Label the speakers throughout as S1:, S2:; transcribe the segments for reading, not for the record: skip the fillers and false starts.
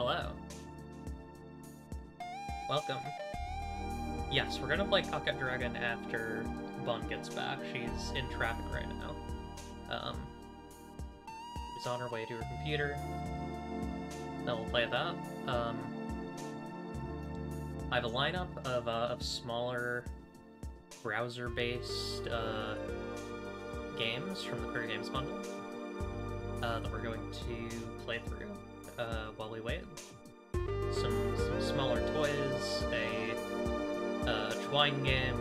S1: Hello. Welcome. Yes, we're gonna play Coquette Dragoon after Bun gets back. She's in traffic right now. She's on her way to her computer. Then we'll play that. I have a lineup of smaller browser-based games from the Career Games bundle that we're going to play through while we wait. Some smaller toys, a twine game,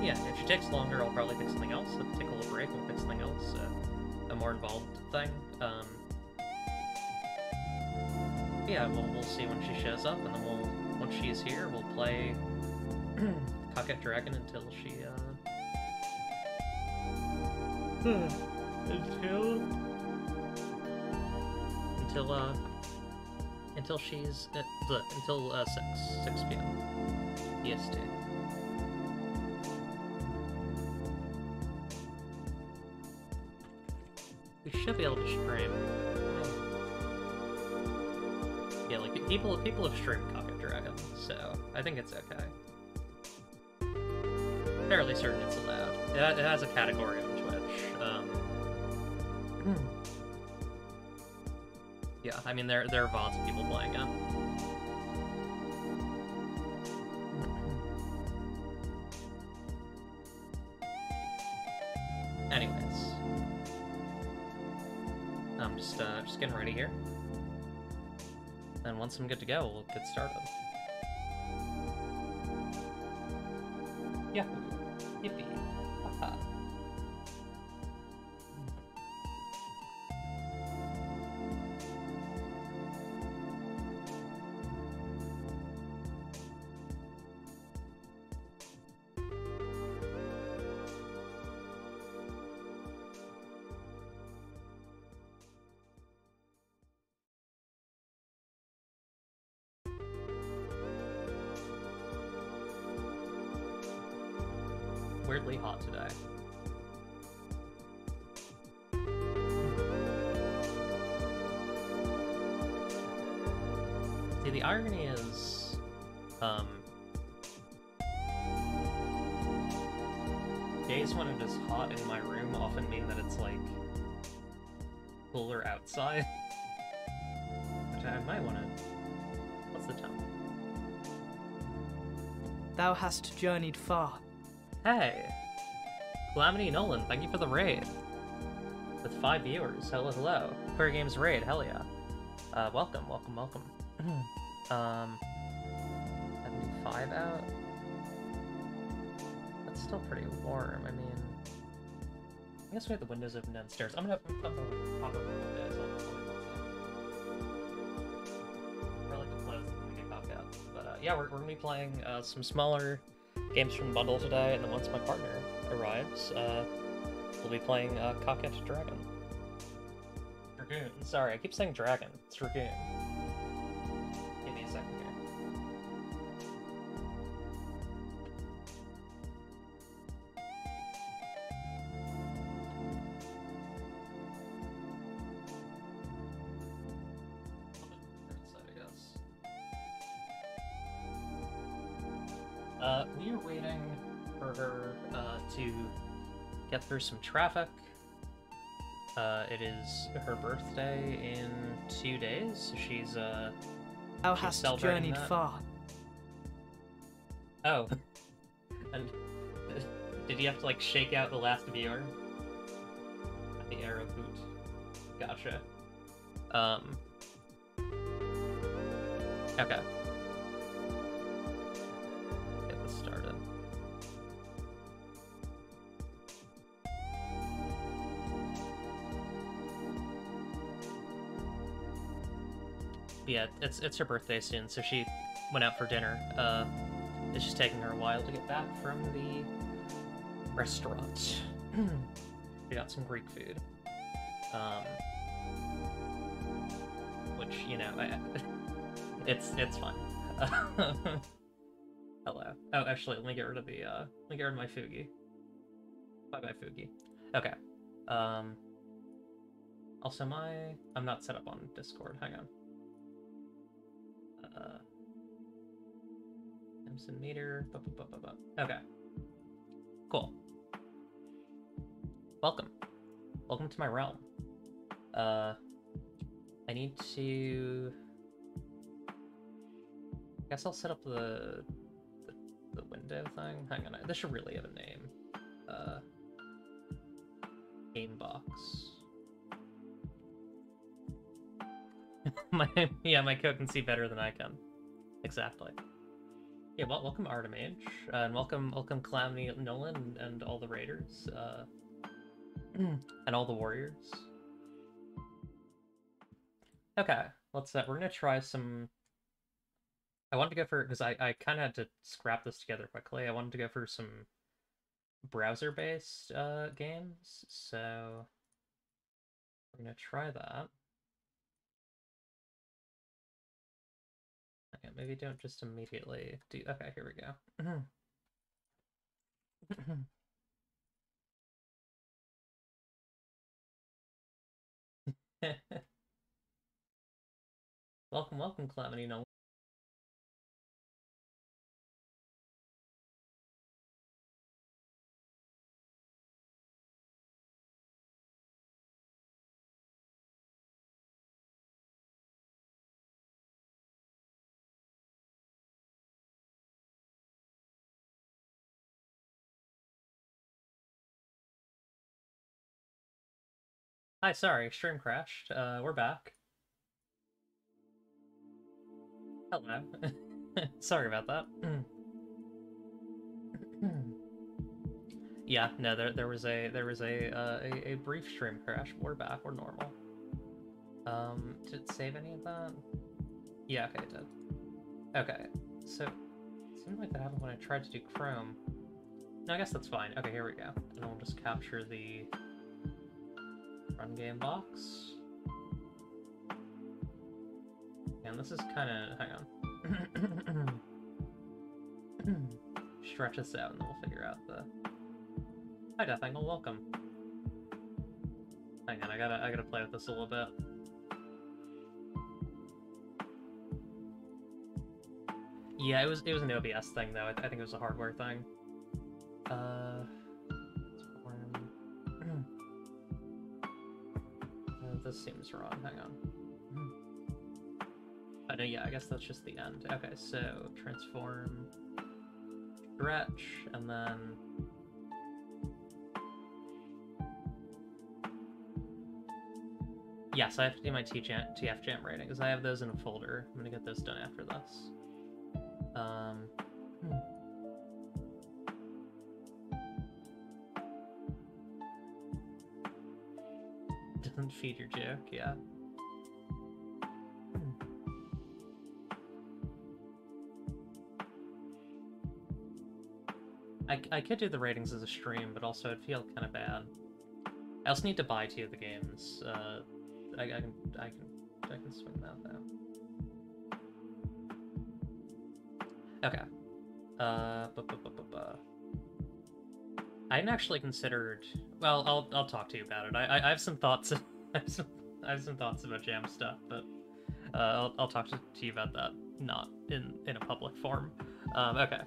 S1: yeah, if she takes longer, I'll probably pick something else. If I take a little break, we'll pick something else, a more involved thing. Yeah, we'll see when she shows up, and then once she's here, we'll play Coquette Dragoon until she, until she's until 6 p.m. EST. We should be able to stream. Yeah, like people have streamed Coquette Dragoon, so I think it's okay. Fairly certain it's allowed. It has a category on Twitch. Yeah, I mean there are VODs of people playing it. Anyways, I'm just getting ready here. And once I'm good to go, we'll get started. Yahoo! Yippee! Haha! Weirdly hot today. See, the irony is, days when it is hot in my room often mean that it's, like, cooler outside. Which I might want to... What's the time?
S2: Thou hast journeyed far.
S1: Hey! Calamity Nolan, thank you for the raid. With 5 viewers. Hello, hello. Career Games raid, hell yeah. Welcome. 75 out? That's still pretty warm, I mean... I guess we have the windows open downstairs. I'm gonna pop over the windows. I like to close them when we get coffee out. But yeah, we're gonna be playing some smaller games from the bundle today, and then once my partner arrives, we'll be playing Coquette Dragoon. Dragoon. Sorry, I keep saying dragon. It's Dragoon. Give me a second here. We are waiting for her to get through some traffic. It is her birthday in 2 days. She's
S2: Thou hast journeyed far.
S1: Oh. And did you have to, like, shake out the last viewer? The arrow boot. Gotcha. Okay. Get this started. Yeah, it's her birthday soon, so she went out for dinner. It's just taking her a while to get back from the restaurant. We got some Greek food. Which, you know, it's fine. Hello. Oh, actually, let me get rid of my Fugi. Bye-bye, Fugi. Okay. Also, I'm not set up on Discord. Hang on. Simpson meter. Okay. Cool. Welcome. Welcome to my realm. I need to... I guess I'll set up the window thing. Hang on, this should really have a name. Game box. my code can see better than I can. Exactly. Yeah, well, welcome Artemage, and welcome Calamity Nolan and all the raiders, and all the warriors. Okay, let's we're gonna try some. I wanted to go for, because I kind of had to scrap this together quickly. I wanted to go for some browser-based games, so we're gonna try that. Okay, maybe don't just immediately do. Okay, here we go. welcome, Calamity Nolan. Hi, sorry, stream crashed. We're back. Hello. Sorry about that. Yeah, no, there was a brief stream crash. We're back. We're normal. Did it save any of that? Yeah, okay, it did. Okay, so it seemed like that happened when I tried to do Chrome. No, I guess that's fine. Okay, here we go. And we'll just capture the run game box. And this is kind of... hang on. Stretch this out and then we'll figure out the... Hi, Death Angle, welcome. Hang on, I gotta play with this a little bit. Yeah, it was an OBS thing though. I think it was a hardware thing. This seems wrong. Hang on. Oh no, yeah, I guess that's just the end. Okay, so transform, stretch, and then yes, I have to do my TF Jam rating because I have those in a folder. I'm gonna get those done after this. Doesn't feed your joke, yeah. I could do the ratings as a stream, but also it'd feel kind of bad. I also need to buy 2 of the games. I can swing that though. Okay. I hadn't actually considered. Well, I'll talk to you about it. I have some thoughts. I have some thoughts about jam stuff, but I'll talk to you about that, not in a public forum. Okay.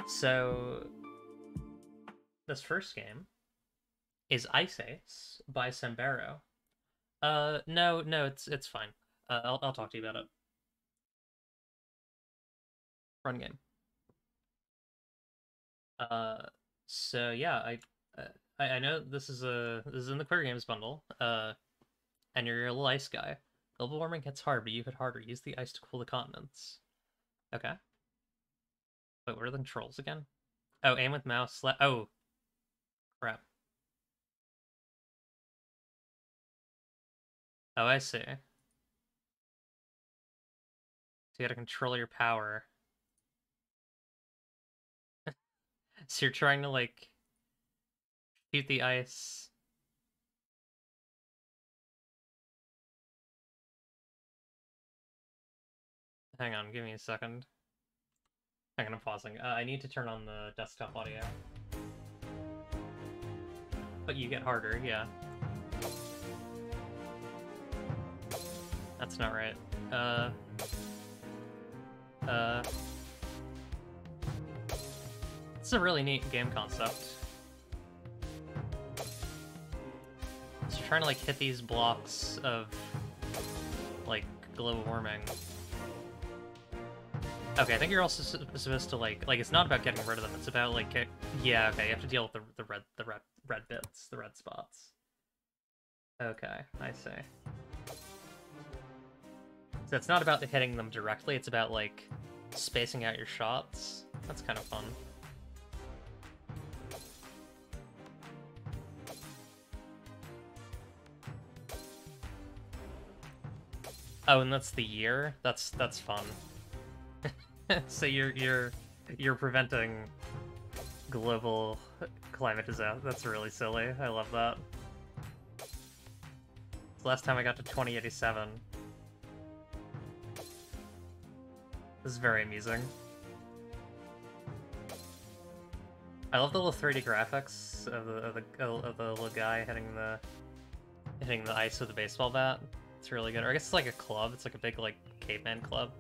S1: So this first game is Ice Ace by Sembero. No, it's fine. I'll talk to you about it. Run game. So yeah, I know this is in the Queer Games bundle. And you're a little ice guy. Global warming hits hard, but you hit harder. Use the ice to cool the continents. Okay. Wait, what are the controls again? Oh, aim with mouse. Oh, crap. Oh, I see. So you gotta control your power. So you're trying to, like, shoot the ice. Hang on, give me a second. Hang on, I'm pausing. I need to turn on the desktop audio. But you get harder, yeah. That's not right. It's a really neat game concept. So you're trying to, like, hit these blocks of, like, global warming. Okay, I think you're also supposed to, like, it's not about getting rid of them, it's about, like, yeah, okay, you have to deal with the red bits, the red spots. Okay, I see. So it's not about hitting them directly, it's about, like, spacing out your shots. That's kind of fun. Oh, and that's the year? That's fun. So you're preventing global climate disaster. That's really silly. I love that. Last time I got to 2087. This is very amusing. I love the little 3D graphics of the little guy hitting the ice with a baseball bat. It's really good. Or I guess it's like a club. It's like a big, like, caveman club.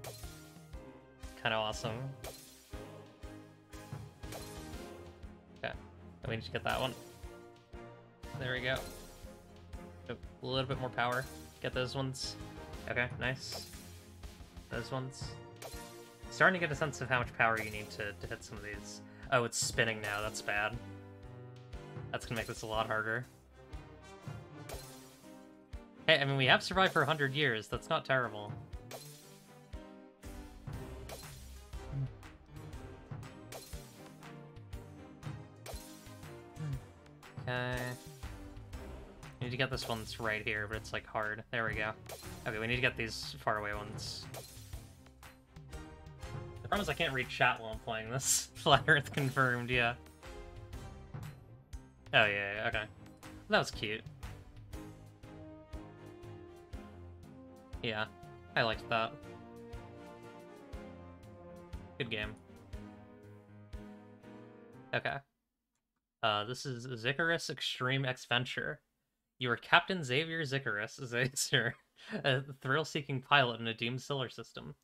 S1: Kind of awesome. Okay, we need to get that one. There we go. A little bit more power. Get those ones. Okay, nice. Those ones. Starting to get a sense of how much power you need to hit some of these. Oh, it's spinning now. That's bad. That's gonna make this a lot harder. Hey, I mean, we have survived for 100 years. That's not terrible. Okay. Need to get this one that's right here, but it's, like, hard. There we go. Okay, we need to get these faraway ones. The problem is I can't read chat while I'm playing this. Flat Earth confirmed, yeah. Oh, yeah, okay. That was cute. Yeah, I liked that. Good game. Okay. This is Zicarus Extreme X-Venture. You are Captain Xavier Zicarus, a thrill-seeking pilot in a doomed solar system.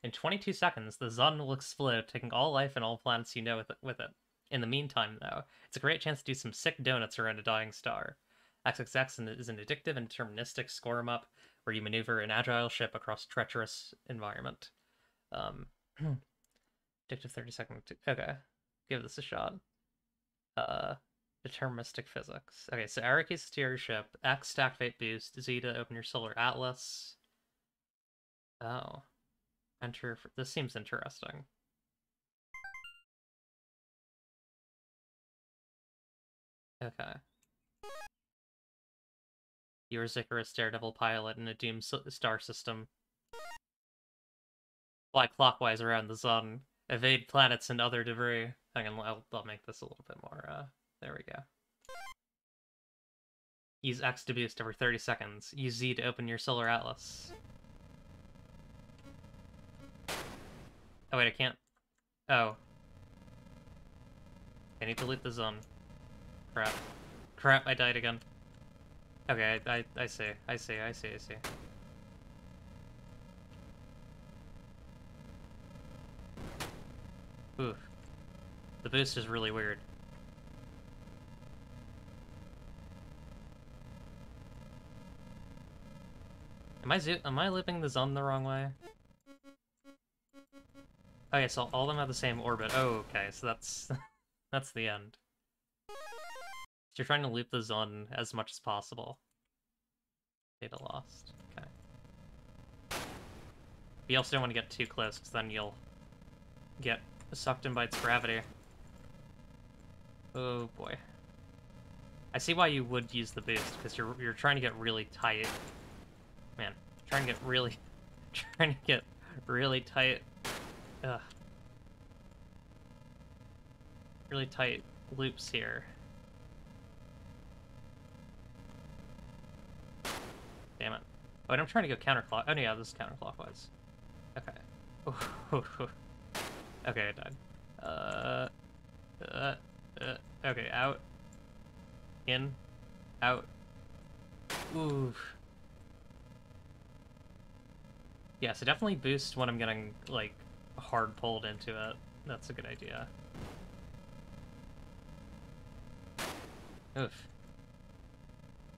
S1: In 22 seconds, the sun will explode, taking all life and all planets you know with it. In the meantime, though, it's a great chance to do some sick donuts around a dying star. XXX is an addictive and deterministic score 'em up where you maneuver an agile ship across a treacherous environment. Addictive 30-second... Okay, give this a shot. Deterministic physics. Okay, so Arrow keys to steer your ship, X to activate boost, Z to open your solar atlas. Oh. Enter... This seems interesting. Okay. You're Zicarus Daredevil pilot in a doomed star system. Fly clockwise around the sun. Evade planets and other debris. Hang on, I'll make this a little bit more, there we go. Use X to boost every 30 seconds. Use Z to open your solar atlas. Oh wait, I can't... Oh. I need to loot the zone. Crap. Crap, I died again. Okay, I see. I see. Oof. The boost is really weird. Am I looping the zone the wrong way? Okay, so all of them have the same orbit. Oh, okay, so that's that's the end. So you're trying to loop the zone as much as possible. Data lost. Okay. But you also don't want to get too close, because then you'll get sucked in by its gravity. Oh boy. I see why you would use the boost, because you're trying to get really tight. Man, trying to get really tight. Ugh. Really tight loops here. Damn it. Oh, and I'm trying to go counterclock. Oh, no, yeah, this is counterclockwise. Okay. Okay, I died. Okay, out. In. Out. Ooh. Yeah, so definitely boost when I'm getting, like, hard pulled into it. That's a good idea. Oof.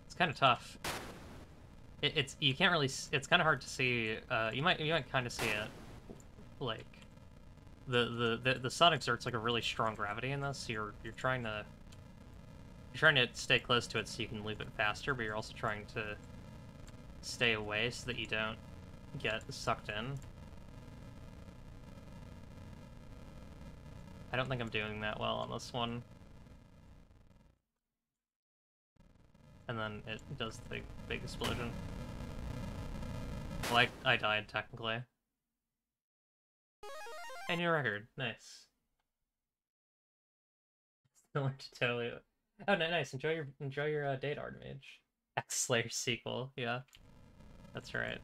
S1: It's kind of tough. It's you can't really. It's kind of hard to see. You might kind of see it, like the sun exerts like a really strong gravity in this. So you're trying to stay close to it so you can loop it faster, but you're also trying to stay away so that you don't get sucked in. I don't think I'm doing that well on this one. And then it does the big explosion. Well, I died, technically. And your record. Nice. Similar to totally... Oh, nice. Enjoy your Date Archmage. X-Slayer sequel. Yeah. That's right.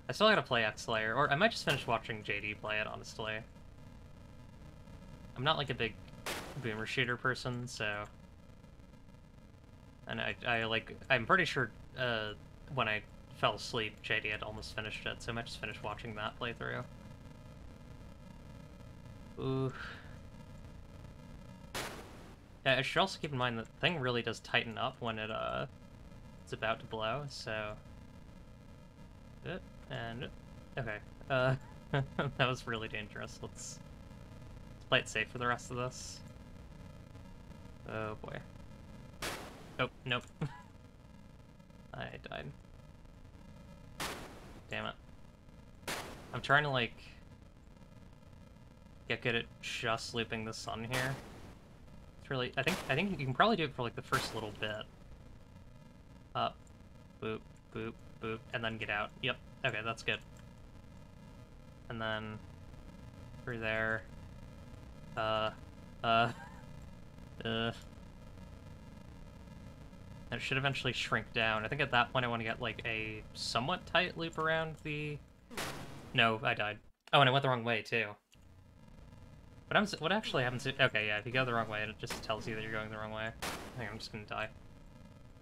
S1: I still gotta play X-Slayer, or I might just finish watching JD play it, honestly. I'm not like a big boomer shooter person, so... And I'm pretty sure when I fell asleep, JD had almost finished it, so I might just finish watching that playthrough. Ooh. Yeah, I should also keep in mind that the thing really does tighten up when it's about to blow, so... And... Okay. That was really dangerous. Let's play it safe for the rest of this. Oh boy. Oh, nope. I died. Damn it. I'm trying to, like, get good at just looping the sun here. It's really... I think you can probably do it for, like, the first little bit. Up. Boop, boop, boop, and then get out. Yep. Okay, that's good. And then... through there. It should eventually shrink down. I think at that point I want to get, like, a somewhat tight loop around the... No, I died. Oh, and I went the wrong way, too. What actually happens if... Okay, yeah, if you go the wrong way, it just tells you that you're going the wrong way. I think I'm just gonna die.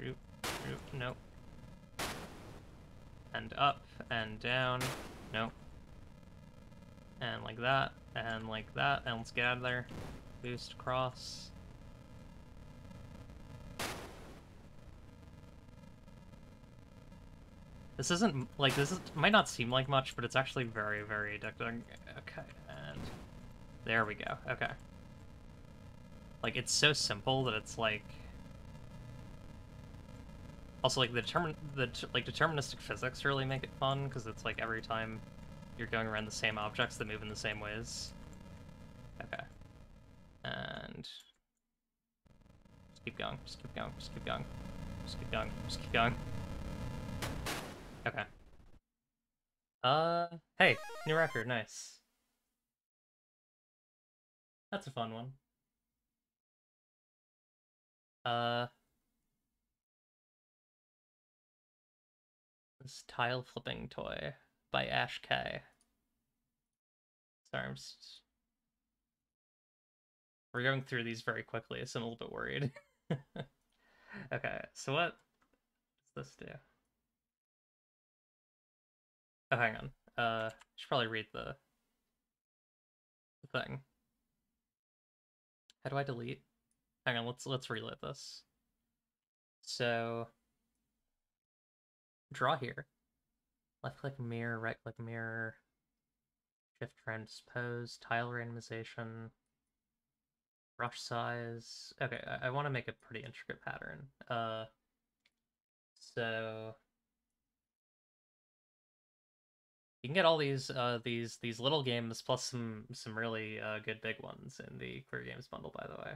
S1: Oop, oop, nope. And up, and down. Nope. And like that, and like that, and let's get out of there. Boost across. This isn't, like, might not seem like much, but it's actually very, very addicting. Okay, and there we go. Okay. Like, it's so simple that it's, like... Also, like, deterministic physics really make it fun, because it's, like, every time you're going around the same objects that move in the same ways. Okay. And... just keep going, just keep going, just keep going. Just keep going, just keep going. Okay. Hey, new record, nice. That's a fun one. This tile flipping toy by Ash K. Sorry, we're going through these very quickly, so I'm a little bit worried. Okay, so what does this do? Oh, hang on. I should probably read the thing. How do I delete? Hang on, let's relit this. So draw here. Left click mirror, right click mirror, shift transpose, tile randomization, brush size. Okay, I want to make a pretty intricate pattern. So you can get all these little games plus some really good big ones in the Clear Games bundle, by the way.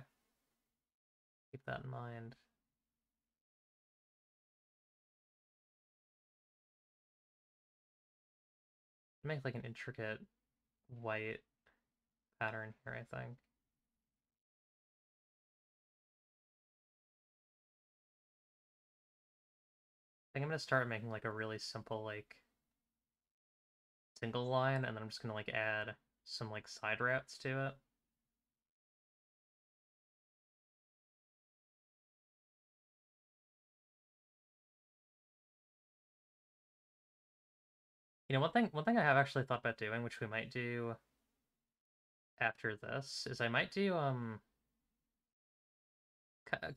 S1: Keep that in mind. Make like an intricate white pattern here, I think. I think I'm gonna start making like a really simple like single line, and then I'm just gonna like add some like side routes to it. You know, one thing I have actually thought about doing, which we might do after this, is I might do I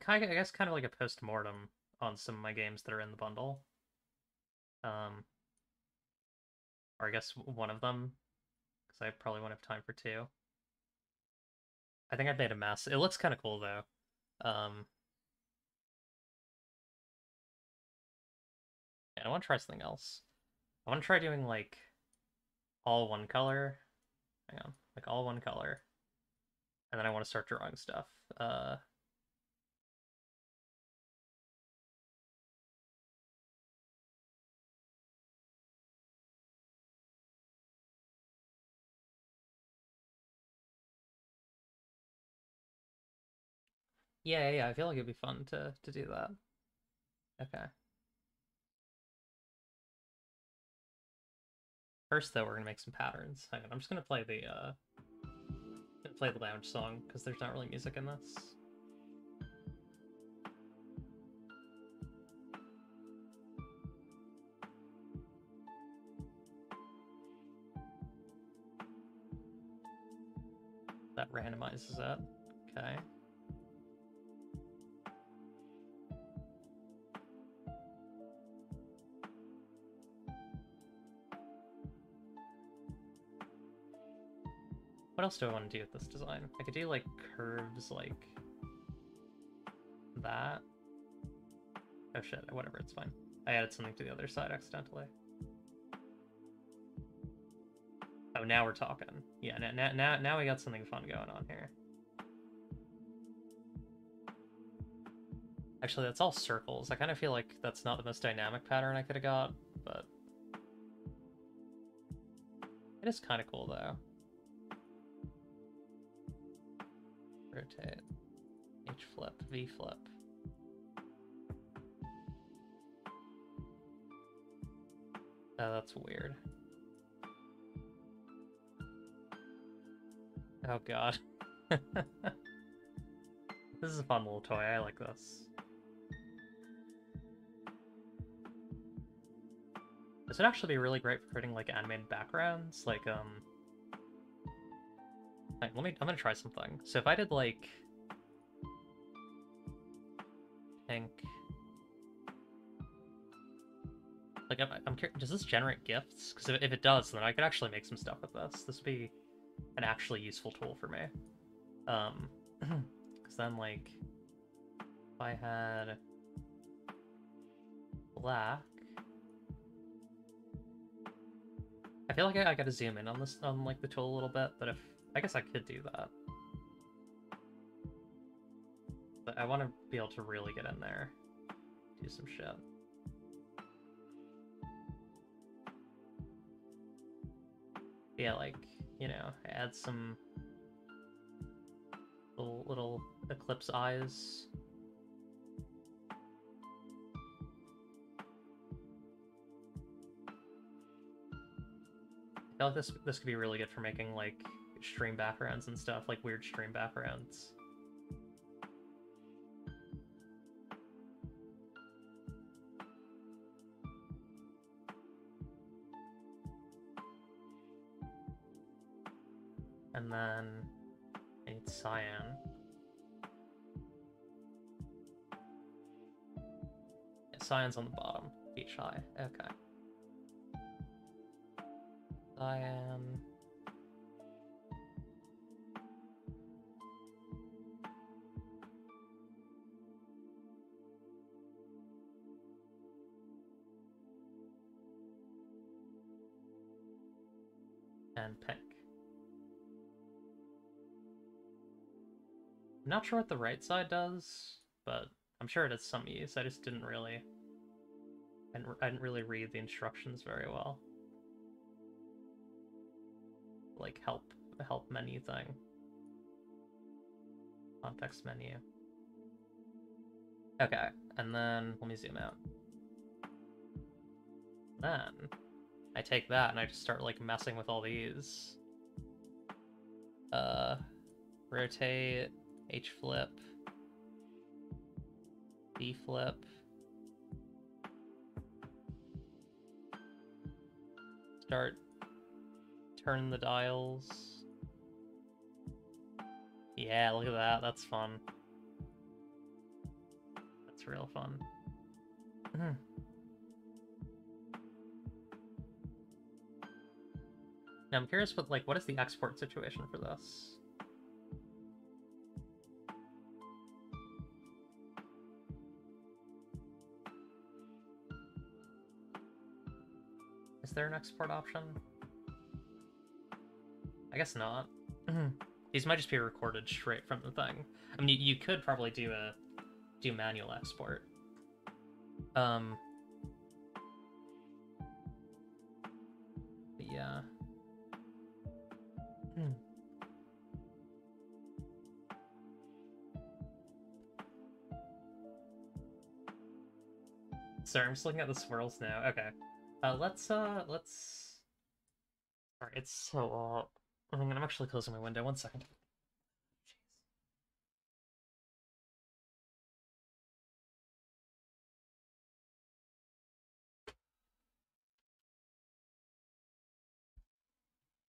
S1: guess kind of like a post-mortem on some of my games that are in the bundle. Um, or I guess one of them, because I probably won't have time for two. I think I've made a mess. It looks kind of cool though. Yeah, I want to try something else. I want to try doing like all one color. Hang on, like all one color, and then I want to start drawing stuff. Yeah. I feel like it'd be fun to do that. Okay. First, though, we're gonna make some patterns. Hang on, I'm just gonna play the lounge song because there's not really music in this. That randomizes it. Okay. What else do I want to do with this design? I could do like curves like that. Oh shit, whatever, it's fine. I added something to the other side accidentally. Oh, now we're talking. Yeah, now we got something fun going on here. Actually, that's all circles. I kind of feel like that's not the most dynamic pattern I could have got, but it is kind of cool though. Rotate. H flip, V flip. Oh, that's weird. Oh god. This is a fun little toy. I like this. This would actually be really great for creating like animated backgrounds. Like I'm gonna try something. So if I did like pink, like I'm curious, does this generate GIFs? Because if it does, then I could actually make some stuff with this. This would be an actually useful tool for me. Because then like if I had black, I feel like I gotta zoom in on this on like the tool a little bit, but if I guess I could do that. But I want to be able to really get in there, do some shit. Yeah, like, you know, add some little eclipse eyes. I feel like this could be really good for making like stream backgrounds and stuff, like weird stream backgrounds. And then I need cyan. Yeah, cyan's on the bottom, beach high. Okay. Cyan. And pink. I'm not sure what the right side does, but I'm sure it has some use. I just didn't really... I didn't really read the instructions very well. Like help menu thing. Context menu. Okay, and then let me zoom out. Then I take that and I just start like messing with all these. Rotate, H flip, B flip. start turning the dials. Yeah, look at that. That's fun. That's real fun. Now I'm curious what is the export situation for this? Is there an export option? I guess not. These might just be recorded straight from the thing. I mean, you could probably do manual export. But yeah. Sorry, I'm just looking at the swirls now. Okay. Let's... Sorry, it's so... I'm actually closing my window. 1 second.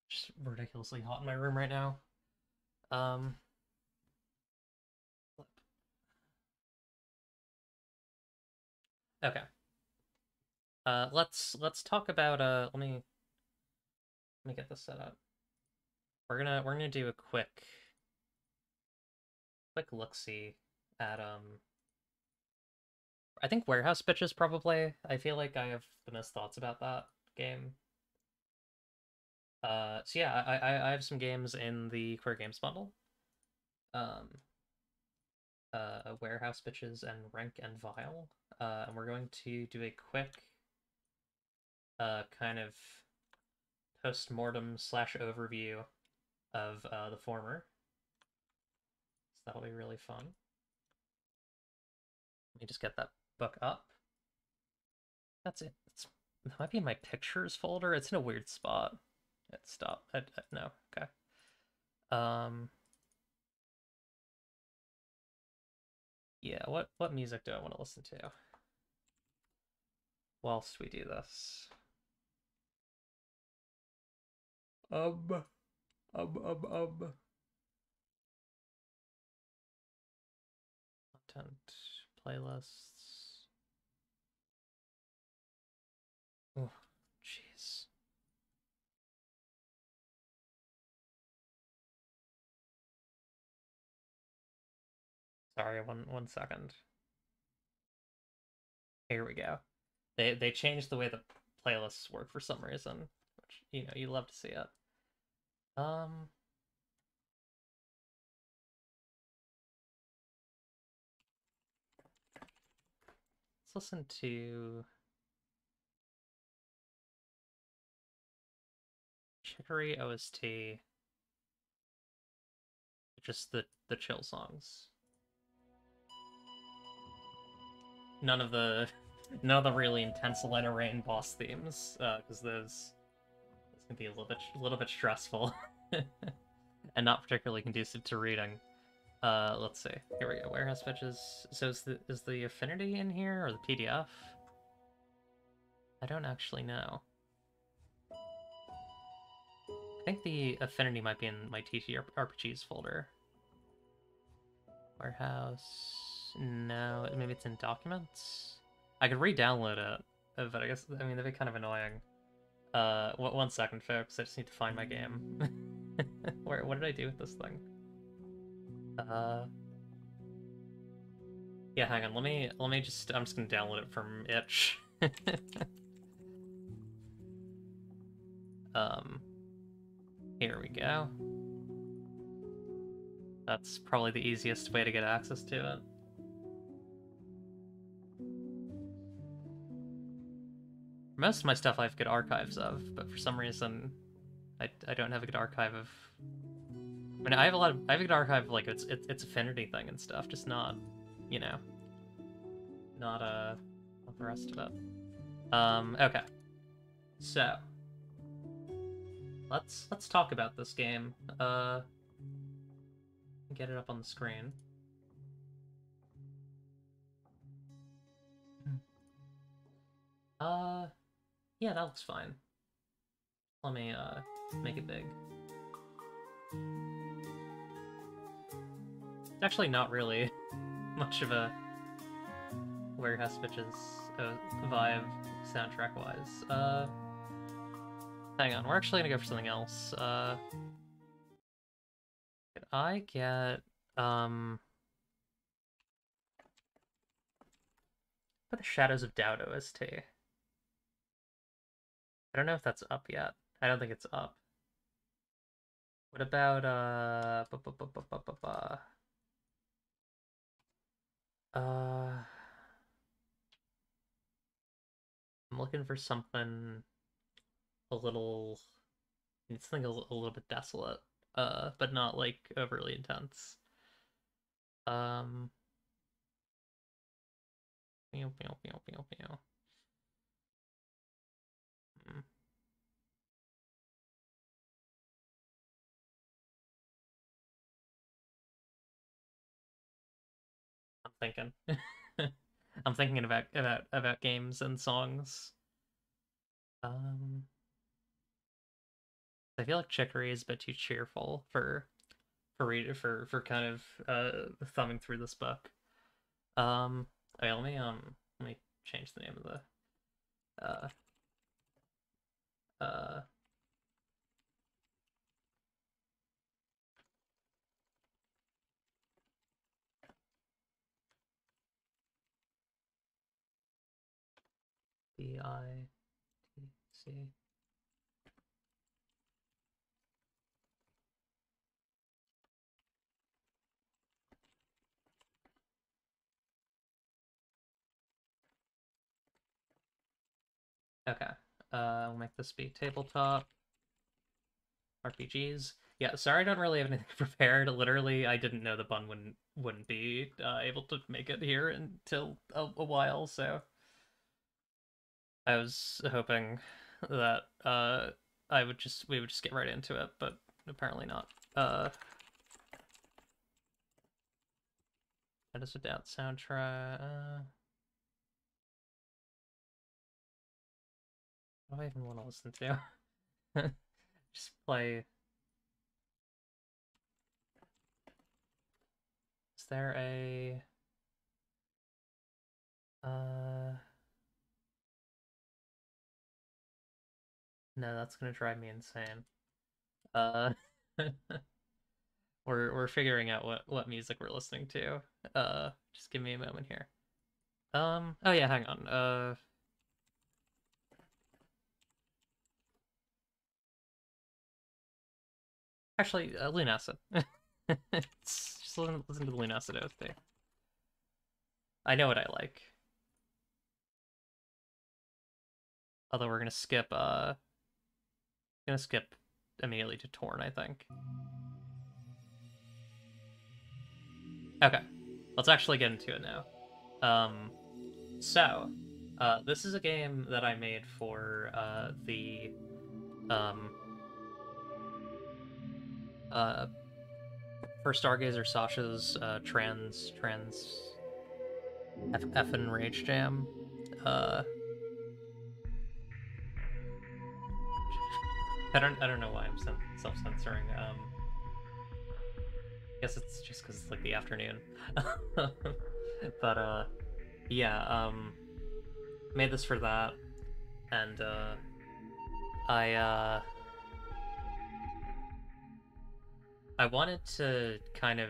S1: Just ridiculously hot in my room right now. Okay. Let's talk about let me get this set up. We're gonna do a quick look-see at I think Warehouse Bitches probably. I feel like I have the most thoughts about that game. So yeah, I have some games in the Queer Games bundle. Warehouse Bitches and Rank and Vile. And we're going to do a quick kind of post-mortem / overview of the former. So that'll be really fun. Let me just get that book up. That's it. It might be in my pictures folder. It's in a weird spot. Stop. No. Okay. Yeah, what music do I want to listen to whilst we do this? Content playlists. Oh, jeez. Sorry, one second. Here we go. They changed the way the playlists work for some reason, which you love to see it. Let's listen to Chicory OST. Just the chill songs. None of the really intense Light of Rain boss themes, because those can be a little bit stressful and not particularly conducive to reading. Let's see. Here we go. Warehouse Bitches. So is the Affinity in here or the PDF? I don't actually know. I think the Affinity might be in my TTRPGs folder. Warehouse. No, maybe it's in Documents. I could re-download it, but I mean that'd be kind of annoying. 1 second, folks. I just need to find my game. What did I do with this thing? Yeah, hang on. Let me just. I'm just gonna download it from itch. Here we go. That's probably the easiest way to get access to it. Most of my stuff I have good archives of, but for some reason, I don't have a good archive of. I mean, I have a good archive of like its Affinity thing and stuff, just not, not the rest of it. Okay. So let's talk about this game. Get it up on the screen. Yeah, that looks fine. Let me make it big. It's actually not really much of a Warehouse Bitches vibe soundtrack-wise. Hang on, we're actually gonna go for something else. Could I get, put the Shadows of Doubt OST. I don't know if that's up yet. I don't think it's up. What about, I'm looking for something a little, it's something a little bit desolate, but not like overly intense. Pew, pew, pew, pew, pew. I'm thinking. I'm thinking about games and songs. I feel like Chicory is a bit too cheerful for kind of thumbing through this book. Okay, let me change the name of the BITC. Okay, we'll make this be tabletop RPGs. Yeah, sorry I don't really have anything prepared. Literally, I didn't know the bun wouldn't be able to make it here until a while, so I was hoping that we would just get right into it, but apparently not. That is a Doubt soundtrack. What do I even want to listen to? Just play. Is there a no, that's gonna drive me insane. We're figuring out what music we're listening to. Just give me a moment here. Oh yeah, hang on. Actually, Lunacid. Just listen to the Lunacid OST. I know what I like. Although we're gonna skip immediately to Torn, I think. Okay, let's actually get into it now. So, this is a game that I made for for Stargazer Sasha's trans effin' Rage Jam. I don't know why I'm self-censoring. I guess it's just because it's like the afternoon. But yeah, made this for that, and I wanted to kind of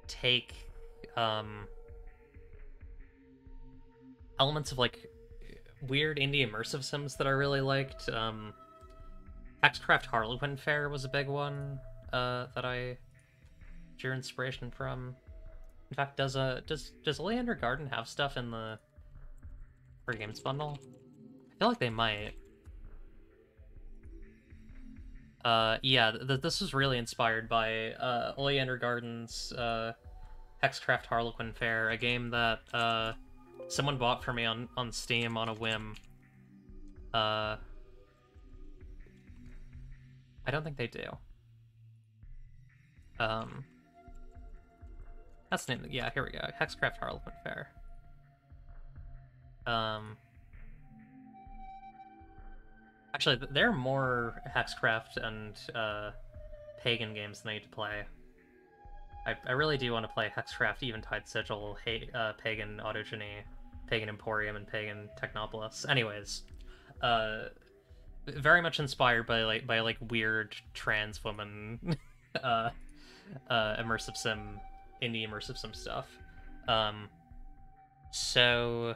S1: take elements of like weird indie immersive sims that I really liked. Hexcraft Harlequin Fair was a big one that I drew inspiration from. In fact, does Oleander Garden have stuff in the free games bundle? I feel like they might. Yeah, this was really inspired by Oleander Garden's Hexcraft Harlequin Fair, a game that someone bought for me on Steam on a whim. I don't think they do. That's the name. Yeah, here we go. Hexcraft Harlequin Fair. Actually, there are more Hexcraft and Pagan games than I need to play. I really do want to play Hexcraft, Eventide Sigil, Pagan Autogeny, Pagan Emporium, and Pagan Technopolis. Anyways, very much inspired by weird trans woman immersive sim, indie immersive sim stuff. So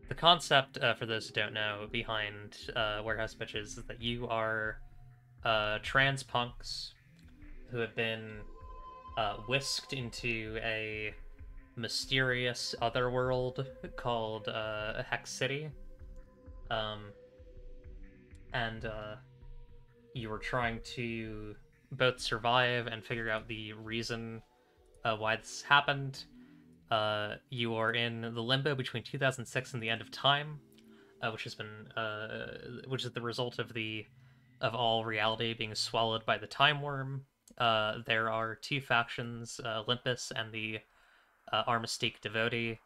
S1: the concept, for those who don't know, behind Warehouse Bitches is that you are trans punks who have been whisked into a mysterious otherworld called Hex City. And you were trying to both survive and figure out the reason why this happened. You are in the limbo between 2006 and the end of time, which has been which is the result of all reality being swallowed by the time worm. There are two factions, Olympus and the Armistice Devotee,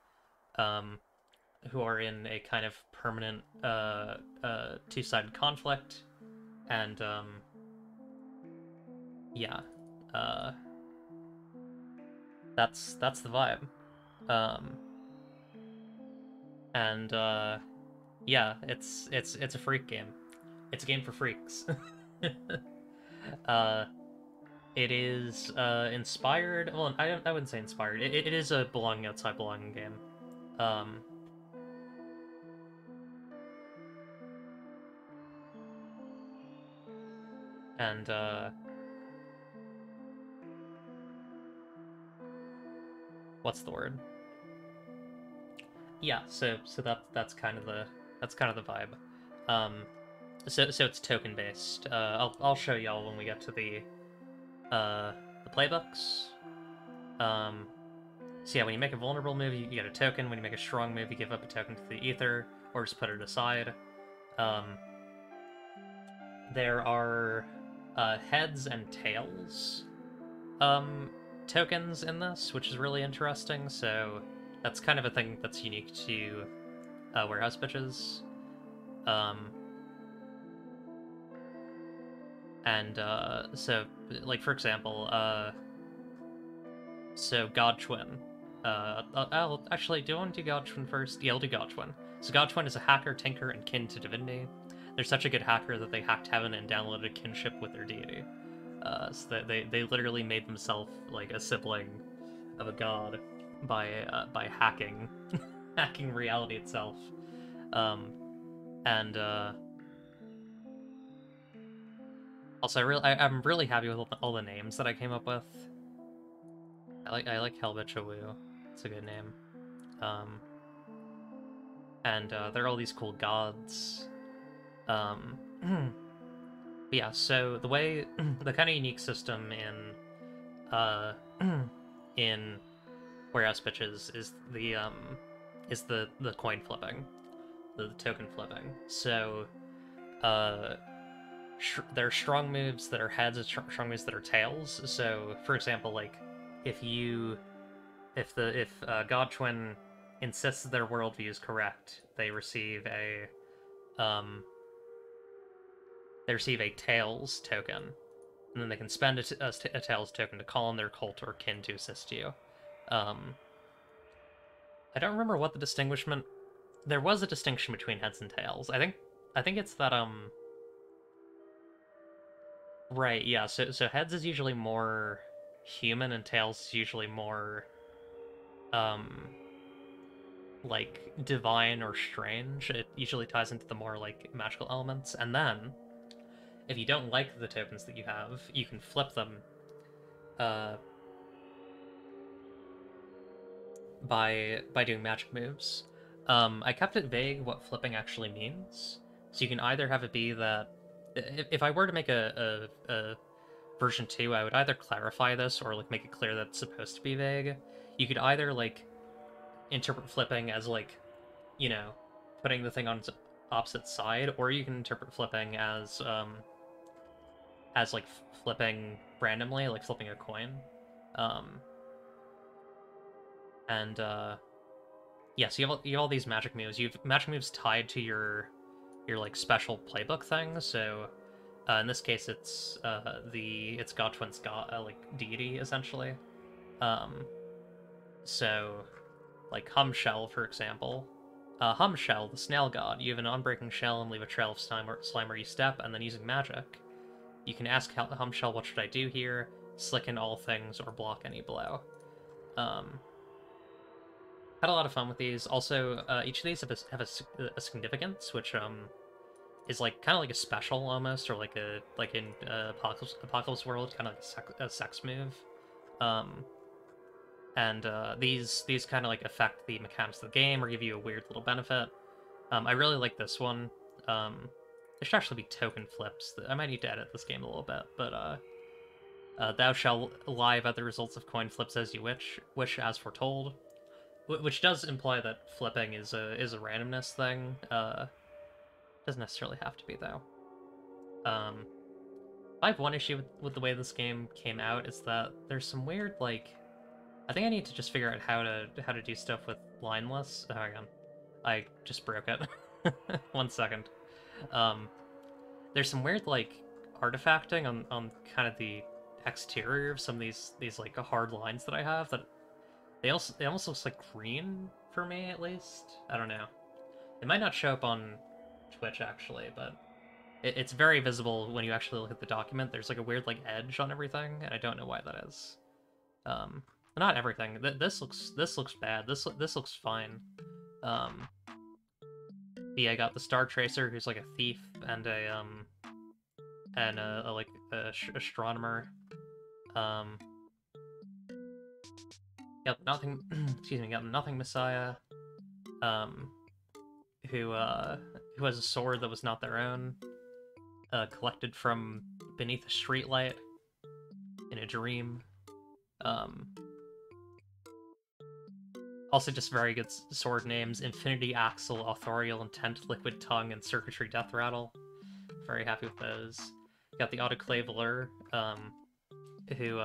S1: who are in a kind of permanent two-sided conflict, and yeah, that's the vibe. And yeah, it's a freak game. It's a game for freaks. It is inspired. Well, I wouldn't say inspired. It is a belonging outside belonging game. And what's the word? Yeah, so that's kind of the vibe. So it's token based. I'll show y'all when we get to the playbooks. So yeah, when you make a vulnerable move, you get a token. When you make a strong move, you give up a token to the ether, or just put it aside. There are heads and tails tokens in this, which is really interesting. So that's kind of a thing that's unique to Warehouse Bitches. And so, like, for example, so God Twin. I'll actually, do I want to do God Twin first? Yeah, I'll do God Twin. So God Twin is a hacker, tinker, and kin to divinity. They're such a good hacker that they hacked heaven and downloaded a kinship with their deity. So that they literally made themselves like a sibling of a god by hacking hacking reality itself. And also, I'm really happy with all the names that I came up with. I like Helbichawu. It's a good name. And there are all these cool gods. But yeah, so the way the kind of unique system in Warehouse Bitches is the coin flipping, the token flipping. So there are strong moves that are heads and strong moves that are tails. So for example, like if God Twin insists their worldview is correct, they receive a tails token, and then they can spend a tails token to call on their cult or kin to assist you. I don't remember what the distinguishment. There was a distinction between heads and tails. I think it's that Right, yeah. So heads is usually more human, and tails is usually more like divine or strange. It usually ties into the more like magical elements, and then if you don't like the tokens that you have, you can flip them by doing magic moves. I kept it vague what flipping actually means, so you can either have it be that if I were to make a version 2, I would either clarify this or like make it clear that it's supposed to be vague. You could either like interpret flipping as like, you know, putting the thing on its opposite side, or you can interpret flipping as like flipping randomly, like flipping a coin. And yeah, so you have all these magic moves. You have magic moves tied to your your like special playbook thing. So in this case, it's God Twin's god like deity essentially. Um, so like Hum Shell, for example. Hum Shell, the snail god. You have an unbreaking shell and leave a trail of slime where you step, and then using magic, you can ask Hum Shell, "What should I do here?" Slicken all things or block any blow. Had a lot of fun with these. Also, each of these have a significance, which is like kind of like a special almost, or like in Apocalypse World, kind of like a sex move. And these kind of like affect the mechanics of the game or give you a weird little benefit. I really like this one. There should actually be token flips. I might need to edit this game a little bit, but thou shalt lie about the results of coin flips as you wish as foretold, which does imply that flipping is a randomness thing. Doesn't necessarily have to be though. I have one issue with the way this game came out is that there's some weird like. I think I need to just figure out how to do stuff with lineless. Oh, hang on, I just broke it. 1 second. There's some weird like artifacting on kind of the exterior of some of these like hard lines that I have that they almost looks like green for me at least. I don't know. It might not show up on Twitch actually, but it's very visible when you actually look at the document. There's like a weird like edge on everything, and I don't know why that is. Not everything. This looks bad. This looks fine. Yeah, I got the Star Tracer, who's like a thief and a like astronomer. Got nothing. Excuse me. Got nothing Messiah. Who has a sword that was not their own. Collected from beneath a streetlight in a dream. Also just very good sword names. Infinity Axle, Authorial Intent, Liquid Tongue, and Circuitry Death Rattle. Very happy with those. Got the Autoclave Lure, who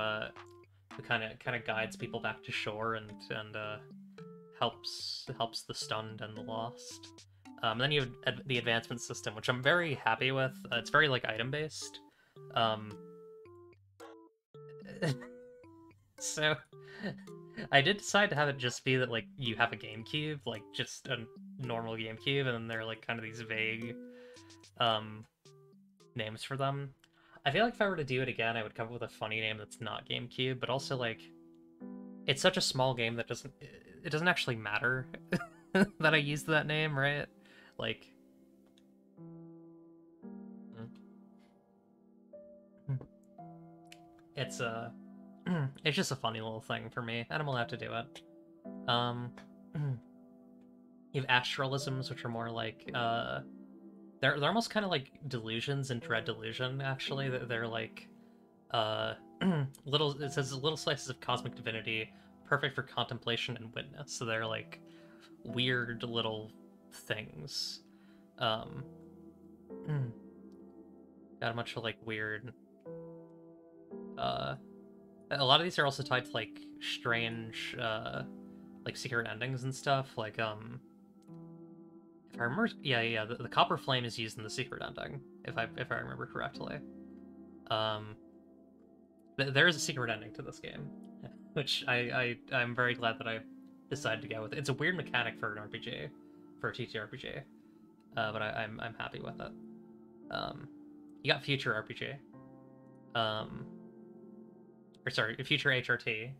S1: kind of guides people back to shore and helps the stunned and the lost. And then you have the advancement system, which I'm very happy with. It's very like item based. So I did decide to have it just be that like you have a GameCube, like just a normal GameCube, and then there are like kind of these vague names for them. I feel like if I were to do it again, I would come up with a funny name that's not GameCube, but also like it's such a small game that it doesn't actually matter that I used that name, right? Like it's it's just a funny little thing for me, and I'm allowed to do it. You have astralisms, which are more like they're almost kind of like delusions in Dread Delusion. Actually, they're like little. It says little slices of cosmic divinity, perfect for contemplation and witness. So they're like weird little things. Got a bunch of like weird. A lot of these are also tied to like strange, like secret endings and stuff. Like if I remember, yeah, the copper flame is used in the secret ending. If I remember correctly. There is a secret ending to this game, which I'm very glad that I decided to go with. It's a weird mechanic for an RPG, for a TTRPG, but I'm happy with it. You got future RPG, or sorry, future HRT,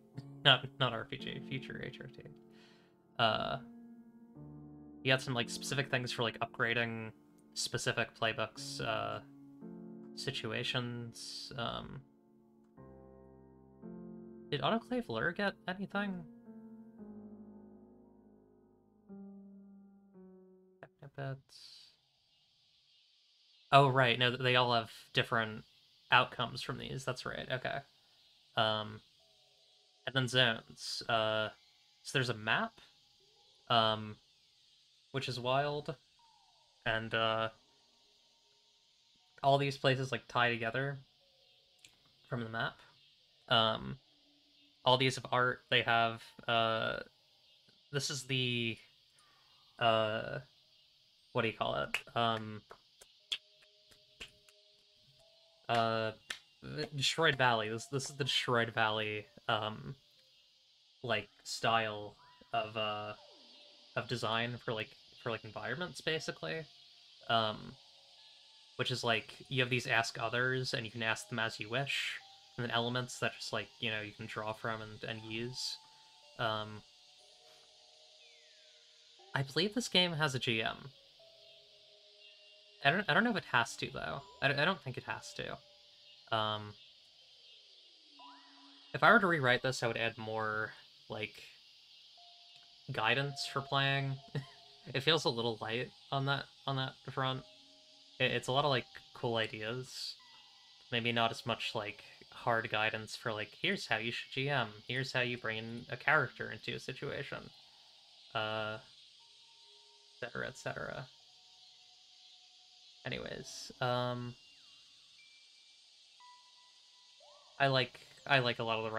S1: not RPG, future HRT. You got some like specific things for like upgrading specific playbooks, situations. Did Autoclave Lure get anything? Oh, right. No, they all have different outcomes from these. That's right. Okay. And then zones. So there's a map, which is wild, and all these places like tie together from the map. All these have art. They have this is the what do you call it? Uh, Destroyed Valley. This is the Destroyed Valley like style of design for like environments basically. Um, which is like you have these ask others and you can ask them as you wish, and then elements that just like you know you can draw from and use. Um, I believe this game has a GM. I don't know if it has to though. I don't think it has to. Um, if I were to rewrite this, I would add more like guidance for playing. It feels a little light on that front. It's a lot of like cool ideas. Maybe not as much like hard guidance for like here's how you should GM, here's how you bring in a character into a situation, uh, etc. etc. Anyways, I like a lot of the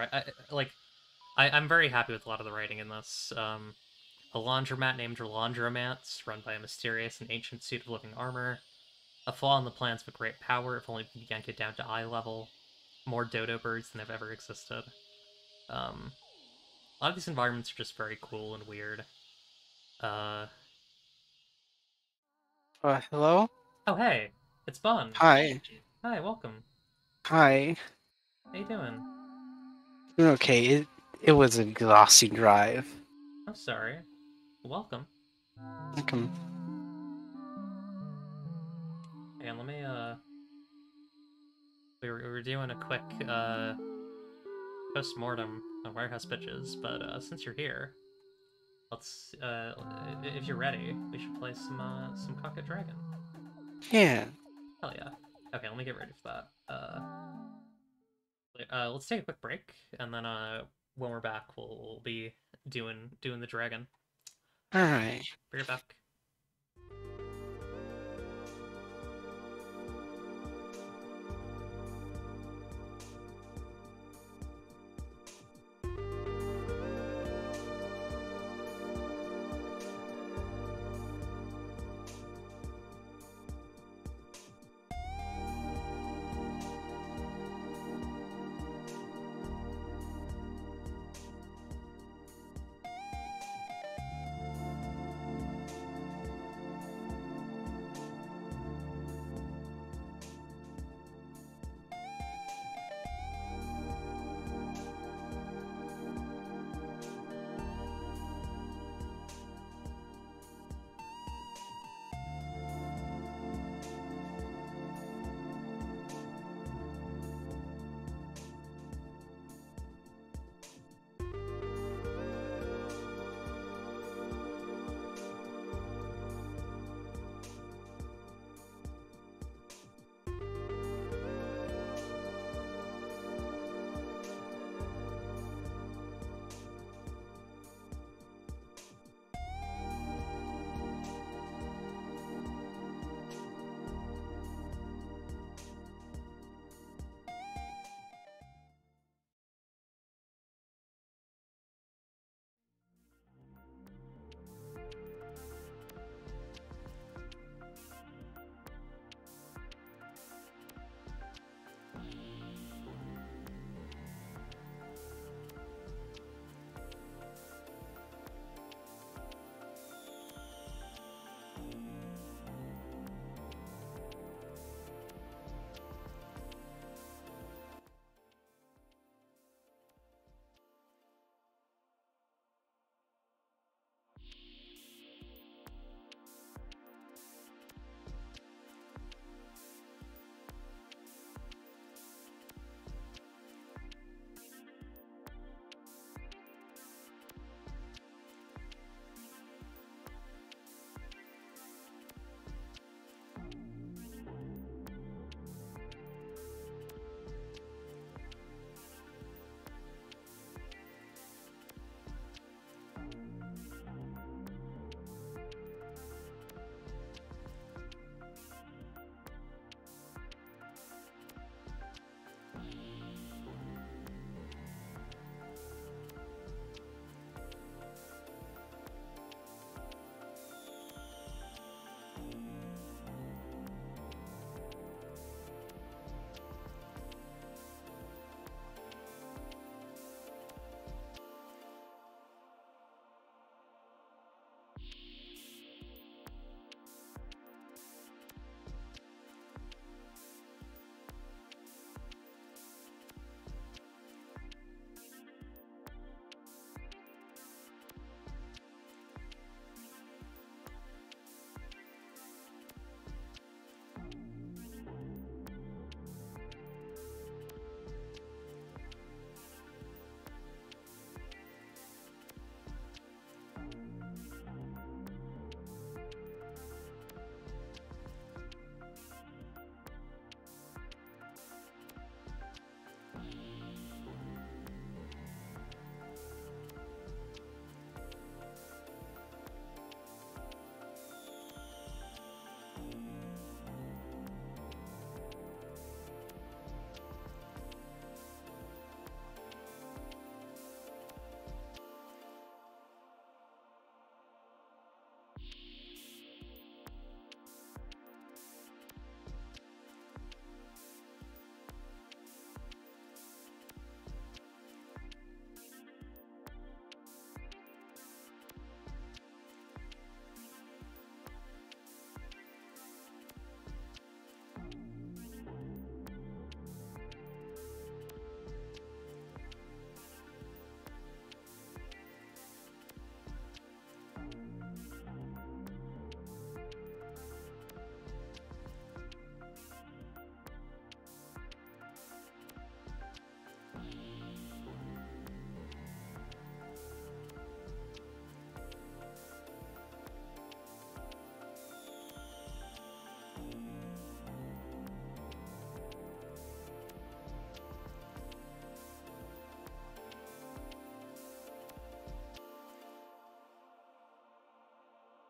S1: I'm very happy with a lot of the writing in this. A laundromat named Laundromance, run by a mysterious and ancient suit of living armor. A flaw in the plans of a great power, if only we can yank it down to eye level. More dodo birds than have ever existed. A lot of these environments are just very cool and weird. Uh,
S3: Hello?
S1: oh hey, it's Bun.
S3: Hi.
S1: Hi, welcome.
S3: Hi.
S1: How you doing?
S3: Doing okay. It was an exhausting drive.
S1: I'm sorry. Welcome.
S3: Welcome.
S1: And let me we were doing a quick post-mortem on Warehouse Bitches, but since you're here, let's if you're ready, we should play some Coquette Dragon.
S3: Yeah.
S1: Hell yeah. Okay, let me get ready for that. Let's take a quick break, and then when we're back, we'll be doing the dragon.
S3: Alright.
S1: Be right back.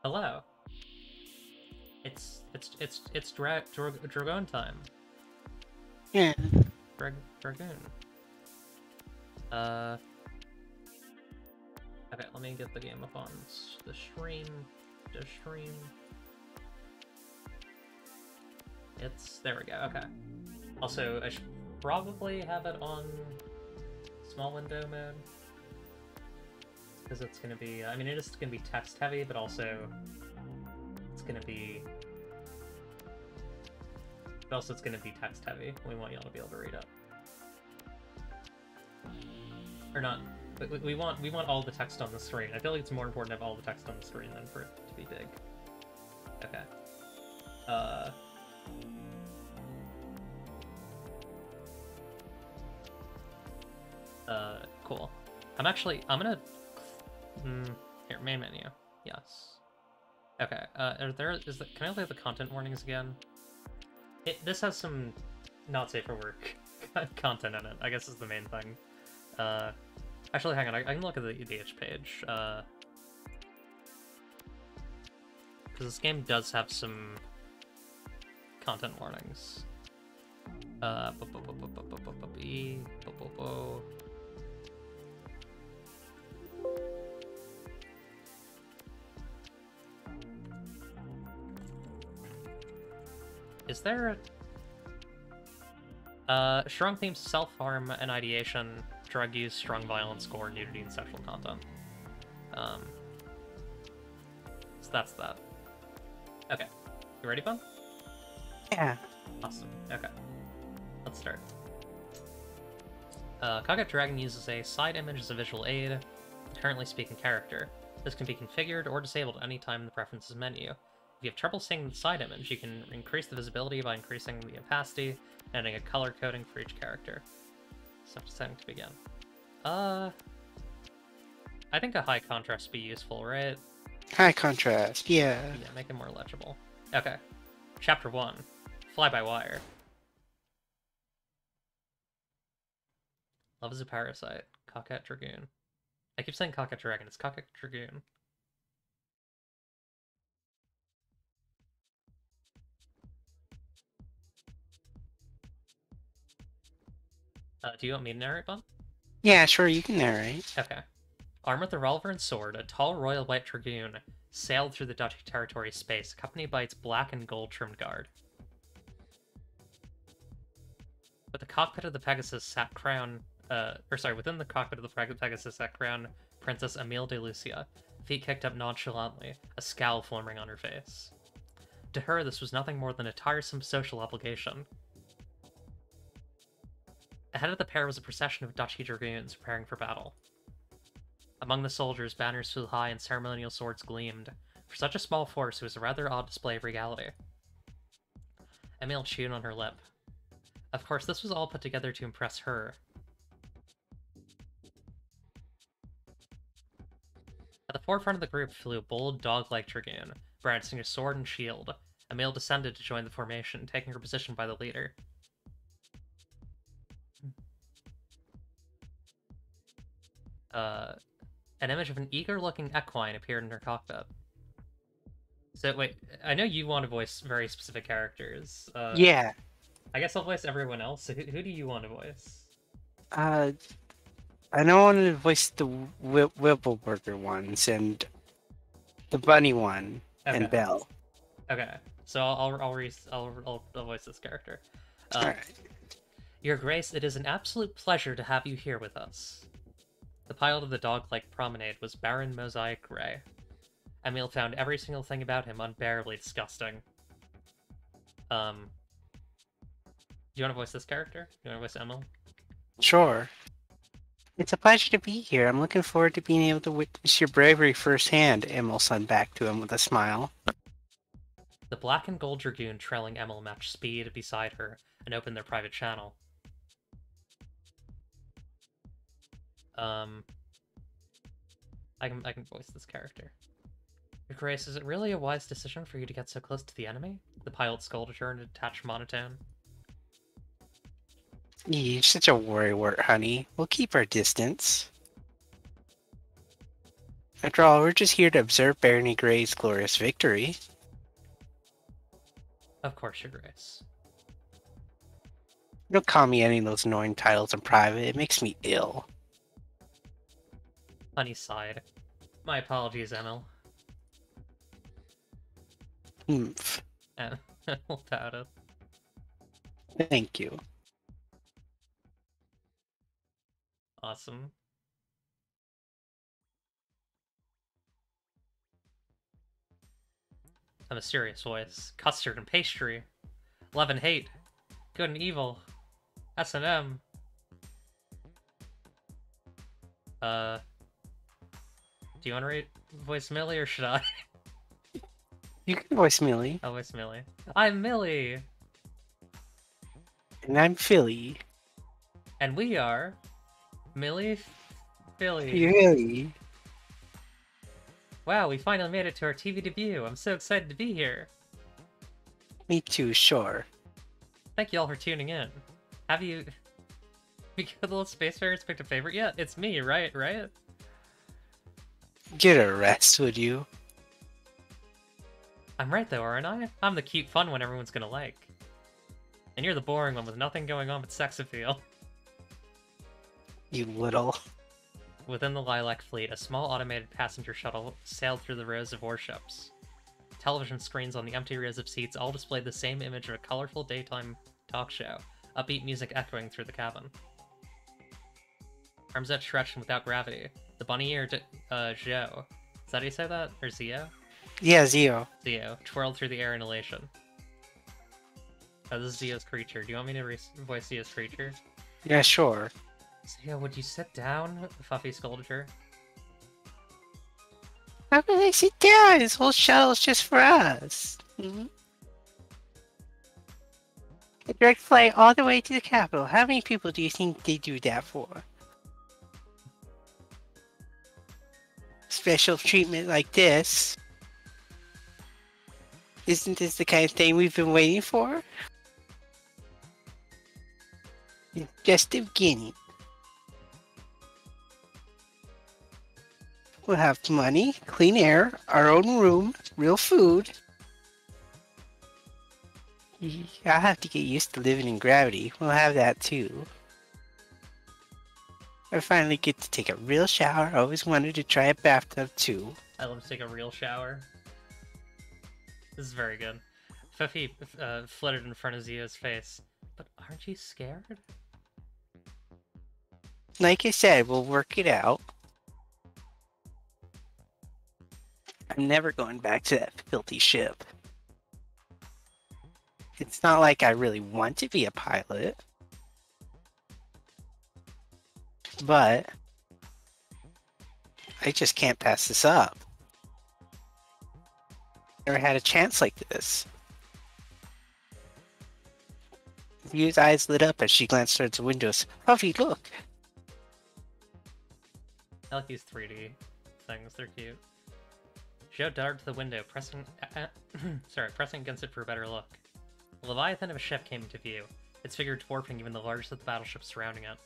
S1: Hello. It's Dragoon time.
S3: Yeah.
S1: Dragoon. Okay, let me get the game up on the stream. There we go, okay. Also, I should probably have it on small window mode. Because it's gonna be, I mean, it is gonna be text heavy, but also it's gonna be text heavy. We want y'all to be able to read it. Or not. We want all the text on the screen. I feel like it's more important to have all the text on the screen than for it to be big. Okay. Cool. I'm gonna... here, main menu. Yes. Okay, can I look at the content warnings again? This has some not safe for work content in it, I guess is the main thing. Actually, hang on, I can look at the itch page. Because this game does have some content warnings. Is there a... strong themes, self-harm and ideation, drug use, strong violence, gore, nudity, and sexual content. So that's that. Okay. You ready, Bun?
S3: Yeah.
S1: Awesome. Okay. Let's start. Coquette Dragon uses a side image as a visual aid, currently speaking character. This can be configured or disabled at any time in the preferences menu. If you have trouble seeing the side image, you can increase the visibility by increasing the opacity and adding a color coding for each character. Setting to begin. I think a high contrast would be useful, right?
S3: High contrast, yeah.
S1: Yeah, make it more legible. Okay. Chapter 1. Fly-by-wire. Love is a parasite. Coquette Dragoon. I keep saying Coquette Dragon, it's Coquette Dragoon. Do you want me to narrate, Bun?
S3: Yeah, sure, you can narrate.
S1: Okay. Armed with a revolver and sword, a tall royal white dragoon sailed through the Dutch territory space, accompanied by its black and gold trimmed guard. With the cockpit of the Pegasus sat within the cockpit of the Pegasus sat Crown Princess Emile de Lucia, feet kicked up nonchalantly, a scowl forming on her face. To her, this was nothing more than a tiresome social obligation. Ahead of the pair was a procession of Dutchy dragoons preparing for battle. Among the soldiers, banners flew high and ceremonial swords gleamed. For such a small force, it was a rather odd display of regality. Emile chewed on her lip. Of course, this was all put together to impress her. At the forefront of the group flew a bold, dog-like dragoon, brandishing a sword and shield. Emile descended to join the formation, taking her position by the leader. An image of an eager-looking equine appeared in her cockpit. So, wait, I know you want to voice very specific characters.
S3: Yeah.
S1: I guess I'll voice everyone else. So who do you want to voice?
S3: I know I wanted to voice the Whippleburger ones and the bunny one and Belle.
S1: Okay, so I'll voice this character.
S3: All right.
S1: Your Grace, it is an absolute pleasure to have you here with us. The pilot of the dog-like promenade was Baron Mosaic Grey. Emile found every single thing about him unbearably disgusting. Do you want to voice this character? Do you want to voice Emile?
S3: Sure. It's a pleasure to be here. I'm looking forward to being able to witness your bravery firsthand, Emile sung back to him with a smile.
S1: The black and gold dragoon trailing Emile matched speed beside her and opened their private channel. I can voice this character. Your Grace, is it really a wise decision for you to get so close to the enemy? The pilot scolded her in a detached monotone.
S3: You're such a worrywart, honey. We'll keep our distance. After all, we're just here to observe Barony Gray's glorious victory.
S1: Of course, Your Grace.
S3: Don't call me any of those annoying titles in private. It makes me ill.
S1: Honey sighed. My apologies, Emil.
S3: Humph.
S1: And Emil pouted.
S3: Thank you.
S1: Awesome. A mysterious voice. Custard and pastry. Love and hate. Good and evil. S&M. Do you want to voice Millie or should I?
S3: You can voice Millie.
S1: I'll voice Millie. I'm Millie!
S3: And I'm Philly.
S1: And we are... Millie? Philly.
S3: Really?
S1: Wow, we finally made it to our TV debut. I'm so excited to be here.
S3: Me too, sure.
S1: Thank you all for tuning in. Have you... Because the little Spacefarers picked a favorite yet? It's me, right?
S3: Get a rest, would you?
S1: I'm right though, aren't I? I'm the cute fun one everyone's gonna like. And you're the boring one with nothing going on but sex appeal.
S3: You little...
S1: Within the Lilac Fleet, a small automated passenger shuttle sailed through the rows of warships. Television screens on the empty rows of seats all displayed the same image of a colorful daytime talk show, upbeat music echoing through the cabin. Arms outstretched and without gravity, the bunny-eared Zhou, is that how you say that? Or Zio?
S3: Yeah, Zio.
S1: Zio, twirled through the air in elation. Oh, this is Zio's creature. Do you want me to voice Zio's creature?
S3: Yeah, sure.
S1: Zio, would you sit down? Fuffy scolded her.
S3: How can I sit down? This whole shuttle's just for us. A direct flight all the way to the capital. How many people do you think they do that for? Special treatment like this. Isn't this the kind of thing we've been waiting for? It's just the beginning. We'll have money, clean air, our own room, real food. I'll have to get used to living in gravity. We'll have that too. I finally get to take a real shower. I always wanted to try a bathtub too.
S1: I love to take a real shower. This is very good. Fuffy fluttered in front of Zio's face. But aren't you scared?
S3: Like I said, we'll work it out. I'm never going back to that filthy ship. It's not like I really want to be a pilot. But I just can't pass this up. Never had a chance like this. Yu's eyes lit up as she glanced towards the windows. Puffy, look!
S1: I like these 3D things, they're cute. Joe darted to the window, pressing against it for a better look. The Leviathan of a ship came into view, its figure dwarfing even the largest of the battleships surrounding it.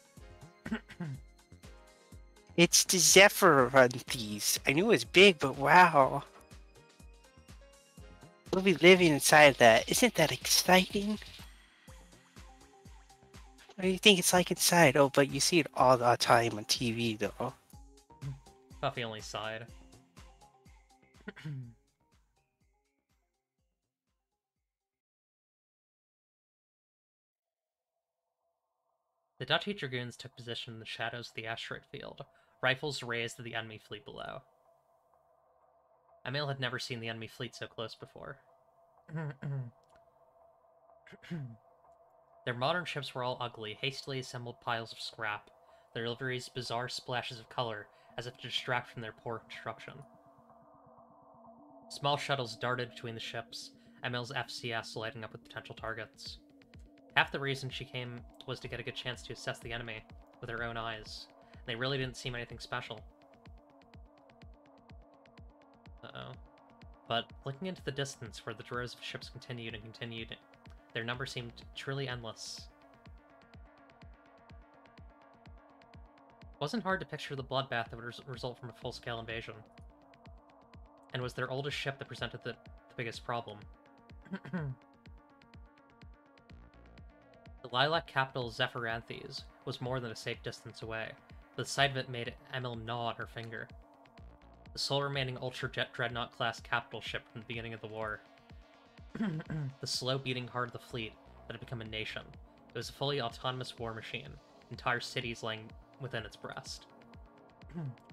S3: It's the Zephyranthese. I knew it was big, but wow. We'll be living inside that. Isn't that exciting? What do you think it's like inside? Oh, but you see it all the time on TV, though.
S1: Puffy only sighed. The Duchy Dragoons took position in the shadows of the asteroid field, rifles raised to the enemy fleet below. Emil had never seen the enemy fleet so close before. Their modern ships were all ugly, hastily assembled piles of scrap, their liveries bizarre splashes of color, as if to distract from their poor construction. Small shuttles darted between the ships, Emil's FCS lighting up with potential targets. Half the reason she came was to get a good chance to assess the enemy with her own eyes. They really didn't seem anything special. Uh-oh. But looking into the distance where the rows of ships continued and continued, their number seemed truly endless. It wasn't hard to picture the bloodbath that would result from a full-scale invasion. and was their oldest ship that presented the biggest problem. The Lilac capital Zephyranthes was more than a safe distance away, but the sight of it made Emil gnaw at her finger. The sole remaining Ultrajet Dreadnought-class capital ship from the beginning of the war. The slow beating heart of the fleet that had become a nation. It was a fully autonomous war machine, entire cities laying within its breast.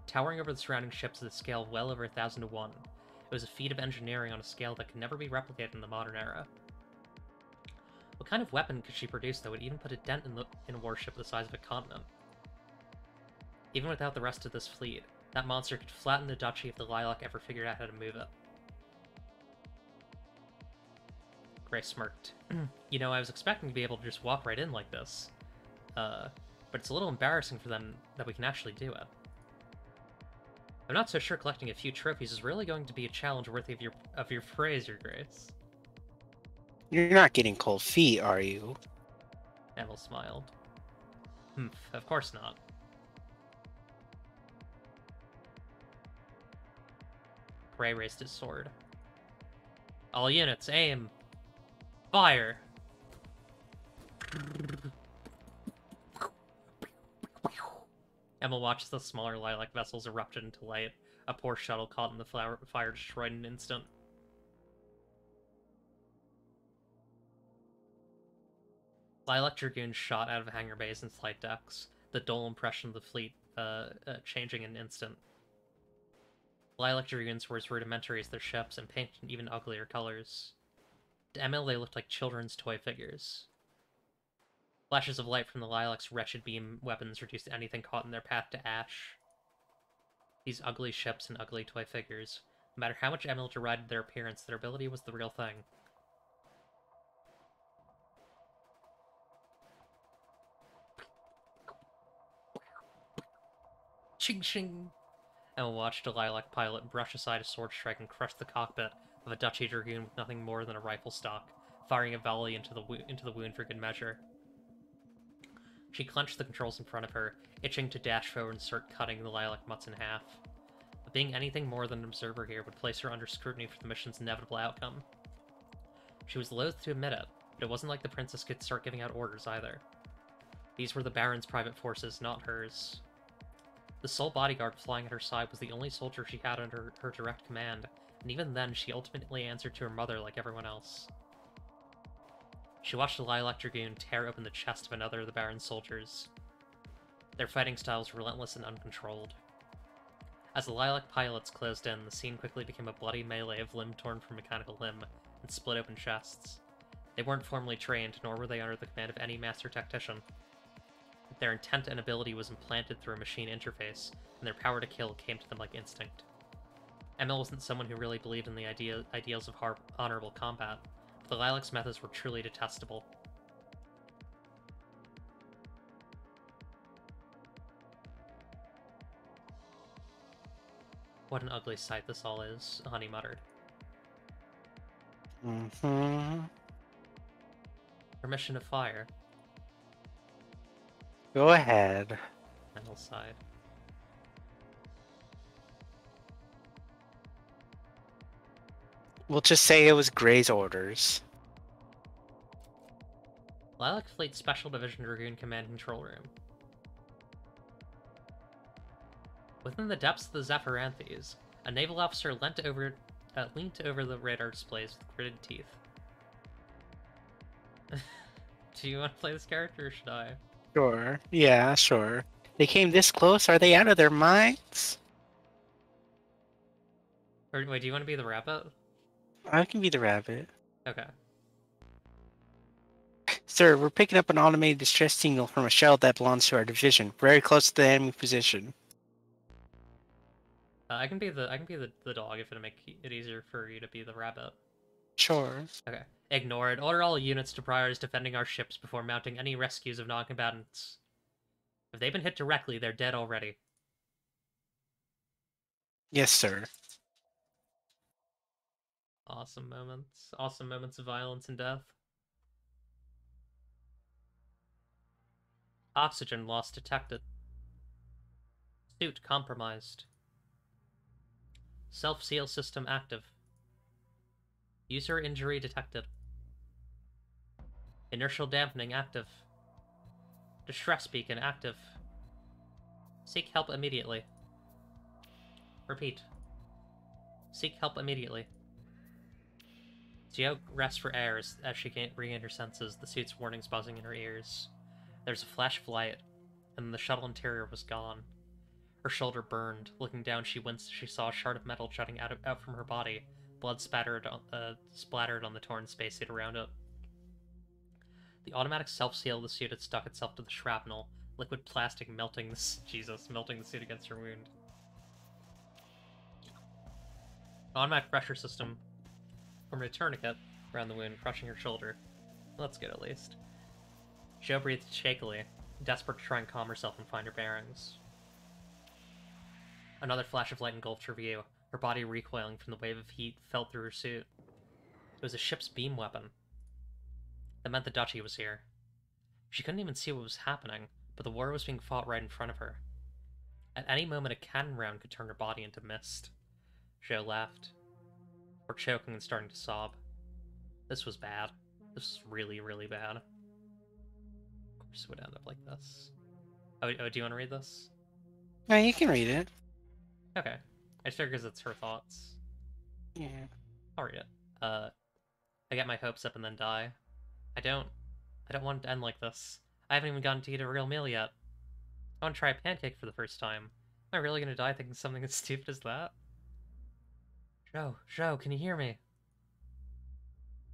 S1: Towering over the surrounding ships at a scale well over 1,000 to 1, it was a feat of engineering on a scale that could never be replicated in the modern era. What kind of weapon could she produce that would even put a dent in a warship the size of a continent? Even without the rest of this fleet, that monster could flatten the duchy if the Lilac ever figured out how to move it. Gray smirked. You know, I was expecting to be able to just walk right in like this. But it's a little embarrassing for them that we can actually do it. I'm not so sure collecting a few trophies is really going to be a challenge worthy of your praise, Your Grace.
S3: You're not getting cold feet, are you?
S1: Emil smiled. Of course not. Gray raised his sword. All units, aim! Fire! Emil watched the smaller lilac vessels erupt into light. A poor shuttle caught in the fire destroyed in an instant. Lilac Dragoons shot out of hangar bays and flight decks, the dull impression of the fleet changing in an instant. Lilac Dragoons were as rudimentary as their ships and painted in even uglier colors. To Emil, they looked like children's toy figures. Flashes of light from the Lilac's wretched beam weapons reduced anything caught in their path to ash. These ugly ships and ugly toy figures. No matter how much Emil derided their appearance, their ability was the real thing. Ching ching! Emil watched a Lilac pilot brush aside a sword strike and crush the cockpit of a Duchy Dragoon with nothing more than a rifle stock, firing a volley into the wound for good measure. She clenched the controls in front of her, itching to dash forward and start cutting the Lilac mutts in half. But being anything more than an observer here would place her under scrutiny for the mission's inevitable outcome. She was loath to admit it, but it wasn't like the princess could start giving out orders either. These were the Baron's private forces, not hers. The sole bodyguard flying at her side was the only soldier she had under her direct command, and even then she ultimately answered to her mother like everyone else. She watched the Lilac Dragoon tear open the chest of another of the Baron's soldiers. Their fighting styles were relentless and uncontrolled. As the Lilac pilots closed in, the scene quickly became a bloody melee of limb torn from mechanical limb and split open chests. They weren't formally trained, nor were they under the command of any master tactician. Their intent and ability was implanted through a machine interface, and their power to kill came to them like instinct. Emil wasn't someone who really believed in the ideals of honorable combat. The Lilac's methods were truly detestable. What an ugly sight this all is, Honey muttered. Permission to fire.
S3: Go ahead.
S1: Emil sighed.
S3: We'll just say it was Gray's orders.
S1: Lilac Fleet Special Division Dragoon Command Control Room. Within the depths of the Zephyranthes, a naval officer leant over the radar displays with gritted teeth. Do you want to play this character, or should I?
S3: Sure. Yeah, sure. They came this close? Are they out of their minds?
S1: Or wait, do you want to be the rabbit?
S3: I can be the rabbit.
S1: Okay.
S3: Sir, we're picking up an automated distress signal from a shell that belongs to our division, very close to the enemy position.
S1: I can be the dog if it'll make it easier for you to be the rabbit.
S3: Sure.
S1: Okay. Ignore it. Order all units to prioritize defending our ships before mounting any rescues of non-combatants. If they've been hit directly, they're dead already.
S3: Yes, sir.
S1: Awesome moments. Awesome moments of violence and death. Oxygen loss detected. Suit compromised. Self-seal system active. User injury detected. Inertial dampening active. Distress beacon active. Seek help immediately. Repeat. Seek help immediately. Zio rests for air as she can't regain her senses, the suit's warnings buzzing in her ears. There's a flash of light, and the shuttle interior was gone. Her shoulder burned. Looking down, she winced as she saw a shard of metal jutting out from her body, blood splattered on the torn spacesuit around it. The automatic self-seal of the suit had stuck itself to the shrapnel, liquid plastic melting the suit against her wound. Automatic pressure system formed a tourniquet around the wound, crushing her shoulder. That's good, at least. Jo breathed shakily, desperate to try and calm herself and find her bearings. Another flash of light engulfed her view, her body recoiling from the wave of heat felt through her suit. It was a ship's beam weapon. That meant the Duchy was here. She couldn't even see what was happening, but the war was being fought right in front of her. At any moment, a cannon round could turn her body into mist. Jo laughed, or choking and starting to sob. This was bad. This was really, really bad. Of course it would end up like this. Oh, do you want to read this?
S3: No, you can read it.
S1: Okay. I just figured because it's her thoughts.
S3: Yeah.
S1: I'll read it. I get my hopes up and then die. I don't want it to end like this. I haven't even gotten to eat a real meal yet. I want to try a pancake for the first time. Am I really gonna die thinking something as stupid as that? Jo, can you hear me?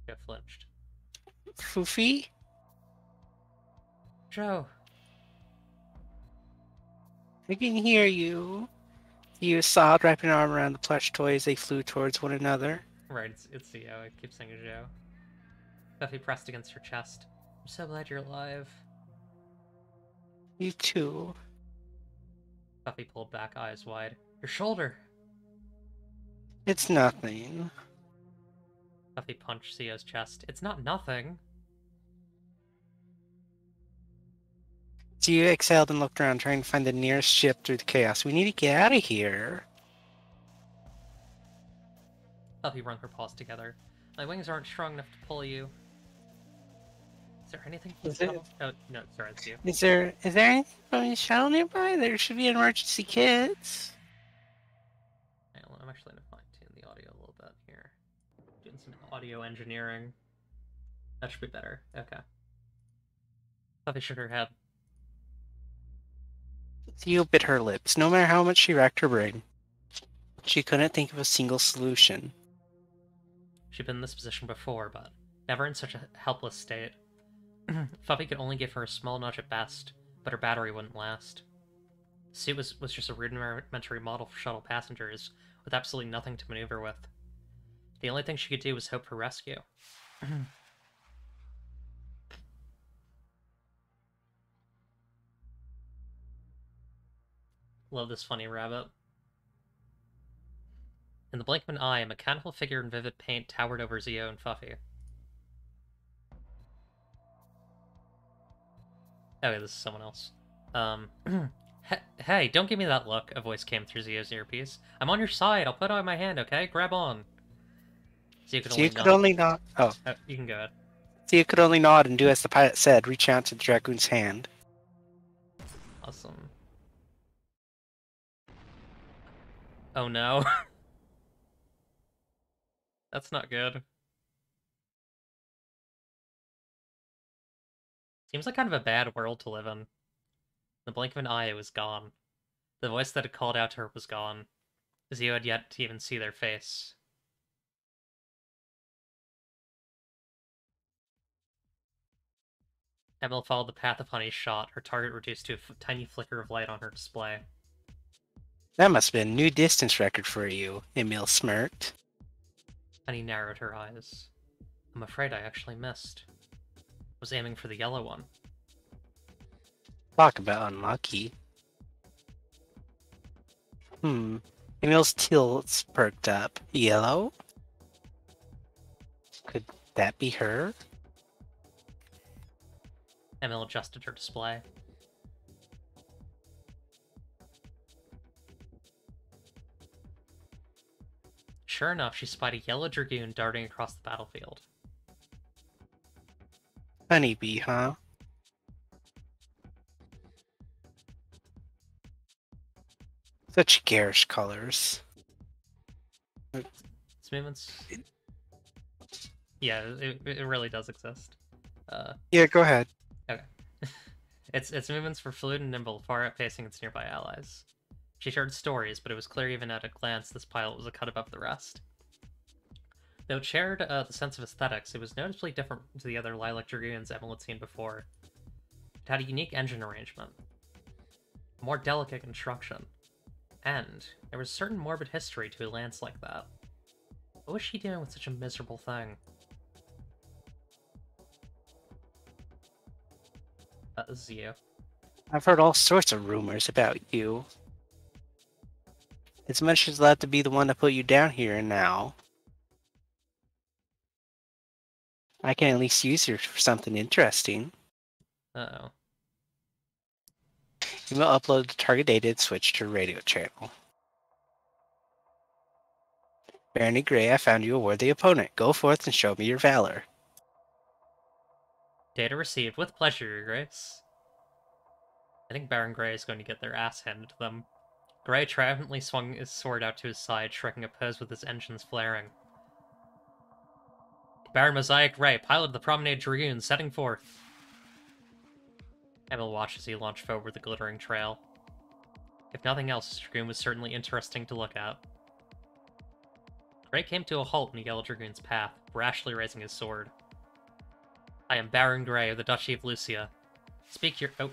S1: Jo flinched.
S3: Foofy?
S1: Jo!
S3: I can hear you. You saw wrapping an arm around the plush toy as they flew towards one another.
S1: Right, it's Zio. I keep saying Jo. Buffy pressed against her chest. I'm so glad you're alive.
S3: You too.
S1: Buffy pulled back, eyes wide. Your shoulder!
S3: It's nothing.
S1: Buffy punched Zio's chest. It's not nothing.
S3: Zio exhaled and looked around, trying to find the nearest ship through the chaos. We need to get out of here.
S1: Buffy wrung her paws together. My wings aren't strong enough to pull you. Is there anything? Oh, no, sorry, it's you.
S3: Is there anything from the shuttle nearby? There should be emergency kits.
S1: Hang on, I'm actually going to fine-tune the audio a little bit here. Doing some audio engineering. That should be better. Okay. Buffy shook her head.
S3: Theo bit her lips. No matter how much she racked her brain, she couldn't think of a single solution.
S1: She'd been in this position before, but never in such a helpless state. Buffy could only give her a small nudge at best, but her battery wouldn't last. The suit was just a rudimentary model for shuttle passengers, with absolutely nothing to maneuver with. The only thing she could do was hope for rescue. Love this funny rabbit. In the blink of an eye, a mechanical figure in vivid paint towered over Zio and Buffy. Okay, this is someone else. Hey, don't give me that look, a voice came through Zio's earpiece. I'm on your side, I'll put out my hand, okay? Grab on. Zio could only nod.
S3: Oh,
S1: you can go ahead.
S3: Zio could only nod and do as the pilot said, reach out to the Dragoon's hand.
S1: Awesome. Oh no. That's not good. Seems like kind of a bad world to live in. In the blink of an eye, it was gone. The voice that had called out to her was gone. Zio had yet to even see their face. Emil followed the path of Honey's shot, her target reduced to a tiny flicker of light on her display.
S3: That must have been a new distance record for you, Emil smirked.
S1: Honey narrowed her eyes. I'm afraid I actually missed. Was aiming for the yellow one.
S3: Talk about unlucky. Emil's tilts perked up. Yellow? Could that be her?
S1: Emil adjusted her display. sure enough, she spied a yellow Dragoon darting across the battlefield.
S3: Honeybee, huh? Such garish colors.
S1: Its movements... Yeah, it really does exist.
S3: Yeah, go ahead.
S1: Okay. Its movements were fluid and nimble, far outpacing its nearby allies. She shared stories, but it was clear even at a glance this pilot was a cut above the rest. Though it shared the sense of aesthetics, it was noticeably different to the other Lilac Dragoons Emil had seen before. It had a unique engine arrangement, a more delicate construction, and there was a certain morbid history to a lance like that. What was she doing with such a miserable thing? This is you.
S3: I've heard all sorts of rumors about you. As much as glad to be the one to put you down here and now, I can at least use you for something interesting.
S1: Uh-oh.
S3: You will upload the target data and switch to a radio channel. Barony Gray, I found you a worthy opponent. Go forth and show me your valor.
S1: Data received. With pleasure, Your Grace. I think Baron Gray is going to get their ass handed to them. Gray triumphantly swung his sword out to his side, striking a pose with his engines flaring. Baron Mosaic Gray, pilot of the Promenade Dragoon, setting forth. Emil watched as he launched forward the glittering trail. If nothing else, this Dragoon was certainly interesting to look at. Gray came to a halt in the Yellow Dragoon's path, brashly raising his sword. I am Baron Gray of the Duchy of Lucia. Speak your... Oh.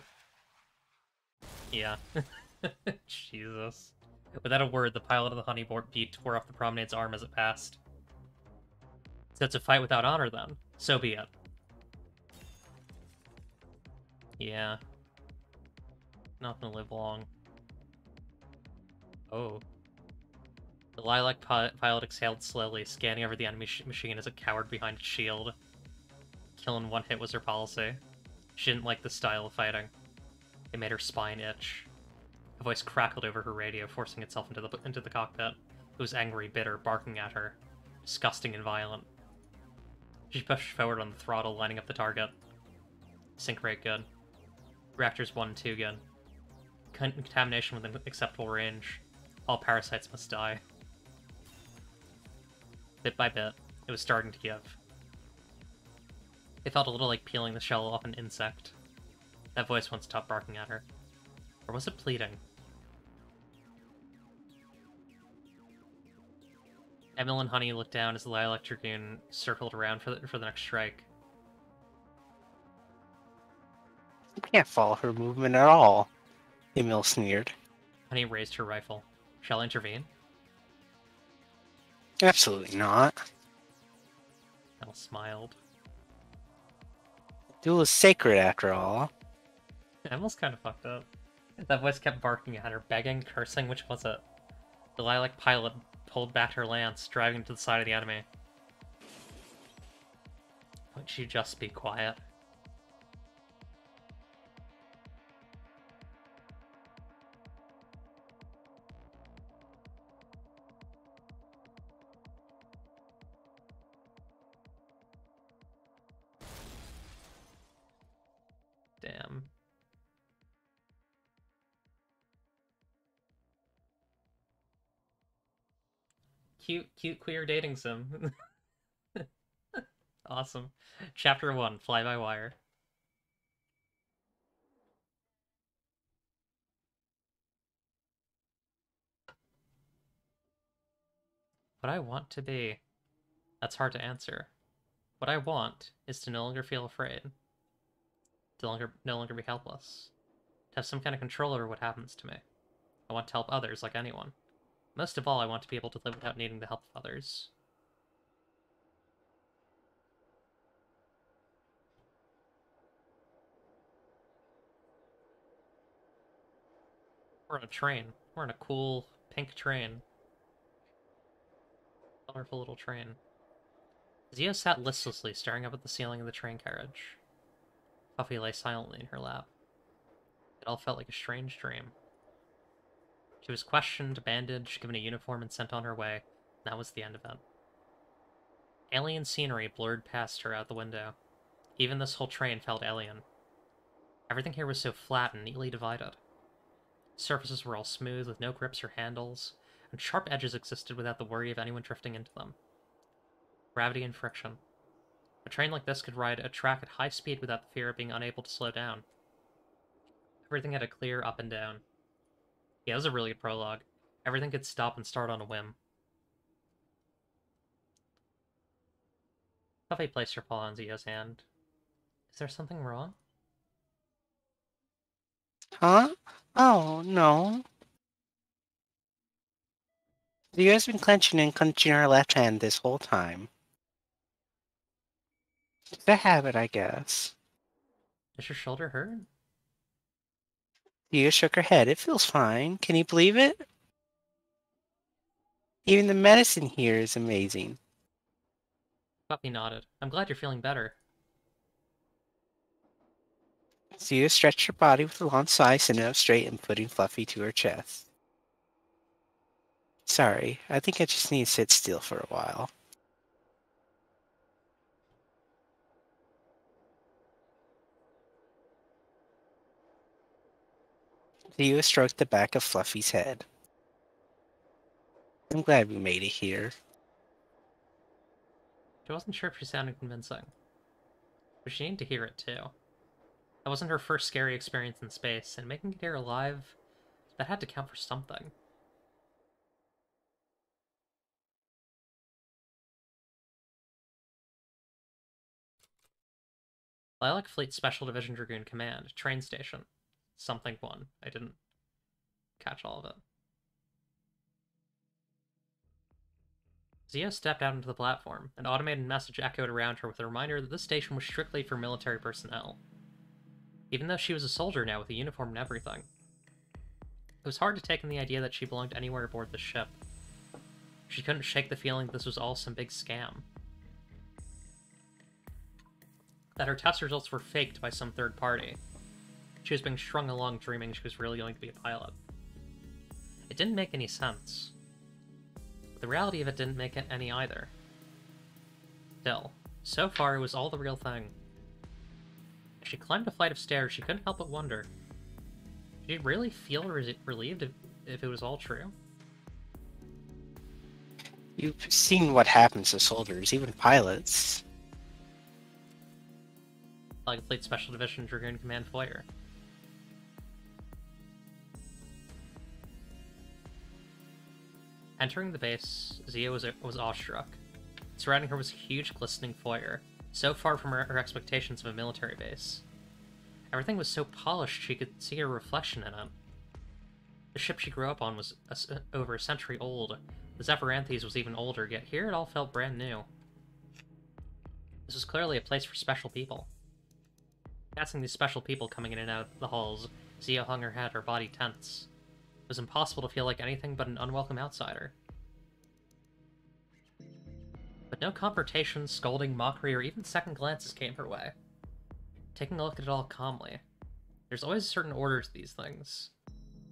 S1: Yeah. Jesus. Without a word, the pilot of the Honeybee Beat tore off the Promenade's arm as it passed. So it's a fight without honor, then. So be it. Yeah. Not gonna live long. Oh. The Lilac pilot exhaled slowly, scanning over the enemy machine as it cowered behind its shield. Kill in one hit was her policy. She didn't like the style of fighting. It made her spine itch. A voice crackled over her radio, forcing itself into the cockpit. It was angry, bitter, barking at her. Disgusting and violent. She pushed forward on the throttle, lining up the target. Sync rate good. Reactors 1 and 2 good. Contamination within acceptable range. All parasites must die. Bit by bit, it was starting to give. It felt a little like peeling the shell off an insect. That voice won't stop barking at her. Or was it pleading? Emil and Honey looked down as the Lilac Dragoon circled around for the next strike.
S3: You can't follow her movement at all, Emil sneered.
S1: Honey raised her rifle. Shall I intervene?
S3: Absolutely not.
S1: Emil smiled.
S3: Duel is sacred after all.
S1: Emil's kind of fucked up. That voice kept barking at her, begging, cursing. Which was it? The Lilac pilot pulled back her lance, driving to the side of the enemy. Wouldn't she just be quiet? Damn. Cute queer dating sim. Awesome. Chapter 1, Fly-by-Wire. What I want to be. That's hard to answer. What I want is to no longer feel afraid. To no longer be helpless. To have some kind of control over what happens to me. I want to help others like anyone. Most of all, I want to be able to live without needing the help of others. We're on a train. We're on a cool pink train. Colorful little train. Zia sat listlessly, staring up at the ceiling of the train carriage. Puffy lay silently in her lap. It all felt like a strange dream. She was questioned, bandaged, given a uniform, and sent on her way, That was the end of it. Alien scenery blurred past her out the window. Even this whole train felt alien. Everything here was so flat and neatly divided. Surfaces were all smooth, with no grips or handles, and sharp edges existed without the worry of anyone drifting into them. Gravity and friction. A train like this could ride a track at high speed without the fear of being unable to slow down. Everything had a clear up and down. Yeah, it was a really good prologue. Everything could stop and start on a whim. Puffy placed her paw on Zio's hand. Is there something wrong?
S3: Huh? Oh, no. Zio's been clenching and clenching her left hand this whole time. It's a habit, I guess.
S1: Does your shoulder hurt?
S3: Zio shook her head. It feels fine. Can you believe it? Even the medicine here is amazing.
S1: Puppy nodded. I'm glad you're feeling better.
S3: Zio stretched her body with a long sigh, sitting up straight and putting Fluffy to her chest. Sorry, I think I just need to sit still for a while. Zio stroked the back of Fluffy's head. I'm glad we made it here.
S1: She wasn't sure if she sounded convincing, but she needed to hear it too. That wasn't her first scary experience in space, and making it here alive, that had to count for something. Lilac Fleet Special Division Dragoon Command, train station. Something 1. I didn't catch all of it. Zio stepped out into the platform. An automated message echoed around her with a reminder that this station was strictly for military personnel. Even though she was a soldier now with a uniform and everything. It was hard to take in the idea that she belonged anywhere aboard the ship. She couldn't shake the feeling that this was all some big scam. That her test results were faked by some third party. She was being strung along dreaming she was really going to be a pilot. It didn't make any sense. But the reality of it didn't make it any either. Still, so far it was all the real thing. As she climbed a flight of stairs, she couldn't help but wonder. Did she really feel relieved if it was all true?
S3: You've seen what happens to soldiers, even pilots.
S1: Like Fleet Special Division Dragoon Command Foyer. Entering the base, Zio was awestruck. Surrounding her was a huge, glistening foyer, so far from her expectations of a military base. Everything was so polished she could see her reflection in it. The ship she grew up on was over a century old. The Zephyranthes was even older, yet here it all felt brand new. This was clearly a place for special people. Passing these special people coming in and out the halls, Zio hung her head, her body tense. It was impossible to feel like anything but an unwelcome outsider. But no confrontation, scolding, mockery, or even second glances came her way. Taking a look at it all calmly. There's always a certain order to these things.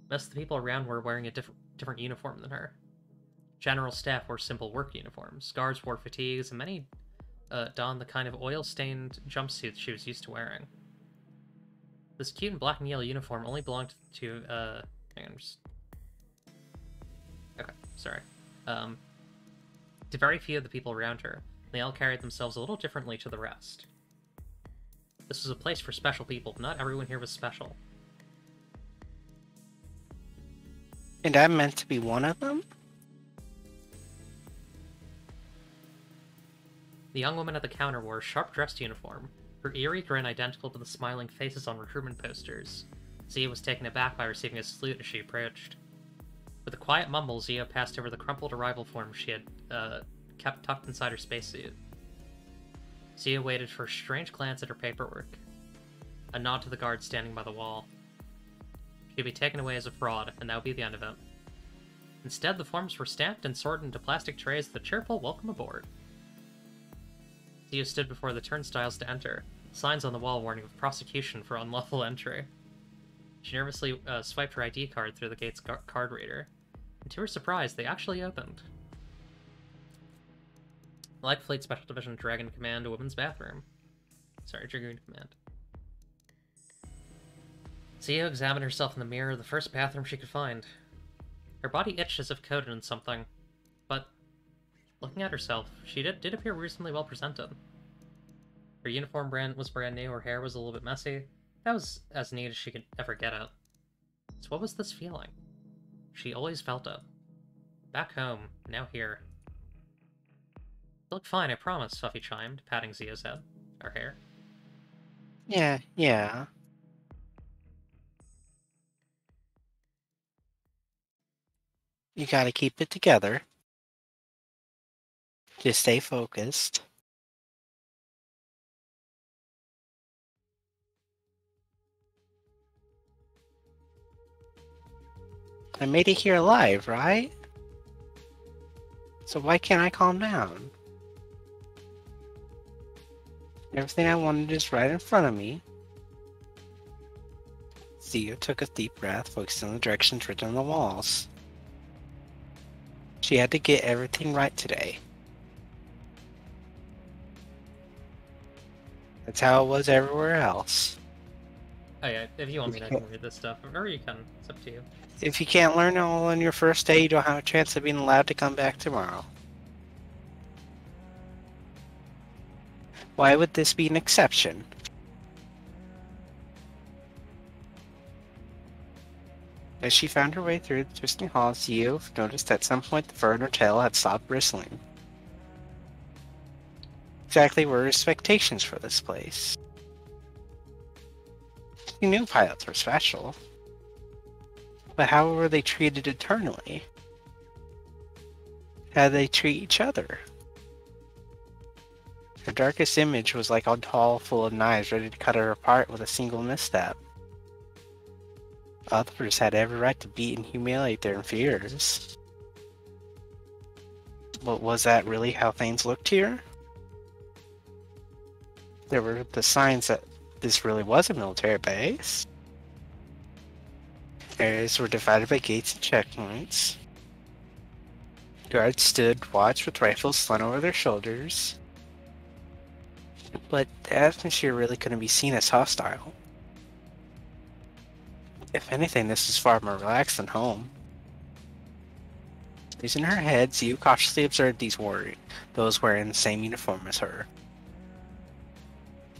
S1: Most of the people around were wearing a different uniform than her. General staff wore simple work uniforms, guards wore fatigues, and many donned the kind of oil-stained jumpsuits she was used to wearing. This cute and black and yellow uniform only belonged to, hang on, okay, sorry. To very few of the people around her, they all carried themselves a little differently to the rest. This was a place for special people, but not everyone here was special.
S3: And I'm meant to be one of them?
S1: The young woman at the counter wore a sharp-dressed uniform, her eerie grin identical to the smiling faces on recruitment posters. Zia was taken aback by receiving a salute as she approached. With a quiet mumble, Zia passed over the crumpled arrival form she had kept tucked inside her spacesuit. Zia waited for a strange glance at her paperwork. A nod to the guard standing by the wall. She'd be taken away as a fraud, and that would be the end of it. Instead, the forms were stamped and sorted into plastic trays with a cheerful welcome aboard. Zia stood before the turnstiles to enter, signs on the wall warning of prosecution for unlawful entry. She nervously swiped her ID card through the gate's card reader, and to her surprise, they actually opened. Light Fleet Special Division Dragon Command, Women's Bathroom. Sorry, Dragoon Command. Zio examined herself in the mirror, the first bathroom she could find. Her body itched as if coated in something, but looking at herself, she did appear reasonably well presented. Her uniform was brand new, her hair was a little bit messy. That was as neat as she could ever get it. So what was this feeling? She always felt it. Back home, now here. You look fine, I promise, Fluffy chimed, patting Zia's head. Her hair.
S3: Yeah. You gotta keep it together. Just stay focused. I made it here alive, right? So why can't I calm down? Everything I wanted is right in front of me. Zia took a deep breath, focusing on the directions written on the walls. She had to get everything right today. That's how it was everywhere else.
S1: Oh yeah, if you want me to, I can read this stuff. Or you can. It's up to you.
S3: If you can't learn it all on your first day, you don't have a chance of being allowed to come back tomorrow. Why would this be an exception? As she found her way through the twisting halls, Zio noticed at some point the fur in her tail had stopped bristling. Exactly were her expectations for this place. She knew pilots were special. But how were they treated internally? How did they treat each other? Her darkest image was like a hall full of knives ready to cut her apart with a single misstep. Others had every right to beat and humiliate their inferiors. But was that really how things looked here? There were the signs that this really was a military base. Areas were divided by gates and checkpoints. Guards stood watch with rifles slung over their shoulders. But the atmosphere really couldn't be seen as hostile. If anything, this was far more relaxed than home. Using her head, Zio cautiously observed those wearing the same uniform as her.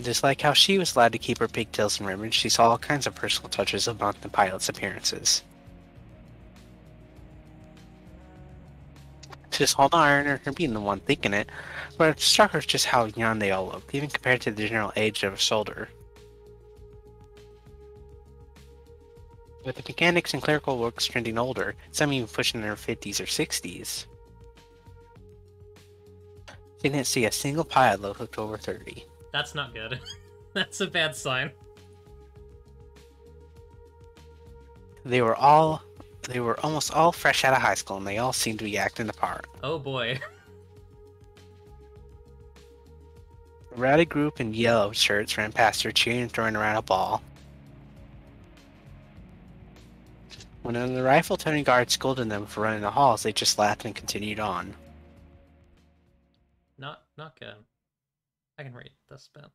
S3: Just like how she was allowed to keep her pigtails and ribbons, she saw all kinds of personal touches about the pilot's appearances. Just all the iron or her being the one thinking it, but it struck her just how young they all looked, even compared to the general age of a soldier. With the mechanics and clerical works trending older, some even pushing their 50s or 60s. She didn't see a single pilot that looked over 30.
S1: That's not good. That's a bad sign.
S3: They were almost all fresh out of high school, and they all seemed to be acting the part.
S1: Oh boy.
S3: A rowdy group in yellow shirts ran past her, cheering and throwing around a ball. When the rifle-toting guard scolded them for running the halls, they just laughed and continued on.
S1: Not good. I can read this bit.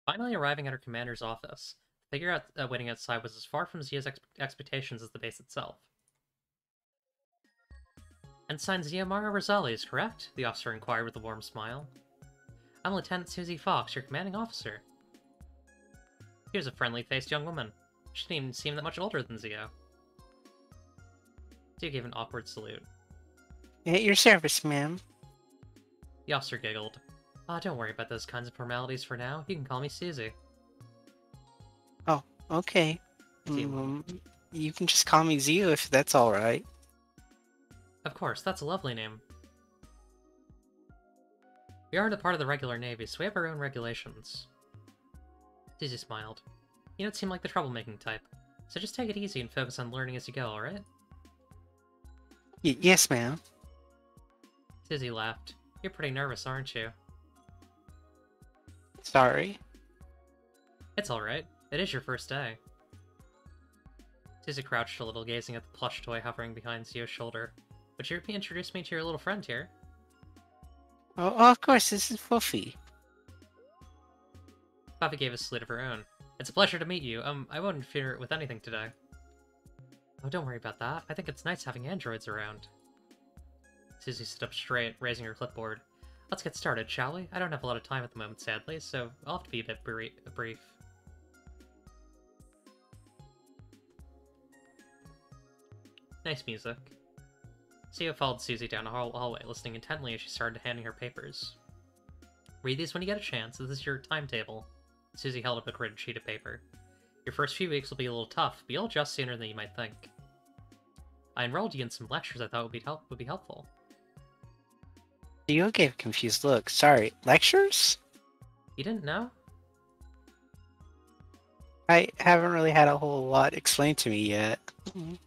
S1: Finally arriving at her commander's office, the figure waiting outside was as far from Zia's expectations as the base itself. Ensign Zia Mara Rosales, correct? The officer inquired with a warm smile. I'm Lieutenant Susie Fox, your commanding officer. Here's a friendly-faced young woman. She didn't even seem that much older than Zia. Zia gave an awkward salute.
S3: At your service, ma'am.
S1: The officer giggled. Don't worry about those kinds of formalities for now. You can call me Susie.
S3: Oh, okay. You can just call me Zio if that's alright.
S1: Of course, that's a lovely name. We aren't a part of the regular Navy, so we have our own regulations. Susie smiled. You don't seem like the troublemaking type, so just take it easy and focus on learning as you go, alright?
S3: Yes, ma'am.
S1: Susie laughed. You're pretty nervous, aren't you?
S3: Sorry. It's
S1: alright. It is your first day. Susie crouched a little, gazing at the plush toy hovering behind Zio's shoulder. Would you introduce me to your little friend here?
S3: Oh, of course, this is Fluffy.
S1: Puffy gave a salute of her own. It's a pleasure to meet you. I won't interfere with anything today. Oh, don't worry about that. I think it's nice having androids around. Susie stood up straight, raising her clipboard. Let's get started, shall we? I don't have a lot of time at the moment, sadly, so I'll have to be a bit brief. Nice music. Zio followed Susie down a hallway, listening intently as she started handing her papers. Read these when you get a chance. This is your timetable. Susie held up a gritted sheet of paper. Your first few weeks will be a little tough, but you'll adjust sooner than you might think. I enrolled you in some lectures I thought would be helpful.
S3: Zio gave a confused look. Sorry, lectures?
S1: You didn't know?
S3: I haven't really had a whole lot explained to me yet.
S1: I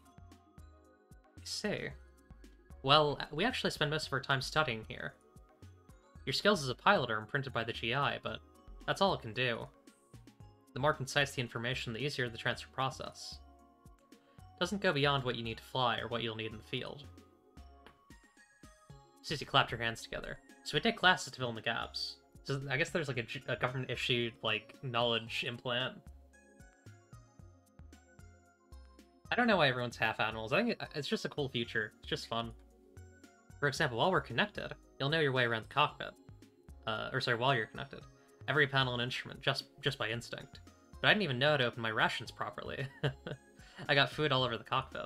S1: see. Well, we actually spend most of our time studying here. Your skills as a pilot are imprinted by the GI, but that's all it can do. The more concise the information, the easier the transfer process. It doesn't go beyond what you need to fly or what you'll need in the field. Susie clapped her hands together. So we take classes to fill in the gaps. So I guess there's like a government-issued, like, knowledge implant. I don't know why everyone's half animals. I think it's just a cool feature. It's just fun. For example, while we're connected, you'll know your way around the cockpit. While you're connected. Every panel and instrument, just by instinct. But I didn't even know how to open my rations properly. I got food all over the cockpit.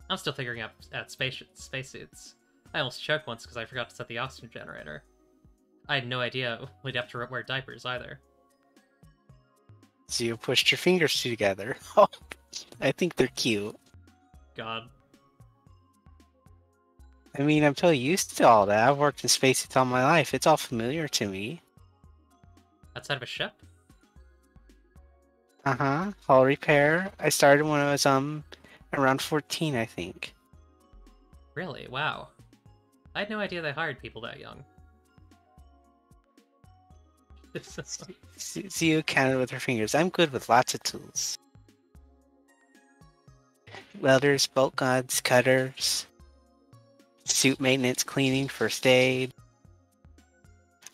S1: I'm still figuring out spacesuits. I almost choked once because I forgot to set the oxygen generator. I had no idea we'd have to wear diapers either.
S3: So you pushed your fingers together. Oh, I think they're cute.
S1: God.
S3: I mean, I'm totally used to all that. I've worked in spacesuits all my life. It's all familiar to me.
S1: Outside of a ship?
S3: Uh-huh. Hull repair. I started when I was, around 14, I think.
S1: Really? Wow. I had no idea they hired people that young.
S3: Zio counted with her fingers. I'm good with lots of tools. Welders, bolt guns, cutters, suit maintenance, cleaning, first aid,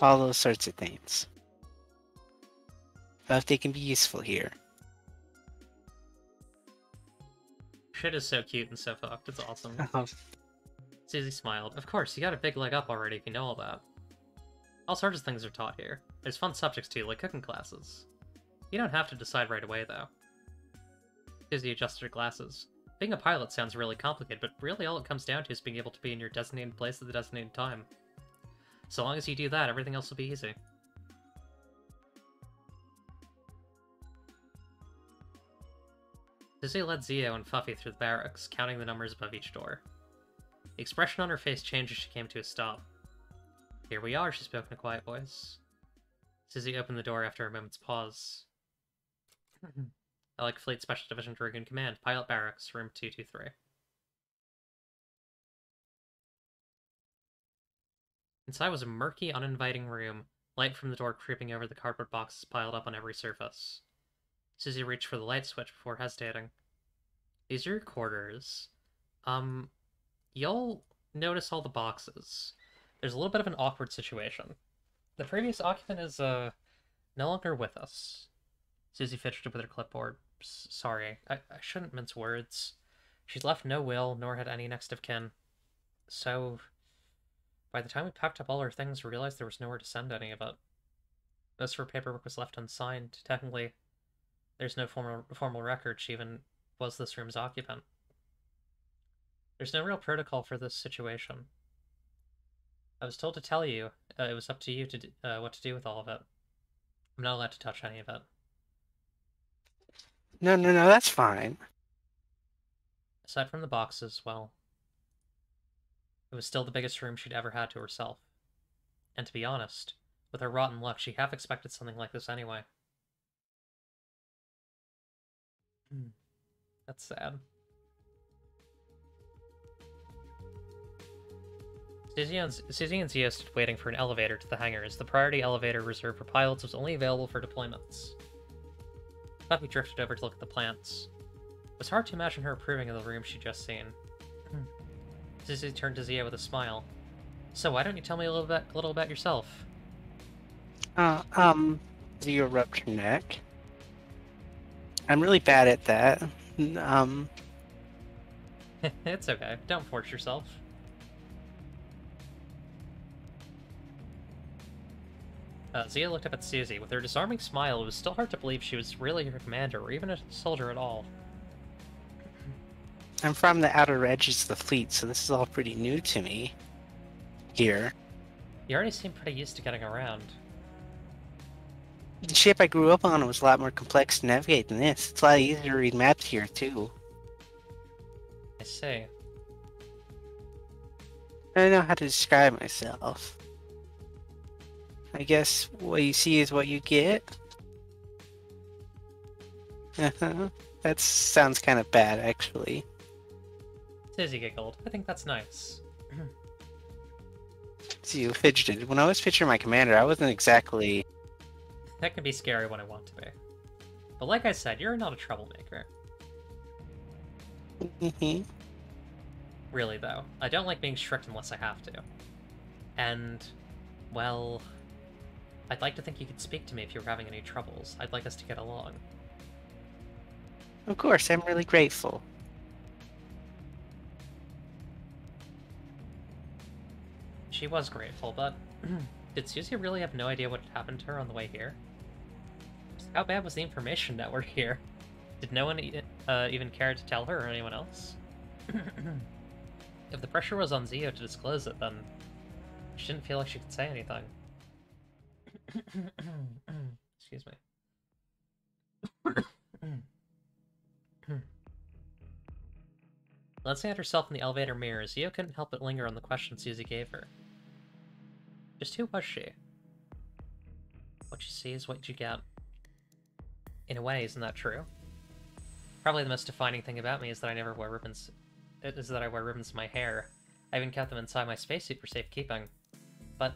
S3: all those sorts of things. But they can be useful here.
S1: Shit is so cute and so fucked. It's awesome. Susie smiled. Of course, you got a big leg up already if you know all that. All sorts of things are taught here. There's fun subjects too, like cooking classes. You don't have to decide right away, though. Susie adjusted her glasses. Being a pilot sounds really complicated, but really all it comes down to is being able to be in your designated place at the designated time. So long as you do that, everything else will be easy. Susie led Zio and Fuffy through the barracks, counting the numbers above each door. The expression on her face changed as she came to a stop. Here we are, she spoke in a quiet voice. Susie opened the door after a moment's pause. Alec Fleet Special Division Dragoon Command, Pilot Barracks, Room 223. Inside was a murky, uninviting room, light from the door creeping over the cardboard boxes piled up on every surface. Susie reached for the light switch before hesitating. These are your quarters. You'll notice all the boxes. There's a little bit of an awkward situation. The previous occupant is, no longer with us. Susie fidgeted with her clipboard. Sorry, I shouldn't mince words. She's left no will, nor had any next of kin. So, by the time we packed up all our things, we realized there was nowhere to send any of it. Most of her paperwork was left unsigned. Technically, there's no formal record she even was this room's occupant. There's no real protocol for this situation. I was told to tell you, it was up to you to what to do with all of it. I'm not allowed to touch any of it.
S3: No, that's fine.
S1: Aside from the boxes, well, it was still the biggest room she'd ever had to herself. And to be honest, with her rotten luck, she half expected something like this anyway. That's sad. Susie and Zio stood waiting for an elevator to the hangar, as the priority elevator reserved for pilots was only available for deployments. Puppy drifted over to look at the plants. It was hard to imagine her approving of the room she'd just seen. Susie turned to Zio with a smile. So why don't you tell me a little about yourself?
S3: Do you rub your neck? I'm really bad at that.
S1: It's okay. Don't force yourself. Zia looked up at Susie. With her disarming smile, it was still hard to believe she was really her commander, or even a soldier at all.
S3: I'm from the outer edges of the fleet, so this is all pretty new to me. Here.
S1: You already seem pretty used to getting around.
S3: The ship I grew up on was a lot more complex to navigate than this. It's a lot easier to read maps here, too.
S1: I see.
S3: I don't know how to describe myself. I guess what you see is what you get. That sounds kind of bad, actually.
S1: Susie giggled. I think that's nice.
S3: See, you fidgeted. When I was picturing my commander, I wasn't exactly...
S1: That can be scary when I want to be. But like I said, you're not a troublemaker. Really, though. I don't like being strict unless I have to. And, well... I'd like to think you could speak to me if you were having any troubles. I'd like us to get along.
S3: Of course, I'm really grateful.
S1: She was grateful, but... Did Susie really have no idea what had happened to her on the way here? How bad was the information that we're here? Did no one even care to tell her or anyone else? If the pressure was on Zio to disclose it, then she didn't feel like she could say anything. Excuse me. Glancing at herself in the elevator mirror, Zio couldn't help but linger on the question Susie gave her. Just who was she? What you see is what you get. In a way, isn't that true? Probably the most defining thing about me is that I never wear ribbons. Is that I wear ribbons in my hair. I even kept them inside my spacesuit for safekeeping. But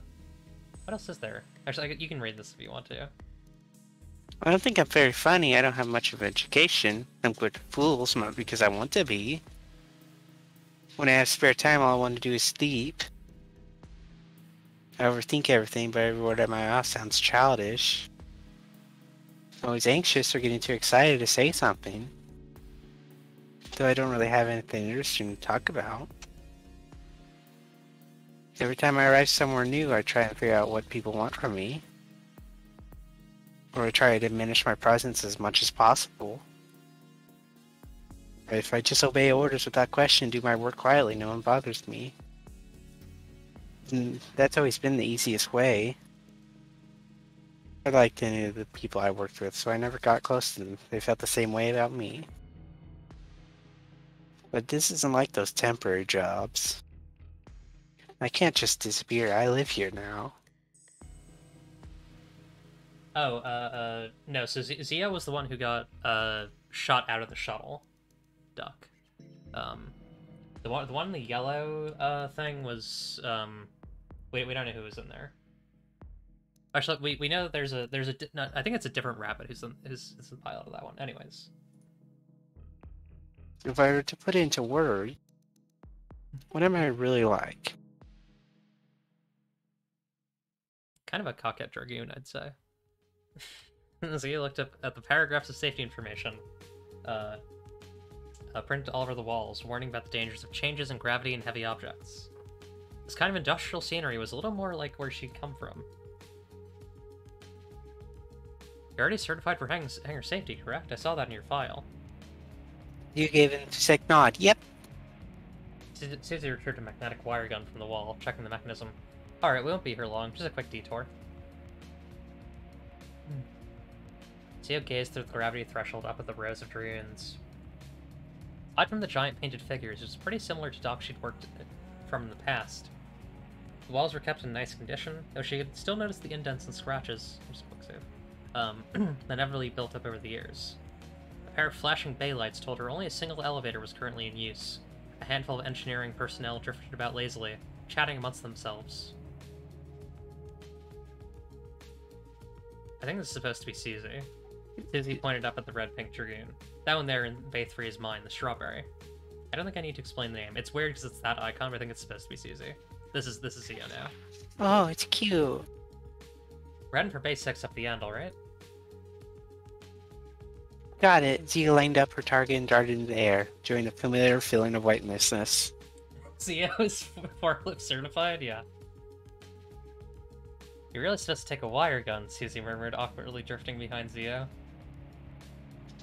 S1: what else is there? Actually, you can read this if you want to.
S3: I don't think I'm very funny. I don't have much of an education. I'm good at fools, not because I want to be. When I have spare time, all I want to do is sleep. I overthink everything, but every word out of my mouth sounds childish. I'm always anxious or getting too excited to say something. Though I don't really have anything interesting to talk about. Every time I arrive somewhere new, I try and figure out what people want from me. Or I try to diminish my presence as much as possible. If I just obey orders without question and do my work quietly, no one bothers me. And that's always been the easiest way. I liked any of the people I worked with, so I never got close to them. They felt the same way about me. But this isn't like those temporary jobs. I can't just disappear. I live here now.
S1: Oh, no, so Zia was the one who got, shot out of the shuttle. Duck. The one in the yellow, thing was, we don't know who was in there. Actually, we know that there's a no, I think it's a different rabbit who's the pilot of that one. Anyways.
S3: If I were to put it into words, what am I really like?
S1: Kind of a Coquette Dragoon, I'd say. So you looked up at the paragraphs of safety information. Printed all over the walls, warning about the dangers of changes in gravity and heavy objects. This kind of industrial scenery was a little more like where she'd come from. You're already certified for hangar safety, correct? I saw that in your file.
S3: You gave an emphatic nod. Yep.
S1: Susie retrieved a magnetic wire gun from the wall, checking the mechanism. Alright, we won't be here long, just a quick detour. Zio gazed through the gravity threshold up at the rows of Dragoons. Aside from the giant painted figures, it was pretty similar to docks she'd worked from in the past. The walls were kept in nice condition, though she could still notice the indents and scratches, that never really built up over the years. A pair of flashing bay lights told her only a single elevator was currently in use. A handful of engineering personnel drifted about lazily, chatting amongst themselves. I think this is supposed to be Susie. Susie pointed up at the red-pink Dragoon. That one there in Bay 3 is mine, the strawberry. I don't think I need to explain the name. It's weird because it's that icon, but I think it's supposed to be Susie. This is Zio now.
S3: Oh, it's cute.
S1: We're heading for base 6 up the end, alright?
S3: Got it. Zia lined up her target and darted into the air, during a familiar feeling of whiteness.
S1: Zio is forklift certified? Yeah. You're really supposed to take a wire gun, Susie murmured, awkwardly drifting behind Zio.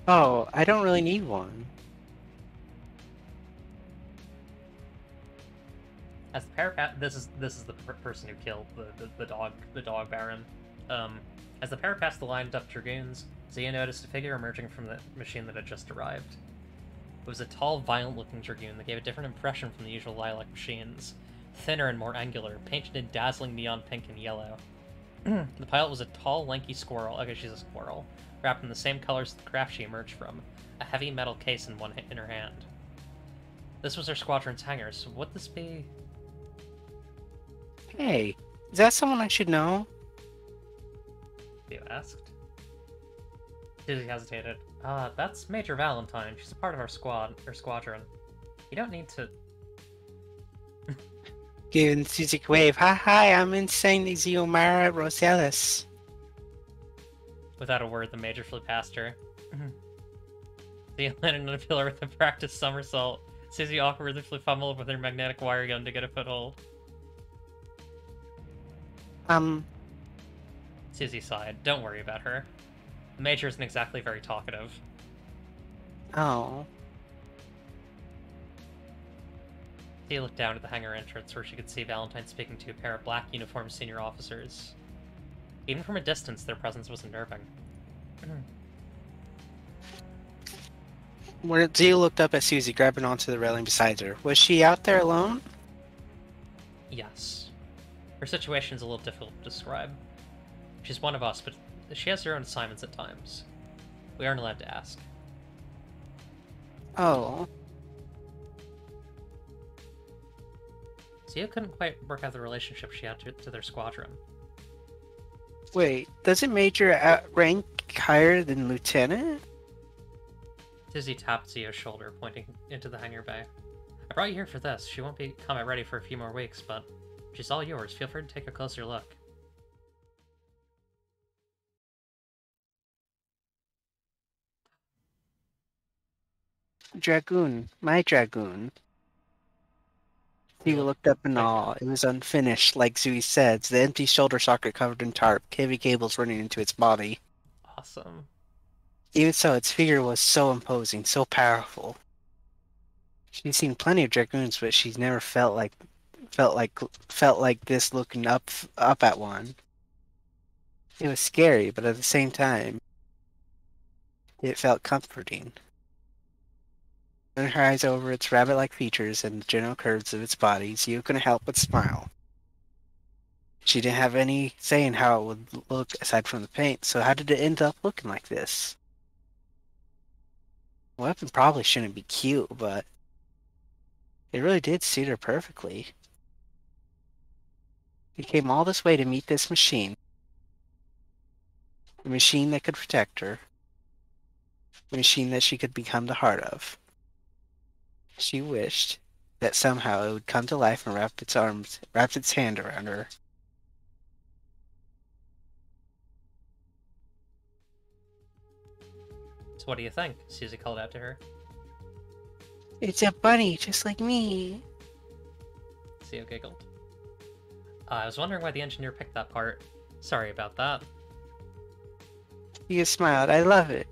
S3: Oh, I don't really need one.
S1: As the parapet, this is the person who killed the dog baron. As the pair passed the lined up dragoons, Zia noticed a figure emerging from the machine that had just arrived. It was a tall, violent-looking dragoon that gave a different impression from the usual lilac machines. Thinner and more angular, painted in dazzling neon pink and yellow. The pilot was a tall, lanky squirrel. Okay, she's a squirrel. Wrapped in the same colors as the craft she emerged from, a heavy metal case in her hand. This was her squadron's hangar, so would this be...
S3: Hey, is that someone I should know?
S1: You asked. Susie hesitated. That's Major Valentine. She's a part of our squadron. You don't need to...
S3: Giving Susie a wave. Hi, I'm Insane Xiomara Rosales.
S1: Without a word, the Major flew past her. Zia landed on a pillar with a practiced somersault. Susie awkwardly fumbled with her magnetic wire gun to get a foothold. Susie sighed. Don't worry about her. The Major isn't exactly very talkative.
S3: Oh.
S1: Zia looked down at the hangar entrance where she could see Valentine speaking to a pair of black uniformed senior officers. Even from a distance, their presence was unnerving.
S3: When Zia looked up at Susie, grabbing onto the railing beside her. Was she out there alone?
S1: Yes. Her situation is a little difficult to describe. She's one of us, but she has her own assignments at times. We aren't allowed to ask.
S3: Oh.
S1: Zia couldn't quite work out the relationship she had to their squadron.
S3: Wait, doesn't Major rank higher than Lieutenant?
S1: Susie tapped Zio's shoulder, pointing into the hangar bay. I brought you here for this. She won't be combat ready for a few more weeks, but she's all yours. Feel free to take a closer look.
S3: Dragoon. My Dragoon. He looked up in awe. It was unfinished, like Zui said. The empty shoulder socket covered in tarp, heavy cables running into its body.
S1: Awesome.
S3: Even so, its figure was so imposing, so powerful. She's seen plenty of dragoons, but she's never felt like this looking up at one. It was scary, but at the same time, it felt comforting. Turning her eyes over its rabbit-like features and the general curves of its body, Zio couldn't help but smile. She didn't have any say in how it would look aside from the paint, so how did it end up looking like this? The weapon probably shouldn't be cute, but it really did suit her perfectly. He came all this way to meet this machine. A machine that could protect her. A machine that she could become the heart of. She wished that somehow it would come to life and wrap its hand around her.
S1: So what do you think? Susie called out to her.
S3: It's a bunny, just like me.
S1: Zio giggled. I was wondering why the engineer picked that part. Sorry about that.
S3: You smiled. I love it.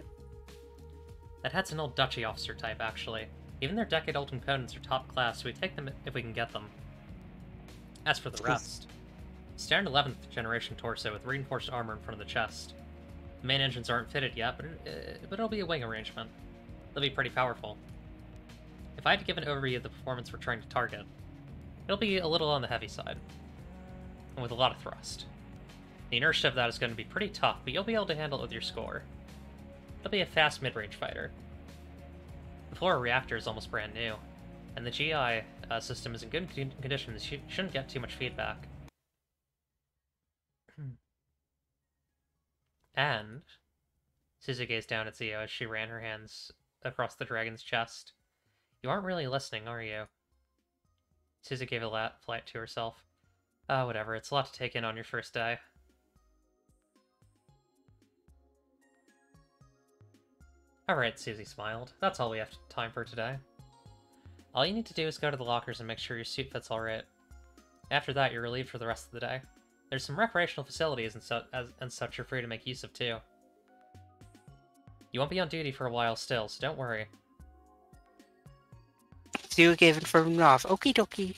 S1: That hat's an old duchy officer type, actually. Even their decade-old components are top class, so we take them if we can get them. As for the rest, standard 11th generation torso with reinforced armor in front of the chest. The main engines aren't fitted yet, but it'll be a wing arrangement. They'll be pretty powerful. If I had to give an overview of the performance we're trying to target, it'll be a little on the heavy side, and with a lot of thrust. The inertia of that is going to be pretty tough, but you'll be able to handle it with your score. It'll be a fast mid-range fighter. The floor reactor is almost brand new, and the GI system is in good condition. You shouldn't get too much feedback. And Susie gazed down at Zio as she ran her hands across the dragon's chest. You aren't really listening, are you? Susie gave a flight to herself. Whatever, it's a lot to take in on your first day. Alright, Susie smiled. That's all we have time for today. All you need to do is go to the lockers and make sure your suit fits alright. After that, you're relieved for the rest of the day. There's some recreational facilities and such you're free to make use of, too. You won't be on duty for a while still, so don't worry.
S3: Zio gave informed off. Okie dokie.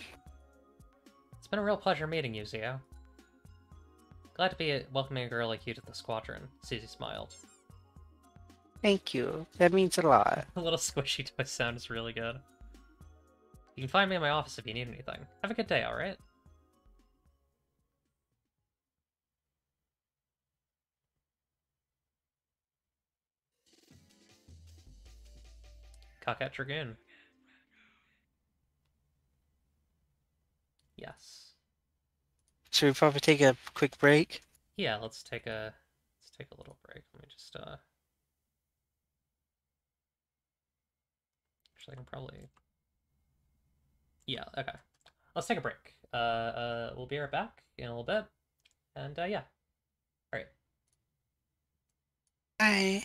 S1: It's been a real pleasure meeting you, Zio. Glad to be welcoming a girl like you to the squadron, Susie smiled.
S3: Thank you. That means a lot.
S1: The little squishy toy sound is really good. You can find me in my office if you need anything. Have a good day, alright? Coquette Dragoon. Yes.
S3: Should we probably take a quick break?
S1: Yeah, let's take a little break. Let me just actually I can probably. Yeah, okay. Let's take a break. We'll be right back in a little bit. And yeah. Alright.
S3: Bye.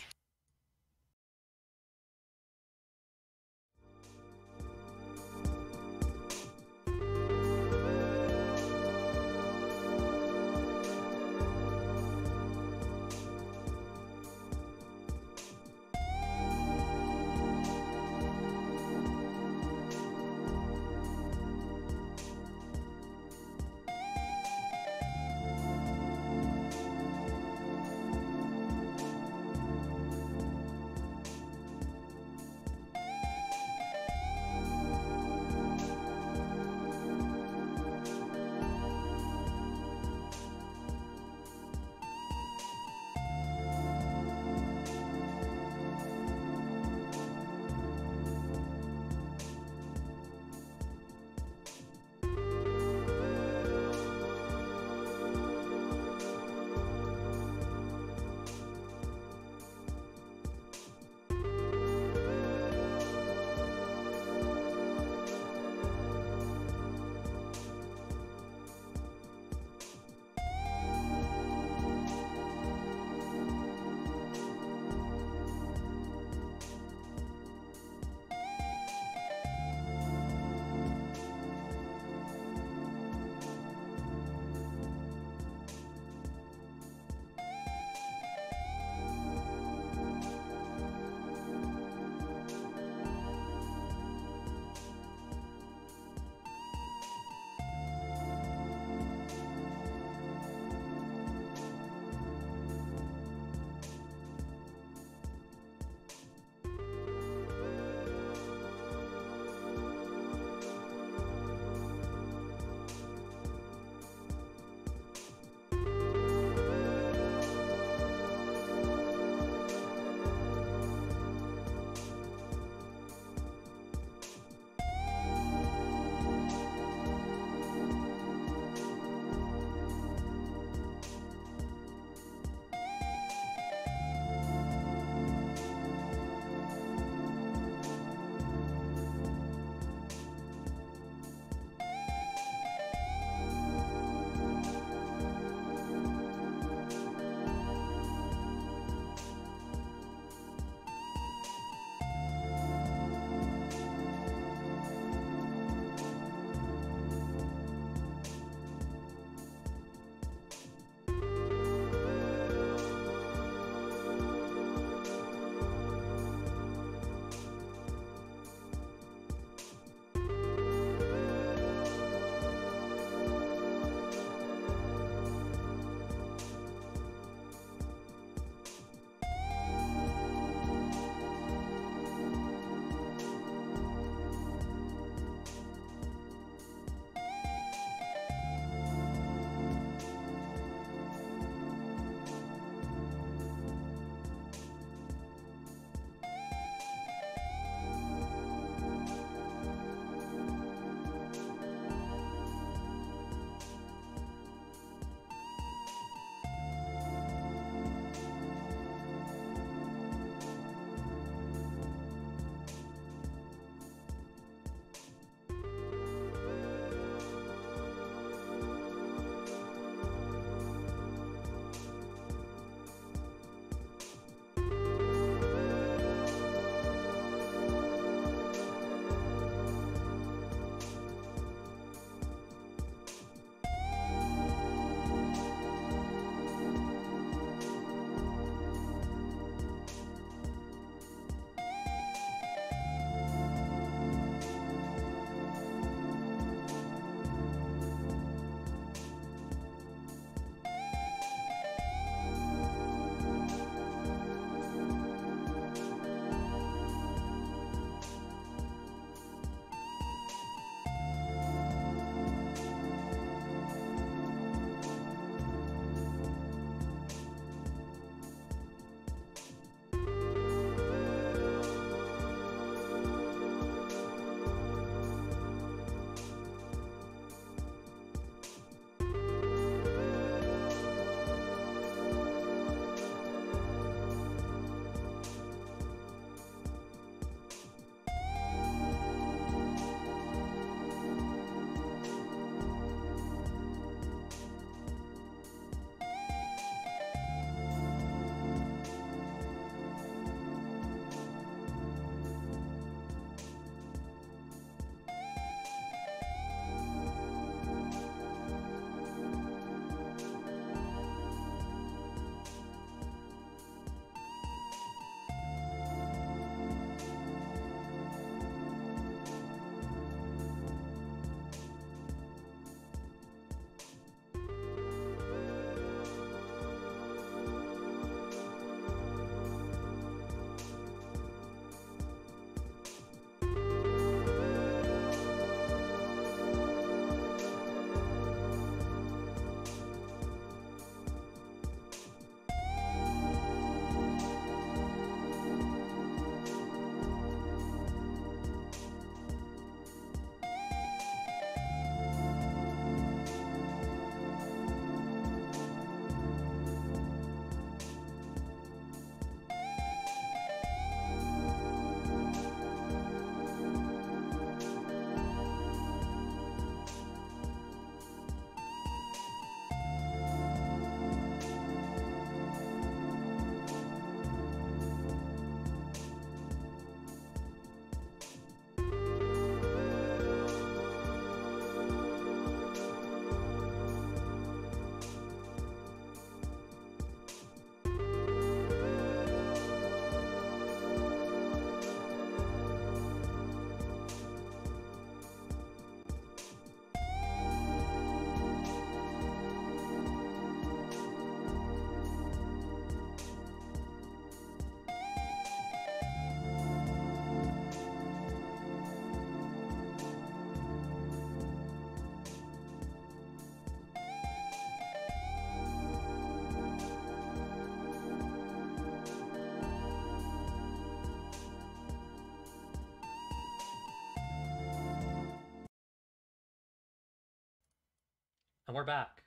S1: And we're back.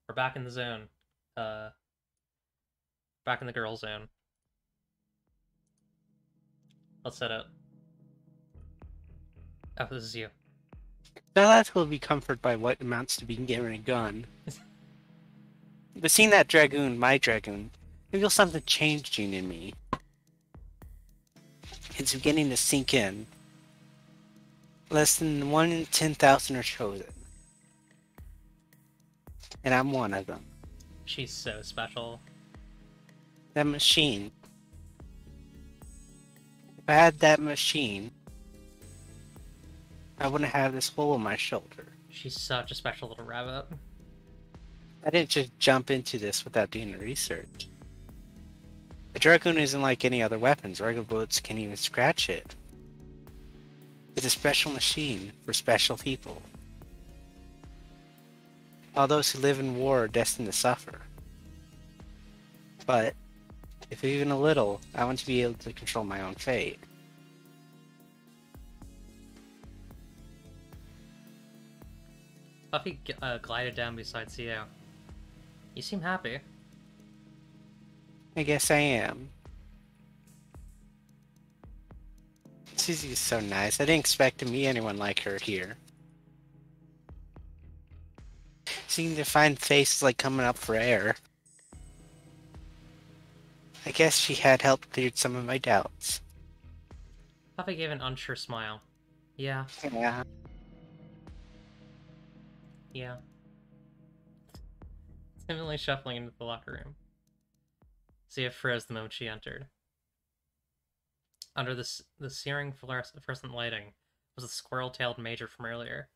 S1: We're back in the zone. Back in the girl zone. Let's set it. Oh, this is you.
S3: That will be comforted by what amounts to being given a gun. But seeing that Dragoon, my Dragoon, I feel something changing in me. It's beginning to sink in. Less than 1 in 10,000 are chosen. And I'm one of them.
S1: She's so special.
S3: That machine. If I had that machine, I wouldn't have this hole in my shoulder.
S1: She's such a special little rabbit.
S3: I didn't just jump into this without doing the research. The Dragoon isn't like any other weapons. Regular bullets can't even scratch it. It's a special machine for special people. All those who live in war are destined to suffer. But, if even a little, I want to be able to control my own fate.
S1: Buffy glided down beside Co. You seem happy.
S3: I guess I am. Susie is so nice. I didn't expect to meet anyone like her here. Seeing to find faces like coming up for air. I guess she had helped clear some of my doubts.
S1: Buffy gave an unsure smile. Yeah.
S3: Yeah.
S1: Yeah. Timidly shuffling into the locker room. Zia froze the moment she entered. Under the searing fluorescent lighting was the squirrel-tailed Major from earlier.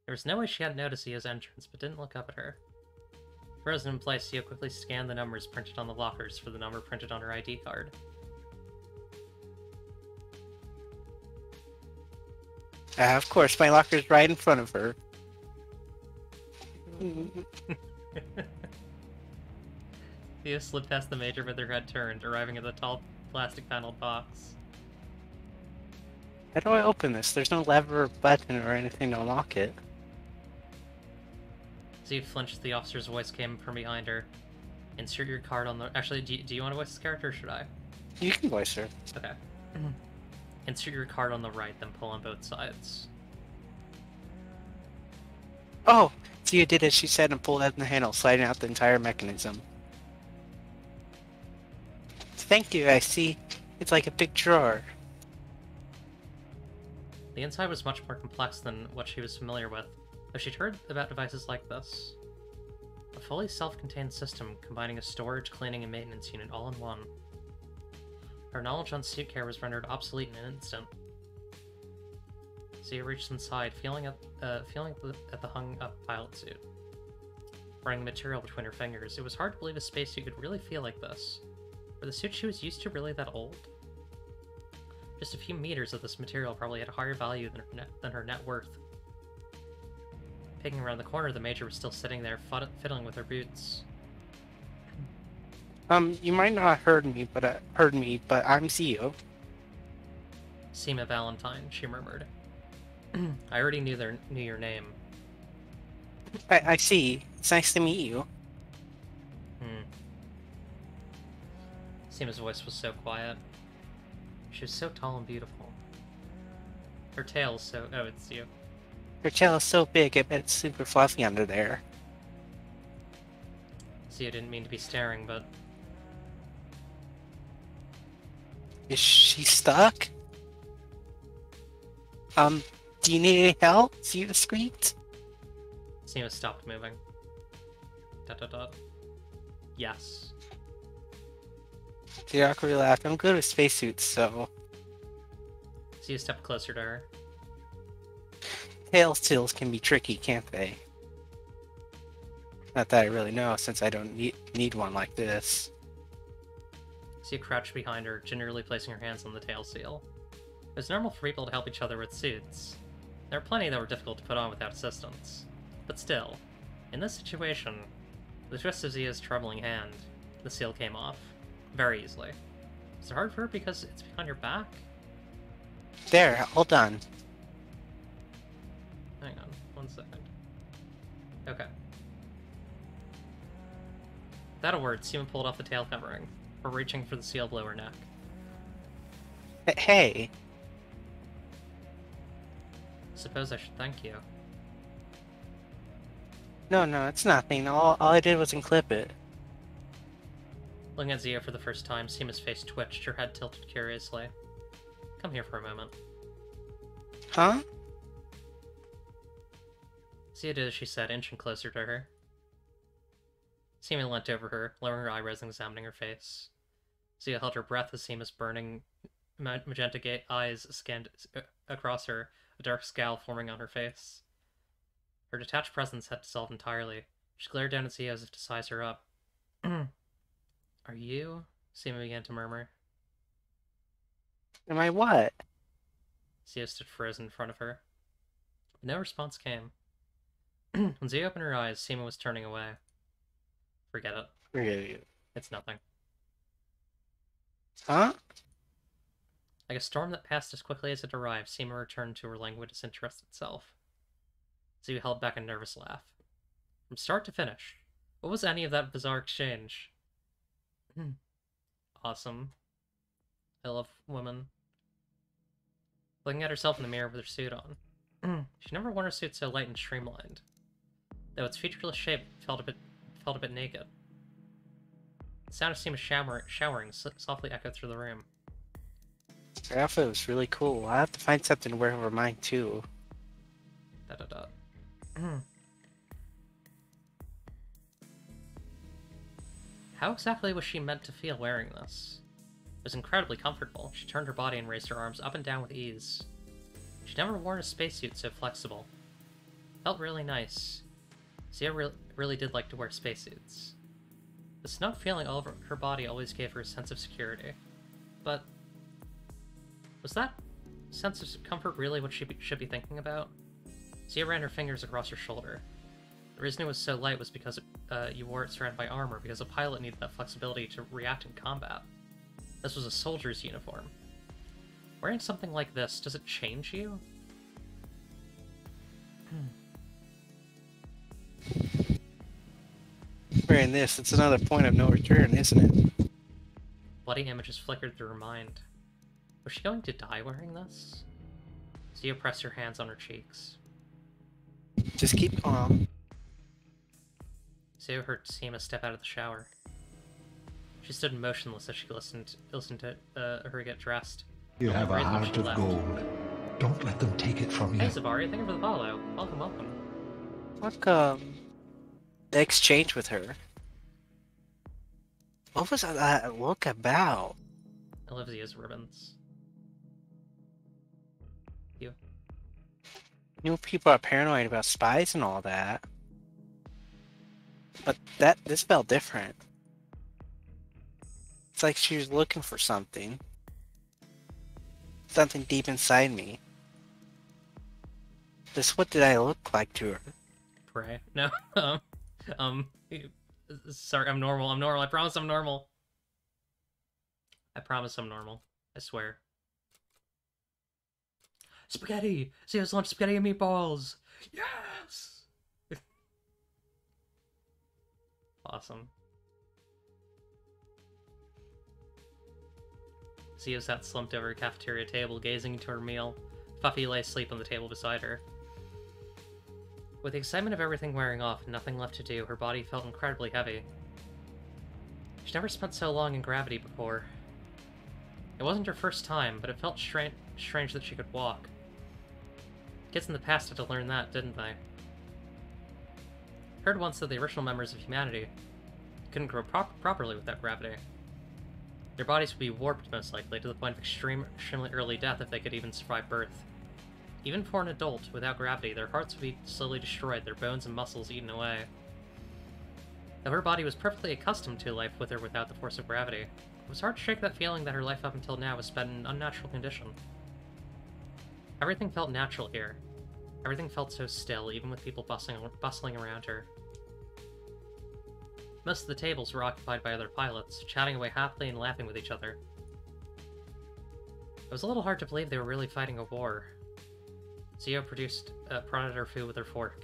S1: There was no way she hadn't noticed Zia's entrance, but didn't look up at her. Frozen in place, Zia quickly scanned the numbers printed on the lockers for the number printed on her ID card.
S3: Of course, my locker's right in front of her.
S1: Zia slid past the Major with her head turned, arriving at the tall plastic paneled box.
S3: How do I open this? There's no lever or button or anything to unlock it.
S1: Zia flinched as the officer's voice came from behind her. Insert your card on the... Actually, do you want to voice this character, or should I?
S3: You can voice her.
S1: Okay. Insert your card on the right, then pull on both sides.
S3: Oh! Zia did as she said and pulled out the handle, sliding out the entire mechanism. Thank you, I see. It's like a big drawer.
S1: The inside was much more complex than what she was familiar with, though she'd heard about devices like this. A fully self-contained system combining a storage, cleaning, and maintenance unit all in one. Her knowledge on suit care was rendered obsolete in an instant. Zia reached inside, feeling at the hung-up pilot suit. Running material between her fingers, it was hard to believe a spacesuit could really feel like this. Were the suits she was used to really that old? Just a few meters of this material probably had a higher value than her net worth. Peeking around the corner, the Major was still sitting there, fiddling with her boots.
S3: You might not have heard me, but I'm Zio.
S1: Seema Valentine, she murmured. I already knew your name.
S3: I see. It's nice to meet you.
S1: Seema's voice was so quiet. She was so tall and beautiful. Her tail's so... Oh, it's you.
S3: Her tail is so big, I bet it's super fluffy under there.
S1: Zia didn't mean to be staring, but...
S3: Is she stuck? Do you need any help? Zia squeaked.
S1: Seema stopped moving. ... Yes.
S3: Zia awkwardly laughed. I'm good with spacesuits, so...
S1: Zia stepped closer to her.
S3: Tail seals can be tricky, can't they? Not that I really know, since I don't need one like this.
S1: Zia crouched behind her, gingerly placing her hands on the tail seal. It was normal for people to help each other with suits. There were plenty that were difficult to put on without assistance. But still, in this situation, with the twist of Zia's troubling hand, the seal came off. Very easily. Is it hard for her because it's behind your back?
S3: There, hold on.
S1: Hang on, 1 second. Okay. Without a word, Seema pulled off the tail covering, before reaching for the seal below her neck.
S3: Hey.
S1: Suppose I should thank you.
S3: No, it's nothing. All I did was unclip it.
S1: Looking at Zia for the first time, Seema's face twitched, her head tilted curiously. Come here for a moment.
S3: Huh?
S1: Zia did as she said, inching closer to her. Seema leant over her, lowering her eyebrows and examining her face. Zia held her breath as Seema's burning magenta eyes scanned across her, a dark scowl forming on her face. Her detached presence had dissolved entirely. She glared down at Zia as if to size her up. Are you? Seema began to murmur.
S3: Am I what?
S1: Zia stood frozen in front of her. No response came. When Zia opened her eyes, Seema was turning away. Forget it.
S3: Forget it.
S1: It's nothing.
S3: Huh?
S1: Like a storm that passed as quickly as it arrived, Seema returned to her languid disinterested self. Zia held back a nervous laugh. From start to finish, what was any of that bizarre exchange? Awesome. I love women. Looking at herself in the mirror with her suit on. She never worn her suit so light and streamlined. Though its featureless shape felt a bit naked. The sound of Seema showering softly echoed through the room.
S3: Her outfit was really cool. I have to find something to wear over mine too.
S1: How exactly was she meant to feel wearing this? It was incredibly comfortable. She turned her body and raised her arms up and down with ease. She'd never worn a spacesuit so flexible. Felt really nice. Zia really did like to wear spacesuits. The snug feeling all over her body always gave her a sense of security. But was that sense of comfort really what she should be thinking about? Zia ran her fingers across her shoulder. The reason it was so light was because you wore it surrounded by armor, because a pilot needed that flexibility to react in combat. This was a soldier's uniform. Wearing something like this, does it change you?
S3: Wearing this, it's another point of no return, isn't it?
S1: Bloody images flickered through her mind. Was she going to die wearing this? Zia pressed her hands on her cheeks.
S3: Just keep calm.
S1: Zia heard Seema step out of the shower. She stood motionless as she listened to her get dressed.
S4: You have a heart of gold. Don't let them take it from you.
S1: Hey, Zavari, thank you for the follow. Welcome.
S3: Welcome. The exchange with her. What was that look about?
S1: I love Zia's ribbons. You.
S3: You know, people are paranoid about spies and all that. But this felt different. It's like she was looking for something. Something deep inside me. What did I look like to her?
S1: Pray. No, sorry, I'm normal, I promise I'm normal. I swear. Spaghetti! Zia's launched spaghetti and meatballs! Yes! Awesome. Zia sat slumped over a cafeteria table, gazing into her meal. Fuffy lay asleep on the table beside her. With the excitement of everything wearing off and nothing left to do, her body felt incredibly heavy. She'd never spent so long in gravity before. It wasn't her first time, but it felt strange that she could walk. Kids in the past had to learn that, didn't they? Heard once that the original members of humanity couldn't grow properly without gravity. Their bodies would be warped, most likely, to the point of extremely early death if they could even survive birth. Even for an adult, without gravity, their hearts would be slowly destroyed, their bones and muscles eaten away. Though her body was perfectly accustomed to life with or without the force of gravity, it was hard to shake that feeling that her life up until now was spent in an unnatural condition. Everything felt natural here. Everything felt so still, even with people bustling around her. Most of the tables were occupied by other pilots, chatting away happily and laughing with each other. It was a little hard to believe they were really fighting a war. Zio prodded her food with her fork.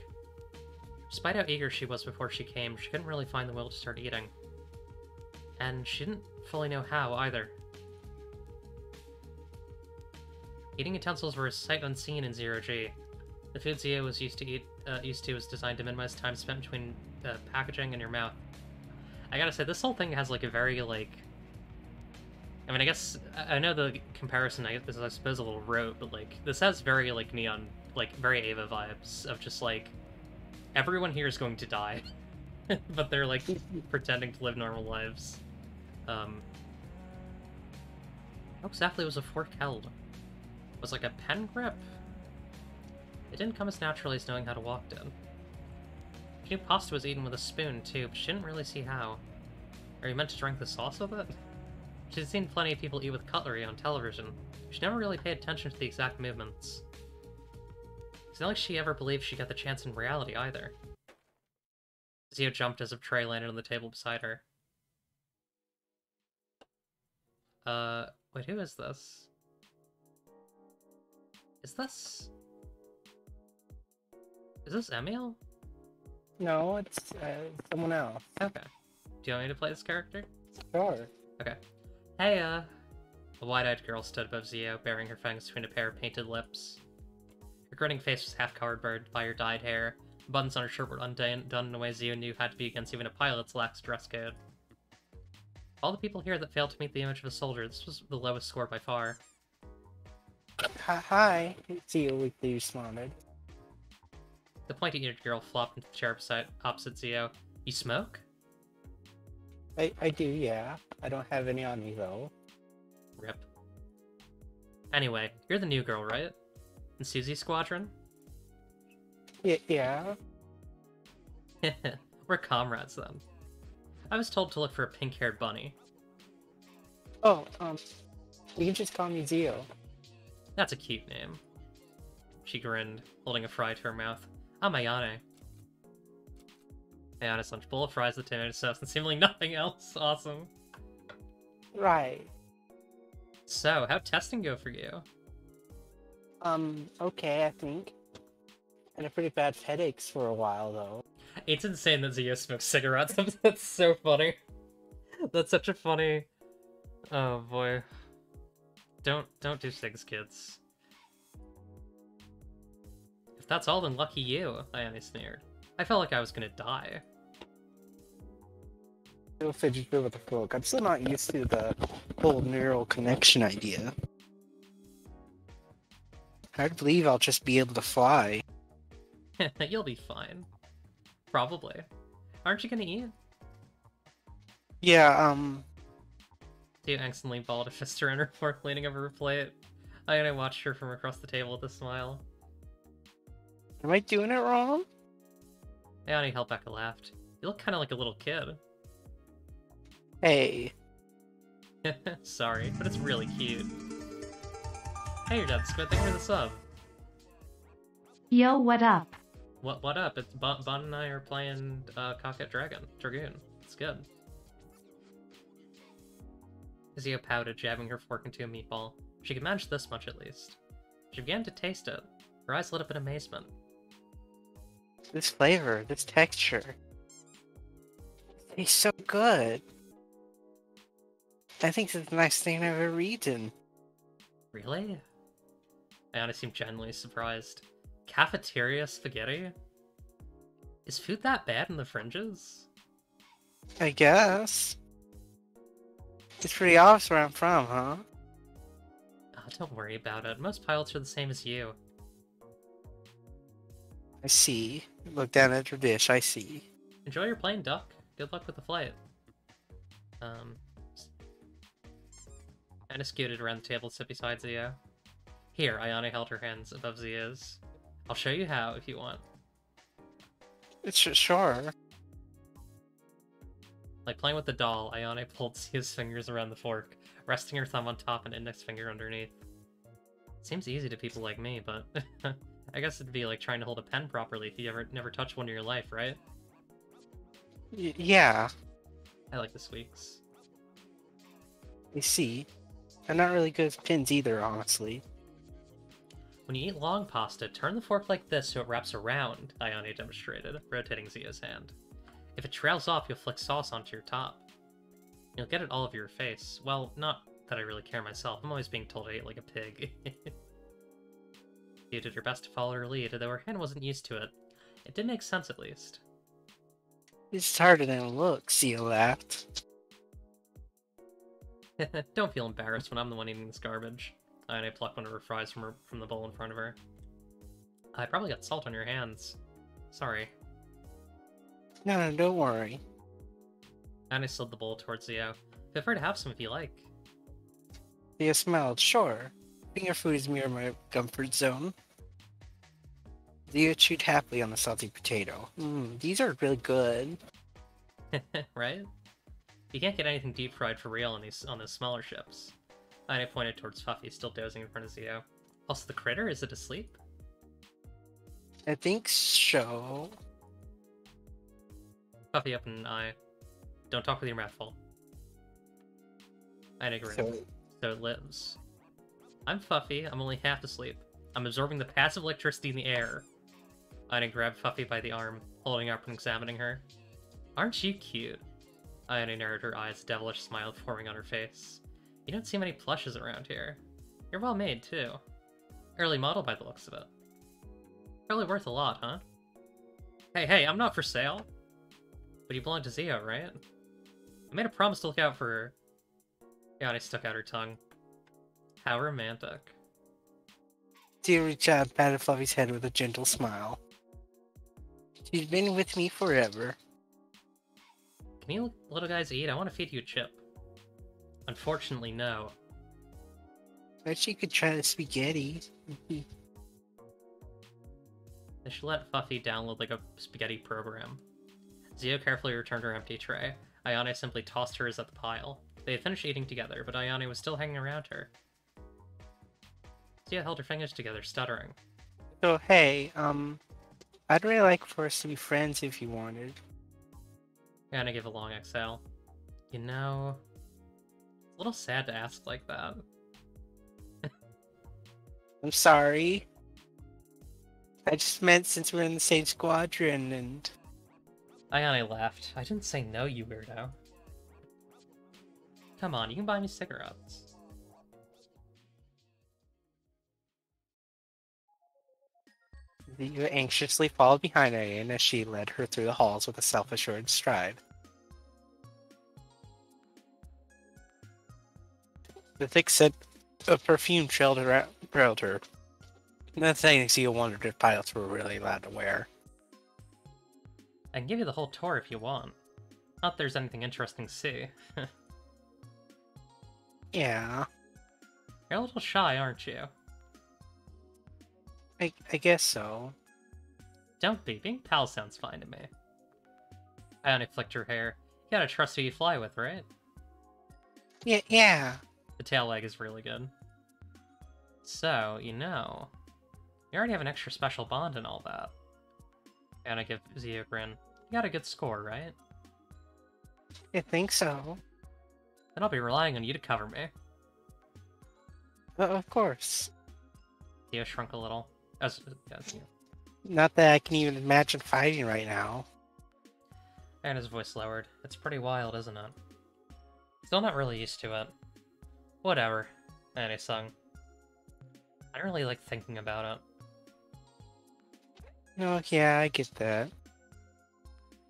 S1: Despite how eager she was before she came, she couldn't really find the will to start eating. And she didn't fully know how, either. Eating utensils were a sight unseen in Zero-G. The food Zio was used to was designed to minimize time spent between packaging and your mouth. I gotta say, this whole thing has, like, a very, like... I mean, I guess... I know the comparison is, I suppose, a little rote, but, like, this has very, like, neon... like, very Ava vibes of just, like... Everyone here is going to die. But they're, like, pretending to live normal lives. How exactly was a fork held? Was like a pen grip? It didn't come as naturally as knowing how to walk did. She knew pasta was eaten with a spoon, too, but she didn't really see how. Are you meant to drink the sauce with it? She'd seen plenty of people eat with cutlery on television. She never really paid attention to the exact movements. It's not like she ever believed she'd get the chance in reality, either. Zio jumped as a tray landed on the table beside her. Wait, who is this? Is this Emil?
S3: No, it's someone else.
S1: Okay. Do you want me to play this character?
S3: Sure.
S1: Okay. Hey, A wide-eyed girl stood above Zio, baring her fangs between a pair of painted lips. Her grinning face was half-covered by her dyed hair. The buttons on her shirt were undone in a way Zio knew had to be against even a pilot's lax dress code. All the people here that failed to meet the image of a soldier, this was the lowest score by far.
S3: Hi, Zio weakly responded.
S1: The pointy-eared girl flopped into the chair opposite Zio. You smoke?
S3: I do, yeah. I don't have any on me, though.
S1: Rip. Anyway, you're the new girl, right? In Susie's squadron?
S3: Yeah.
S1: We're comrades, then. I was told to look for a pink-haired bunny.
S3: Oh, you can just call me Zio.
S1: That's a cute name. She grinned, holding a fry to her mouth. I'm Ayane. Ayane's lunch bowl of fries, the tomato sauce, and seemingly nothing else. Awesome.
S3: Right.
S1: So, how'd testing go for you?
S3: Okay, I think. Had a pretty bad headaches for a while, though.
S1: It's insane that Zio smokes cigarettes. That's so funny. That's such a funny... Oh, boy. Don't do cigs, kids. If that's all, then lucky you, Ayane sneered. I felt like I was gonna die.
S3: Still fidget with the book. I'm still not used to the whole neural connection idea. Hard to believe I'll just be able to fly.
S1: You'll be fine. Probably. Aren't you gonna eat?
S3: Yeah,
S1: Theo instantly balled a fist around her fork, leaning over her plate. I watched her from across the table with a smile.
S3: Am I doing it wrong?
S1: Ayane held back a laugh. You look kind of like a little kid.
S3: Hey.
S1: Sorry, but it's really cute. Hey, your dad's good. Thank you for the sub.
S5: Yo, what up?
S1: What up? It's Bon and I are playing Coquette Dragoon. It's good. Zio pouted, jabbing her fork into a meatball. She could manage this much at least. She began to taste it. Her eyes lit up in amazement.
S3: This flavor, this texture. It tastes so good. I think it's the nicest thing I've ever eaten.
S1: Really? Ayane seemed genuinely surprised. Cafeteria spaghetti? Is food that bad in the fringes?
S3: I guess. It's pretty obvious where I'm from, huh?
S1: Oh, don't worry about it. Most pilots are the same as you.
S3: I see. Look down at your dish, I see.
S1: Enjoy your plane, Duck. Good luck with the flight. Anna scooted around the table to sit beside Zio. Here, Ayane held her hands above Zio's. I'll show you how, if you want.
S3: It's sure.
S1: Like playing with the doll, Ayane pulled Zio's fingers around the fork, resting her thumb on top and index finger underneath. Seems easy to people like me, but I guess it'd be like trying to hold a pen properly if you never touched one in your life, right?
S3: Yeah.
S1: I like the squeaks.
S3: I see. I'm not really good with pins either, honestly.
S1: When you eat long pasta, turn the fork like this so it wraps around, Ayane demonstrated, rotating Zio's hand. If it trails off, you'll flick sauce onto your top. You'll get it all over your face. Well, not that I really care myself. I'm always being told I ate like a pig. You did your best to follow her lead, though her hand wasn't used to it. It did make sense, at least.
S3: It's harder than it looks, Zio laughed.
S1: Don't feel embarrassed when I'm the one eating this garbage. Ayane plucked one of her fries from the bowl in front of her. I probably got salt on your hands. Sorry.
S3: No, don't worry.
S1: Ayane slid the bowl towards Zio. Feel free to have some if you like.
S3: Zio smiled. Sure. Finger food is near my comfort zone. Zio chewed happily on the salty potato. These are really good.
S1: Right? You can't get anything deep fried for real on these smaller ships. Ayane pointed towards Fuffy, still dozing in front of Zio. Also, the critter, is it asleep?
S3: I think so.
S1: Fuffy opened an eye. Don't talk with your mouth full. Ayane grinned. So it lives. I'm Fuffy, I'm only half asleep. I'm absorbing the passive electricity in the air. Ayane grabbed Fuffy by the arm, holding up and examining her. Aren't you cute? Ayane narrowed her eyes, a devilish smile forming on her face. You don't see many plushes around here. You're well made, too. Early model by the looks of it. Probably worth a lot, huh? Hey, I'm not for sale. But you belong to Zio, right? I made a promise to look out for her. Ayane stuck out her tongue. How romantic.
S3: Zio reached out and patted Fluffy's head with a gentle smile. She's been with me forever.
S1: Can you little guys eat? I want to feed you a chip. Unfortunately, no.
S3: Bet she could try the spaghetti.
S1: They should let Fuffy download like a spaghetti program. Zio carefully returned her empty tray. Ayane simply tossed hers at the pile. They had finished eating together, but Ayane was still hanging around her. Zio held her fingers together, stuttering.
S3: So, hey, I'd really like for us to be friends if you wanted.
S1: Ayane gave a long exhale. You know, it's a little sad to ask like that.
S3: I'm sorry. I just meant since we're in the same squadron and...
S1: Ayane laughed. I didn't say no, you weirdo. Come on, you can buy me cigarettes.
S3: Zio anxiously followed behind Ayane as she led her through the halls with a self-assured stride. The thick scent of perfume trailed her. Another thing Zio wondered if pilots were really allowed to wear.
S1: I can give you the whole tour if you want. Not that there's anything interesting to see.
S3: Yeah.
S1: You're a little shy, aren't you?
S3: I guess so.
S1: Don't be. Being pals sounds fine to me. Ayane flicked her hair. You gotta trust who you fly with, right?
S3: Yeah.
S1: The tail wag is really good. So, you know, you already have an extra special bond and all that. Ayane gave Zio a grin. You got a good score, right?
S3: I think so.
S1: Then I'll be relying on you to cover me.
S3: Of course.
S1: Zio shrunk a little. As you know.
S3: Not that I can even imagine fighting right now.
S1: And his voice lowered. It's pretty wild, isn't it? Still not really used to it. Whatever. Ayane sung. I don't really like thinking about it.
S3: No, yeah, I get that.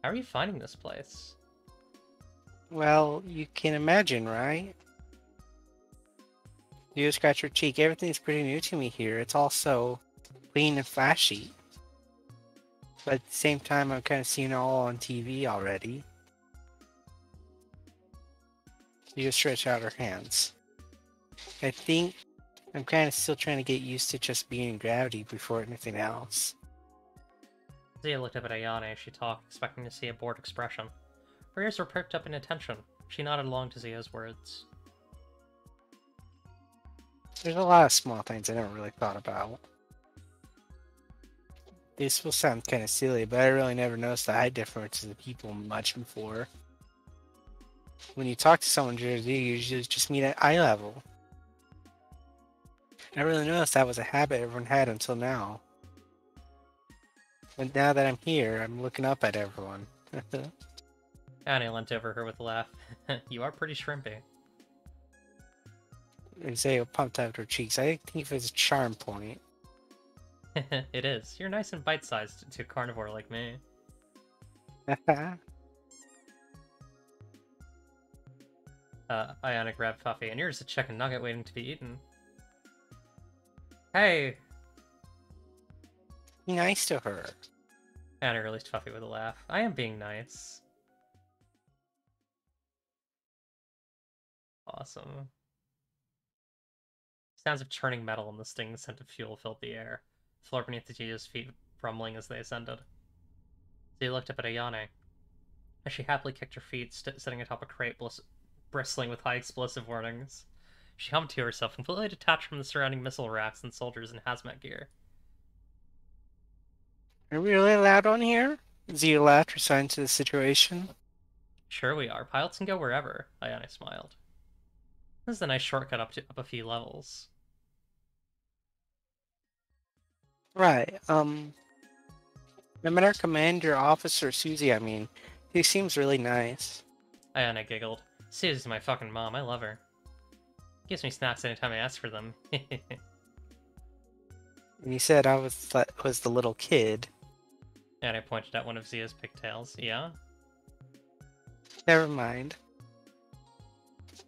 S1: How are you finding this place?
S3: Well, you can imagine, right? You scratch your cheek. Everything's pretty new to me here. It's all so clean and flashy. But at the same time, I'm kind of seeing it all on TV already. You just stretch out her hands. I think I'm kind of still trying to get used to just being in gravity before anything else.
S1: Zia looked up at Ayane as she talked, expecting to see a bored expression. Her ears were perked up in attention. She nodded along to Zia's words.
S3: There's a lot of small things I never really thought about. This will sound kind of silly, but I really never noticed the height differences of people much before. When you talk to someone, you usually just meet at eye level. I really noticed that was a habit everyone had until now. But now that I'm here, I'm looking up at everyone.
S1: Annie leant over her with a laugh. You are pretty shrimpy.
S3: Isaiah pumped out her cheeks. I think it was a charm point.
S1: It is. You're nice and bite-sized to a carnivore like me. Ionic grabbed Puffy, and you're just a chicken nugget waiting to be eaten. Hey!
S3: Be nice to her.
S1: Annie released Puffy with a laugh. I am being nice. Awesome. Sounds of churning metal and the stinging scent of fuel filled the air. The floor beneath Zio's feet rumbling as they ascended. Zia looked up at Ayane, as she happily kicked her feet, sitting atop a crate bristling with high explosive warnings. She hummed to herself, completely detached from the surrounding missile racks and soldiers in hazmat gear.
S3: Are we really loud on here? Zia laughed, resigned to the situation.
S1: Sure we are. Pilots can go wherever, Ayane smiled. This is a nice shortcut up a few levels.
S3: Right, I met our commander, Officer Susie, I mean. He seems really nice.
S1: Ayane giggled. Susie's my fucking mom, I love her. Gives me snacks anytime I ask for them.
S3: And he said I was the little kid.
S1: And I pointed at one of Zia's pigtails. Yeah?
S3: Never mind.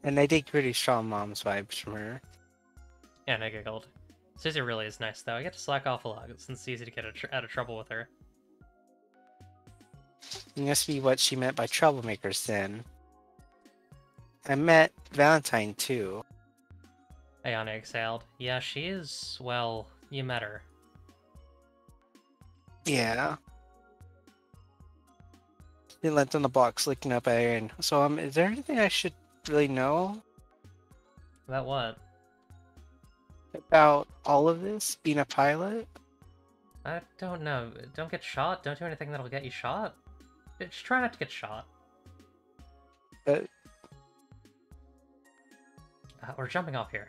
S3: And I dig pretty strong mom's vibes from her.
S1: And I giggled. Susie really is nice, though. I get to slack off a lot, since it's easy to get out of trouble with her.
S3: It must be what she meant by troublemakers, then. I met Valentine, too.
S1: Ayane exhaled. Yeah, she is, well, you met her.
S3: Yeah. He leant on the box, looking up at Aaron. So, is there anything I should really know?
S1: About what?
S3: About all of this? Being a pilot?
S1: I don't know. Don't get shot? Don't do anything that'll get you shot? Just try not to get shot. We're jumping off here.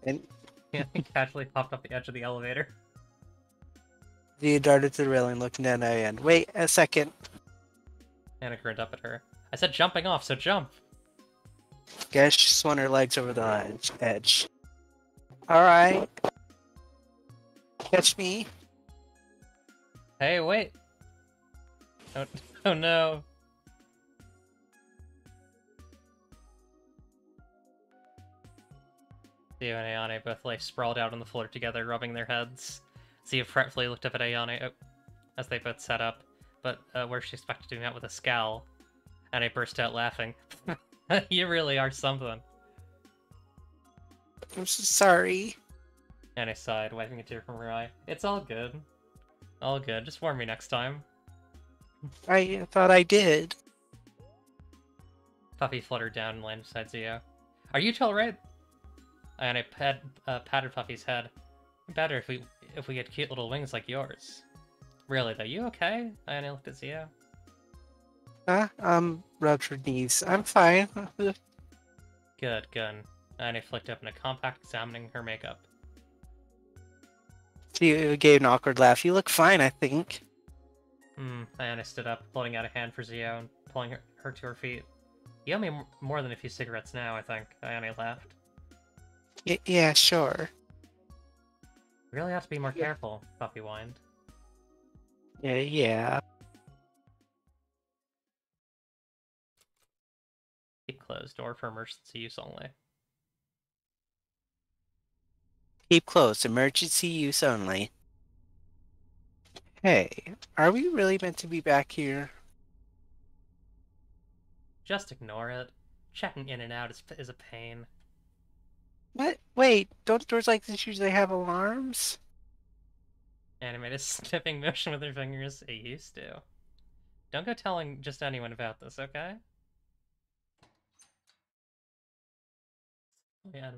S3: And
S1: Yeah, he casually popped off the edge of the elevator.
S3: Zia darted to the railing, looking down at Aaron. Wait a second.
S1: Anna grinned up at her. I said jumping off, so jump!
S3: Guess she swung her legs over the edge. Alright. Catch me.
S1: Hey, wait! Oh, oh no! Zia and Ayane both lay sprawled out on the floor together, rubbing their heads. Zia fretfully looked up at Ayane as they both sat up, but where she expected to be met with a scowl. And I burst out laughing. You really are something.
S3: I'm so sorry.
S1: And I sighed, wiping a tear from her eye. It's all good. All good. Just warn me next time.
S3: I thought I did.
S1: Puffy fluttered down and landed beside Zia. Are you two alright? And I patted Puffy's head. Better if we get cute little wings like yours. Really though, you okay? And I looked at Zia.
S3: Rubbed her knees. I'm fine.
S1: Good, good. And I flicked open a compact examining her makeup.
S3: She gave an awkward laugh. You look fine, I think.
S1: Diana stood up, holding out a hand for Zio and pulling her to her feet. You owe me more than a few cigarettes now, I think. Diana laughed.
S3: Yeah, sure.
S1: You really have to be more careful, Puffy whined.
S3: Yeah.
S1: Keep closed. Door for emergency use only.
S3: Keep closed. Emergency use only. Hey, are we really meant to be back here?
S1: Just ignore it. Checking in and out is a pain.
S3: What? Wait, don't doors like this usually have alarms?
S1: Annie made a snipping motion with her fingers. It used to. Don't go telling just anyone about this, okay? Yeah,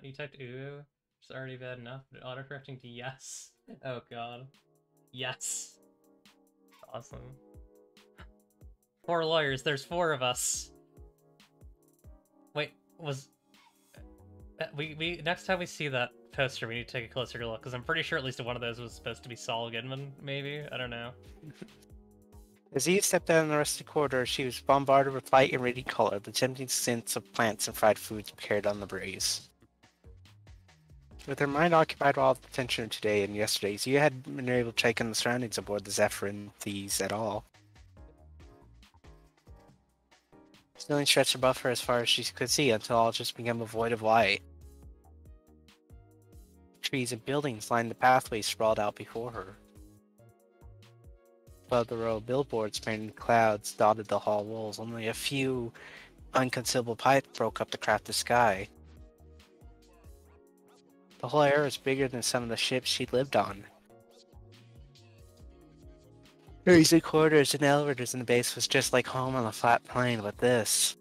S1: you typed ooh. It's already bad enough, but autocorrecting to yes. Oh god. Yes. Awesome. 4 lawyers, there's 4 of us. Wait, We next time we see that poster, we need to take a closer look, because I'm pretty sure at least one of those was supposed to be Saul Goodman, maybe? I don't know.
S3: As Eve stepped out in the rusty corridor, she was bombarded with light and radiant color. The tempting scents of plants and fried foods carried on the breeze. With her mind occupied with all the attention of today and yesterday, Zia had been able to check in the surroundings aboard the Zephyr and these at all. Ceiling stretched above her as far as she could see until all just became a void of light. Trees and buildings lined the pathway sprawled out before her. Above the row of billboards painted clouds dotted the hall walls. Only a few unconcealable pipes broke up the crafted sky. The whole area was bigger than some of the ships she'd lived on. Easy corridors and elevators in the base was just like home on a flat plane, but this...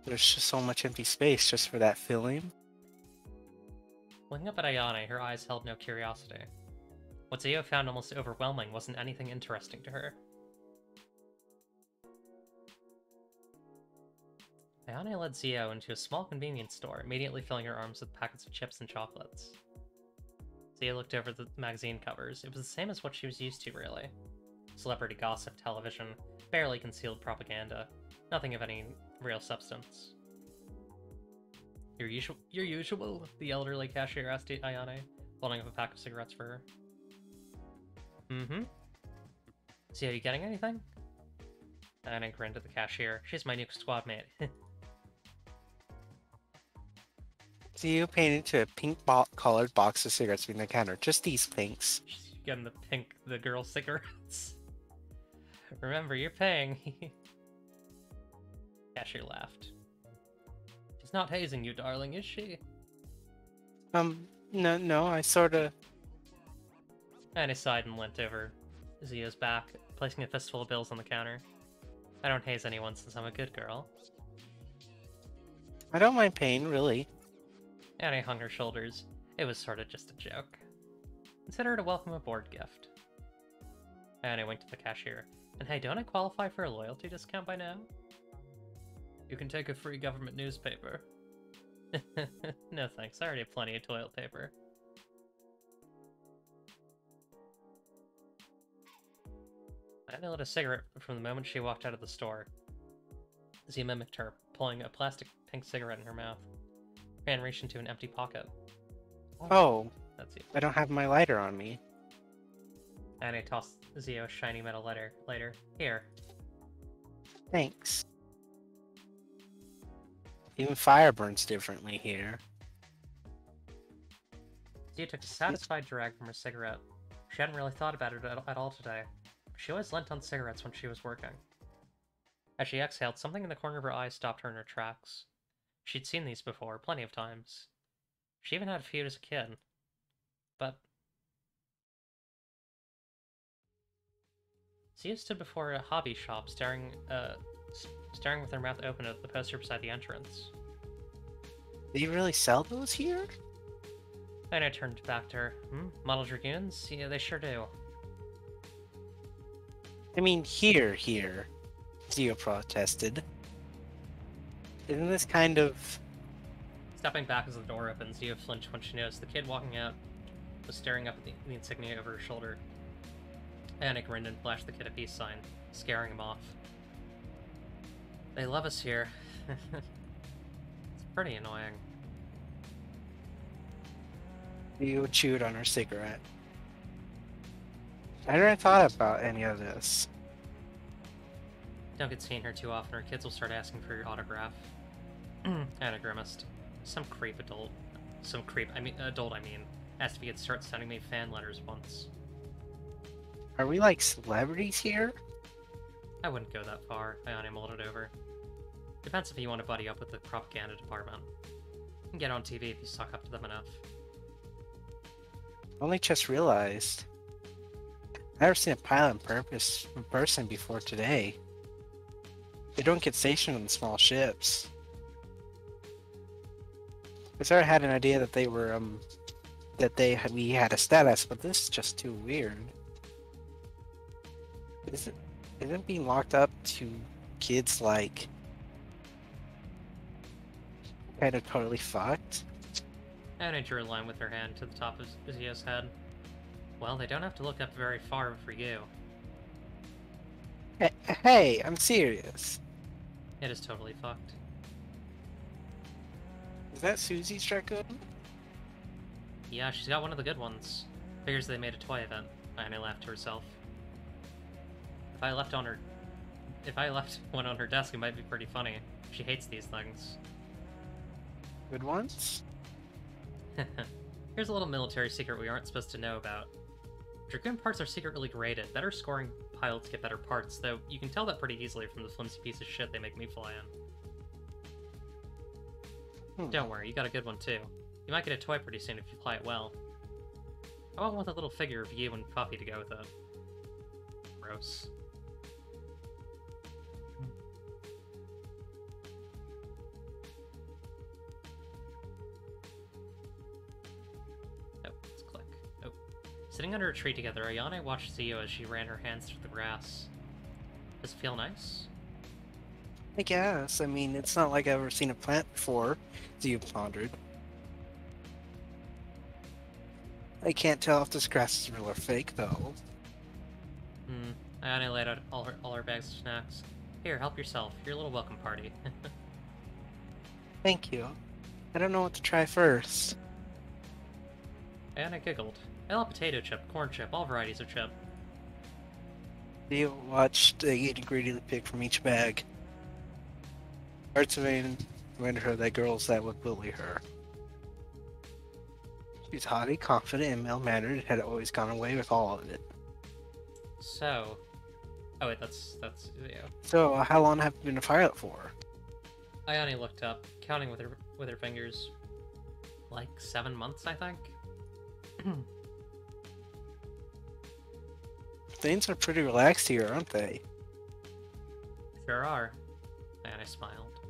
S3: There's just so much empty space just for that feeling.
S1: Looking up at Ayane, her eyes held no curiosity. What Zio found almost overwhelming wasn't anything interesting to her. Ayane led Zio into a small convenience store, immediately filling her arms with packets of chips and chocolates. Zia looked over the magazine covers. It was the same as what she was used to, really. Celebrity gossip, television, barely concealed propaganda. Nothing of any real substance. Your usual? The elderly cashier asked Ayane, holding up a pack of cigarettes for her. Mm-hmm. Zia, are you getting anything? Ayane grinned at the cashier. She's my new squad mate.
S3: Zio painted to a pink-colored box of cigarettes behind the counter. Just these pinks.
S1: She's getting the girl cigarettes. Remember, you're paying. Cashier laughed. She's not hazing you, darling, is she?
S3: No, I sorta...
S1: Annie sighed and leant over Zio's back, placing a fistful of bills on the counter. I don't haze anyone since I'm a good girl.
S3: I don't mind paying, really.
S1: Annie hung her shoulders. It was sorta just a joke. Consider it a welcome aboard gift. Annie winked at the cashier. And hey, don't I qualify for a loyalty discount by now? You can take a free government newspaper. No thanks, I already have plenty of toilet paper. Annie lit a cigarette from the moment she walked out of the store. Zia mimicked her, pulling a plastic pink cigarette in her mouth. Anne reached into an empty pocket.
S3: Oh,
S1: that's you.
S3: I don't have my lighter on me.
S1: Annie tossed Zio a shiny metal lighter. Here.
S3: Thanks. Even fire burns differently here.
S1: Zia took a satisfied drag from her cigarette. She hadn't really thought about it at all today. She always lent on cigarettes when she was working. As she exhaled, something in the corner of her eye stopped her in her tracks. She'd seen these before, plenty of times. She even had a few as a kid. But... Zia stood before a hobby shop, staring with her mouth open at the poster beside the entrance.
S3: Do you really sell those here?
S1: And I turned back to her. Model Dragoons? Yeah, they sure do.
S3: I mean, here. Zio protested. Isn't this kind of...
S1: Stepping back as the door opened, Zio flinched when she noticed the kid walking out was staring up at the insignia over her shoulder. Annie grinned and flashed the kid a peace sign, scaring him off. They love us here. It's pretty annoying.
S3: Zio chewed on her cigarette. I never thought about any of this.
S1: Don't get seen here too often, or kids will start asking for your autograph. Anna grimaced. Some adult, asked if he could start sending me fan letters once.
S3: Are we like celebrities here?
S1: I wouldn't go that far, Ayane mulled it over. Depends if you want to buddy up with the propaganda department. You can get on TV if you suck up to them enough.
S3: Only just realized. I've never seen a pilot in person before today. They don't get stationed on small ships. I sort of had an idea that they were, we had a status, but this is just too weird. Isn't being locked up to kids like... kind of totally fucked.
S1: And I drew a line with her hand to the top of Zio's head. Well, they don't have to look up very far for you.
S3: Hey, I'm serious.
S1: It is totally fucked.
S3: Is that Susie's Dragoon?
S1: Yeah, she's got one of the good ones. Figures they made a toy event. Ayane laughed to herself. If I left one on her desk, it might be pretty funny. She hates these things.
S3: Good ones?
S1: Here's a little military secret we aren't supposed to know about. Dragoon parts are secretly graded. Better scoring pilots get better parts, though you can tell that pretty easily from the flimsy piece of shit they make me fly in. Don't worry, you got a good one too. You might get a toy pretty soon if you fly it well. I want a little figure of you and Puffy to go with it. Gross. Oh, let's click. Oh. Sitting under a tree together, Ayane watched Zio as she ran her hands through the grass. Does it feel nice?
S3: I guess. I mean, it's not like I've ever seen a plant before, Zio pondered. I can't tell if this grass is real or fake, though.
S1: Ayane laid out all her bags of snacks. Here, help yourself. Your little welcome party.
S3: Thank you. I don't know what to try first.
S1: Ayane giggled. I love potato chip, corn chip, all varieties of chip.
S3: Zio watched the greedily pick from each bag. Parts of it reminded her that girls that would bully her. She's haughty, confident, and mild-mannered, and had always gone away with all of it.
S1: So... Oh wait, that's yeah.
S3: So, how long have you been a pilot for?
S1: Ayane looked up, counting with her fingers. Like 7 months, I think?
S3: Things are pretty relaxed here, aren't they?
S1: Sure are. Ayane smiled.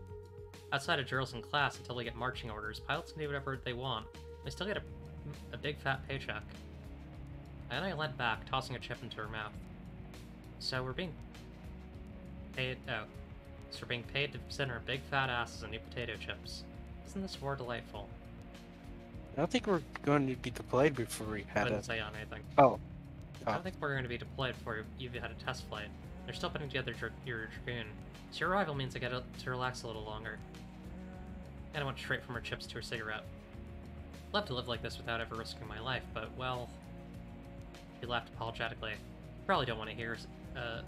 S1: Outside of drills in class until we get marching orders, pilots can do whatever they want. We still get a big fat paycheck. Ayane leant back, tossing a chip into her mouth. So we're being paid. Oh, so we're being paid to sit in our big fat asses and eat potato chips. Isn't this war delightful?
S3: I don't think we're going to be deployed before we
S1: I
S3: had
S1: didn't
S3: a...
S1: say on anything.
S3: Oh.
S1: I don't think we're going to be deployed before you've had a test flight. They're still putting together your Dragoon, so your arrival means I get to relax a little longer. And I went straight from her chips to her cigarette. I'd love to live like this without ever risking my life, but, well... She laughed apologetically. You probably don't want to hear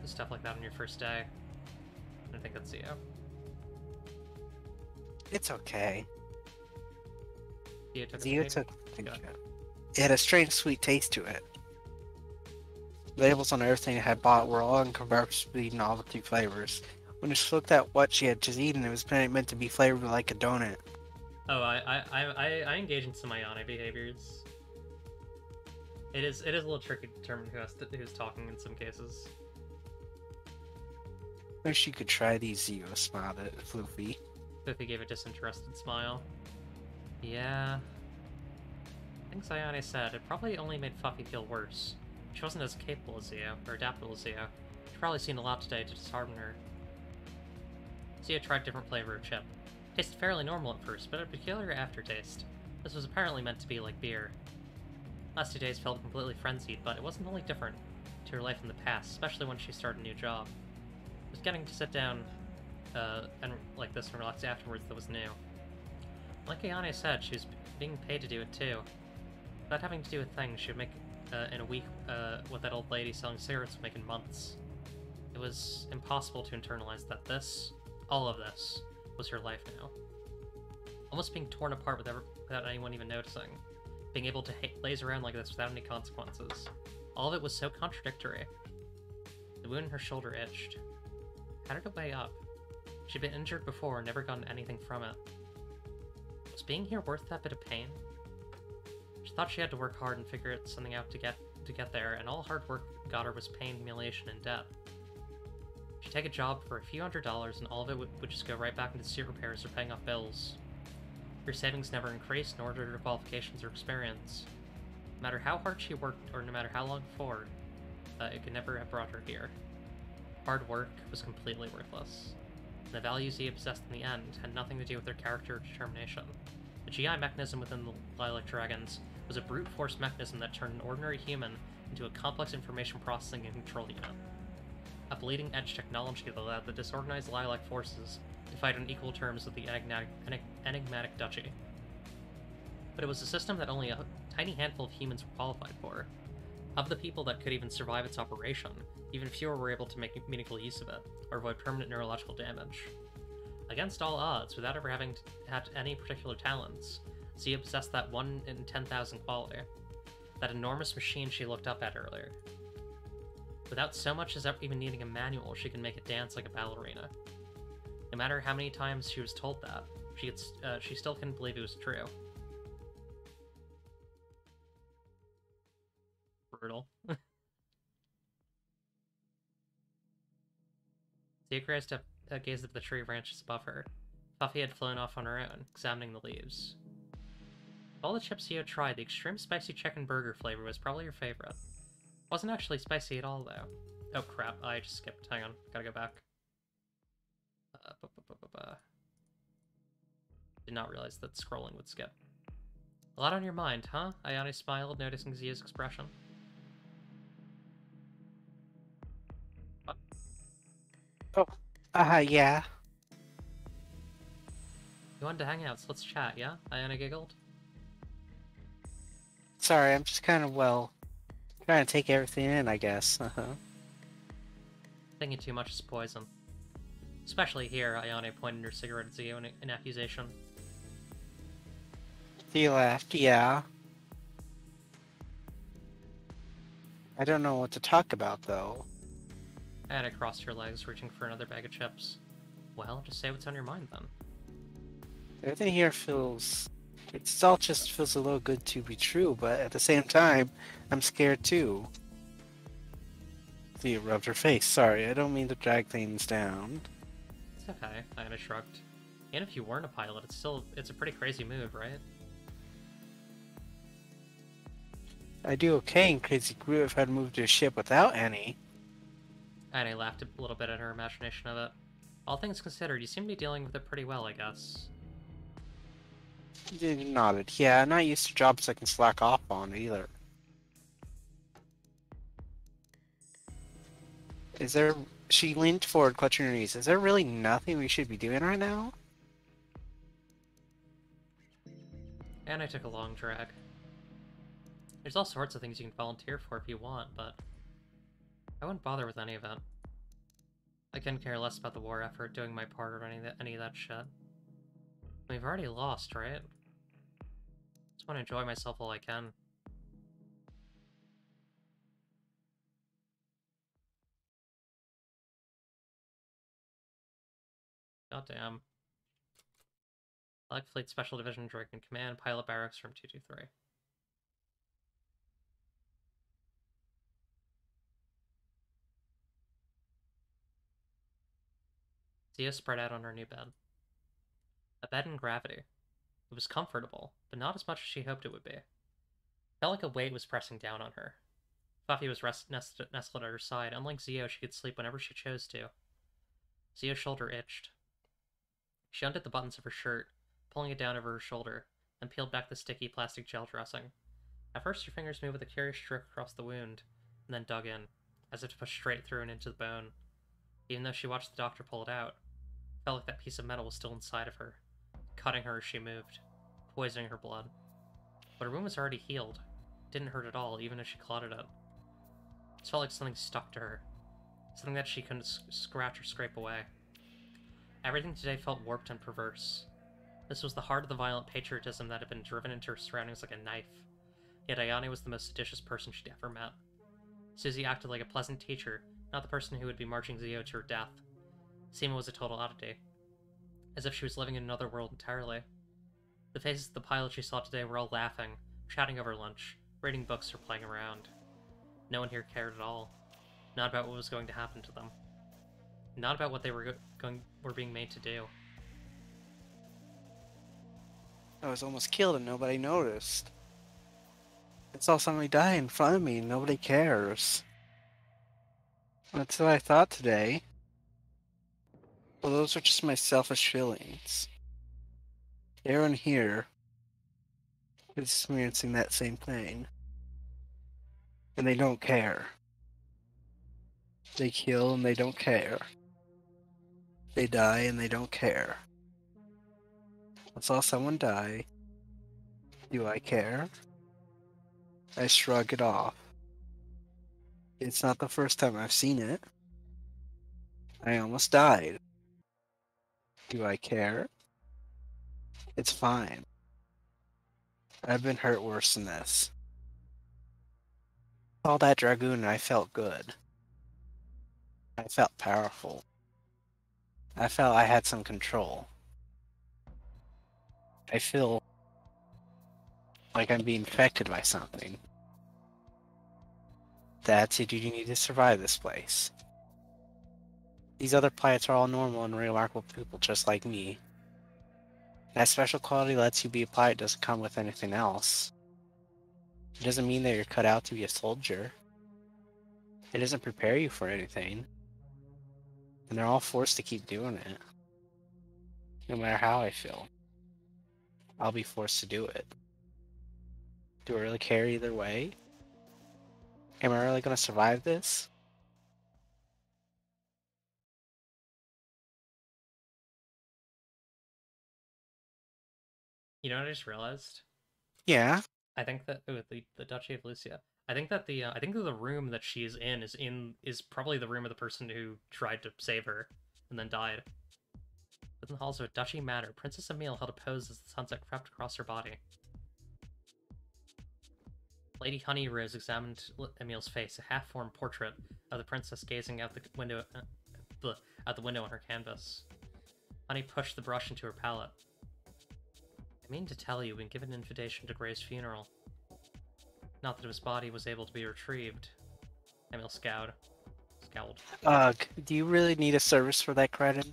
S1: stuff like that on your first day. I think that's Zio.
S3: It's okay.
S1: Zio
S3: took it had a strange sweet taste to it. Labels on everything I had bought were all incomparably novelty flavors. When she looked at what she had just eaten, it was meant to be flavored like a donut.
S1: Oh, I engage in some Ayane behaviors. It is a little tricky to determine who's talking in some cases.
S3: Wish you could try these, Zio smiled at Floofy.
S1: Floofy gave a disinterested smile. Yeah. Things Ayane said, it probably only made Fluffy feel worse. She wasn't as capable as Zio, or adaptable as Zio. She'd probably seen a lot today to dishearten her. Zio tried a different flavor of chip. It tasted fairly normal at first, but a peculiar aftertaste. This was apparently meant to be like beer. Last 2 days felt completely frenzied, but it wasn't only different to her life in the past, especially when she started a new job. It was getting to sit down and like this and relax afterwards that was new. Like Ayane said, she was being paid to do it too. Without having to do a thing, she would make in a week what that old lady selling cigarettes would make in months. It was impossible to internalize that all of this, was her life now. Almost being torn apart without anyone even noticing. Being able to laze around like this without any consequences. All of it was so contradictory. The wound in her shoulder itched. How did it weigh up? She'd been injured before and never gotten anything from it. Was being here worth that bit of pain? She thought she had to work hard and figure something out to get there, and all hard work got her was pain, humiliation, and debt. She'd take a job for a few $100s, and all of it would just go right back into suit repairs or paying off bills. Her savings never increased, nor did her qualifications or experience. No matter how hard she worked, or no matter how long before, it could never have brought her here. Hard work was completely worthless. The values he possessed in the end had nothing to do with their character or determination. The GI mechanism within the Lilac Dragons was a brute force mechanism that turned an ordinary human into a complex information processing and control unit. A bleeding-edge technology that allowed the disorganized Lilac forces to fight on equal terms with the enigmatic duchy. But it was a system that only a tiny handful of humans were qualified for. Of the people that could even survive its operation, even fewer were able to make meaningful use of it, or avoid permanent neurological damage. Against all odds, without ever having had any particular talents, Zia possessed that 1 in 10,000 quality. That enormous machine she looked up at earlier. Without so much as even needing a manual, she could make it dance like a ballerina. No matter how many times she was told that, she still couldn't believe it was true. Brutal. Zia gazed up the tree branches above her. Puffy had flown off on her own, examining the leaves. Of all the chips Zia tried, the extreme spicy chicken burger flavor was probably her favorite. Wasn't actually spicy at all, though. Oh crap, I just skipped. Hang on, gotta go back. Did not realize that scrolling would skip. A lot on your mind, huh? Ayane smiled, noticing Zia's expression. What?
S3: Oh, yeah.
S1: You wanted to hang out, so let's chat, yeah? Ayane giggled.
S3: Sorry, I'm just kind of, trying to take everything in, I guess.
S1: Thinking too much is poison. Especially here, Ayane pointed her cigarette at Zia in accusation.
S3: He laughed, yeah. I don't know what to talk about, though.
S1: Ayane crossed her legs, reaching for another bag of chips. Well, just say what's on your mind, then.
S3: Everything here it all just feels a little good to be true, but at the same time, I'm scared too. Thea rubbed her face. Sorry, I don't mean to drag things down.
S1: It's okay, Ayane shrugged. And if you weren't a pilot, it's a pretty crazy move, right?
S3: I'd do okay in Crazy Groove if I'd moved to a ship without any.
S1: Ayane laughed a little bit at her imagination of it. All things considered, you seem to be dealing with it pretty well, I guess.
S3: He nodded. Yeah, I'm not used to jobs I can slack off on either. She leaned forward, clutching her knees. Is there really nothing we should be doing right now?
S1: And I took a long drag. There's all sorts of things you can volunteer for if you want, but I wouldn't bother with any of it. I couldn't care less about the war effort, doing my part, or any of that shit. We've already lost, right? Just want to enjoy myself while I can. Goddamn. Black Fleet Special Division Dragoon Command, Pilot Barracks from 223. Zia spread out on her new bed. A bed in gravity. It was comfortable, but not as much as she hoped it would be. It felt like a weight was pressing down on her. Fluffy was nestled at her side. Unlike Zio, she could sleep whenever she chose to. Zio's shoulder itched. She undid the buttons of her shirt, pulling it down over her shoulder, then peeled back the sticky plastic gel dressing. At first, her fingers moved with a curious stroke across the wound, and then dug in, as if to push straight through and into the bone. Even though she watched the doctor pull it out, it felt like that piece of metal was still inside of her, cutting her as she moved, poisoning her blood. But her wound was already healed. It didn't hurt at all, even as she clotted it. It felt like something stuck to her, something that she couldn't scratch or scrape away. Everything today felt warped and perverse. This was the heart of the violent patriotism that had been driven into her surroundings like a knife. Yet Ayane was the most seditious person she'd ever met. Susie acted like a pleasant teacher, not the person who would be marching Zio to her death. Seema was a total oddity, as if she was living in another world entirely. The faces of the pilots she saw today were all laughing, chatting over lunch, reading books, or playing around. No one here cared at all. Not about what was going to happen to them. Not about what they were being made to do.
S3: I was almost killed and nobody noticed. I saw somebody die in front of me and nobody cares. That's what I thought today. Well, those are just my selfish feelings. Everyone here is experiencing that same thing. And they don't care. They kill and they don't care. They die and they don't care. I saw someone die. Do I care? I shrug it off. It's not the first time I've seen it. I almost died. Do I care? It's fine. I've been hurt worse than this. All that Dragoon and I felt good. I felt powerful. I felt I had some control. I feel like I'm being affected by something. That's it, you need to survive this place. These other planets are all normal and remarkable people just like me. That special quality lets you be a pilot doesn't come with anything else. It doesn't mean that you're cut out to be a soldier. It doesn't prepare you for anything. And they're all forced to keep doing it. No matter how I feel. I'll be forced to do it. Do I really care either way? Am I really going to survive this?
S1: You know what I just realized?
S3: Yeah.
S1: I think that the Duchy of Lucia. I think that the room that she's is probably the room of the person who tried to save her and then died. Within the halls of a duchy manor, Princess Emile held a pose as the sunset crept across her body. Lady Honeyrose examined Emile's face, a half-formed portrait of the princess gazing out the window on her canvas. Honey pushed the brush into her palette. I mean to tell you, we've been given an invitation to Gray's funeral. Not that his body was able to be retrieved. Emile scowled.
S3: Ugh, do you really need a service for that credit?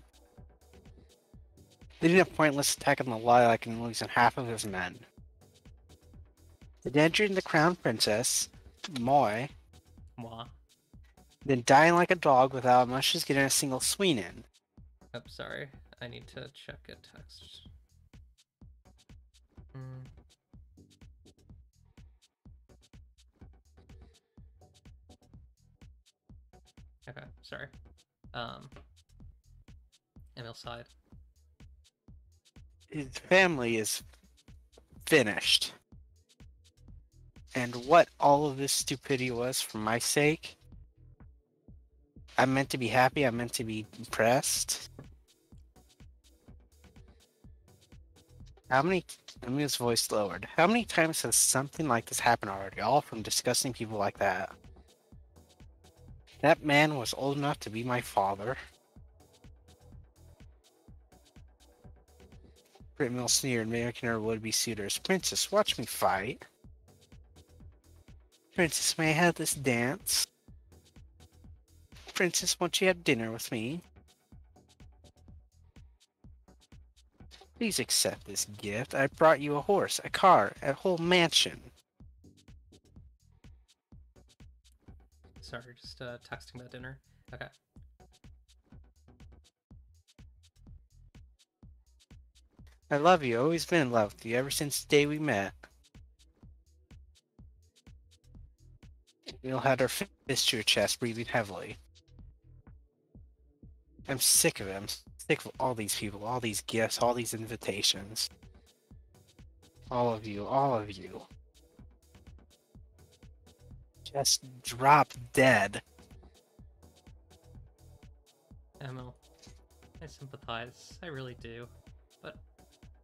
S3: They did a pointless attack on the Lilac and losing half of his men. Endangering the crown princess, Moi, then dying like a dog without much as getting a single swing in.
S1: Oh, sorry. I need to check a text. Okay, sorry. Emile sighed.
S3: His family is finished. And what all of this stupidity was for my sake? I'm meant to be happy, I'm meant to be impressed. Emile's voice lowered. How many times has something like this happened already? All from disgusting people like that. That man was old enough to be my father. Emile sneered, mimicking her would-be suitors. Princess, watch me fight. Princess, may I have this dance? Princess, won't you have dinner with me? Please accept this gift. I brought you a horse, a car, a whole mansion.
S1: Sorry, just texting about dinner. Okay.
S3: I love you. Always been in love with you ever since the day we met. Emile had her fist to her chest, breathing heavily. I'm sick of it. I'm sick of all these people, all these gifts, all these invitations. All of you, all of you. Just drop dead.
S1: Emile, I sympathize. I really do. But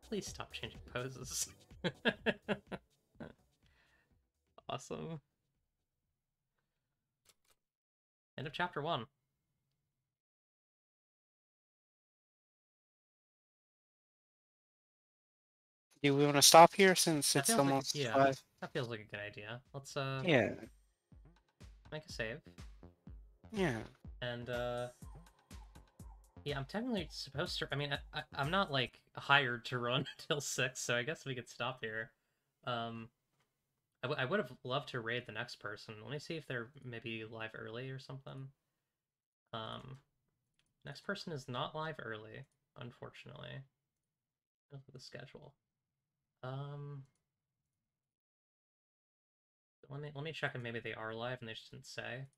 S1: please stop changing poses. Awesome. End of chapter 1.
S3: Do we want to stop here since it's almost
S1: like,
S3: 5?
S1: That feels like a good idea. Let's
S3: Yeah.
S1: make a save.
S3: Yeah.
S1: And yeah, I'm technically supposed to. I mean, I'm not like hired to run until 6, so I guess we could stop here. I would have loved to raid the next person. Let me see if they're maybe live early or something. Next person is not live early, unfortunately. Look at the schedule. Let me check if maybe they are live and they just didn't say.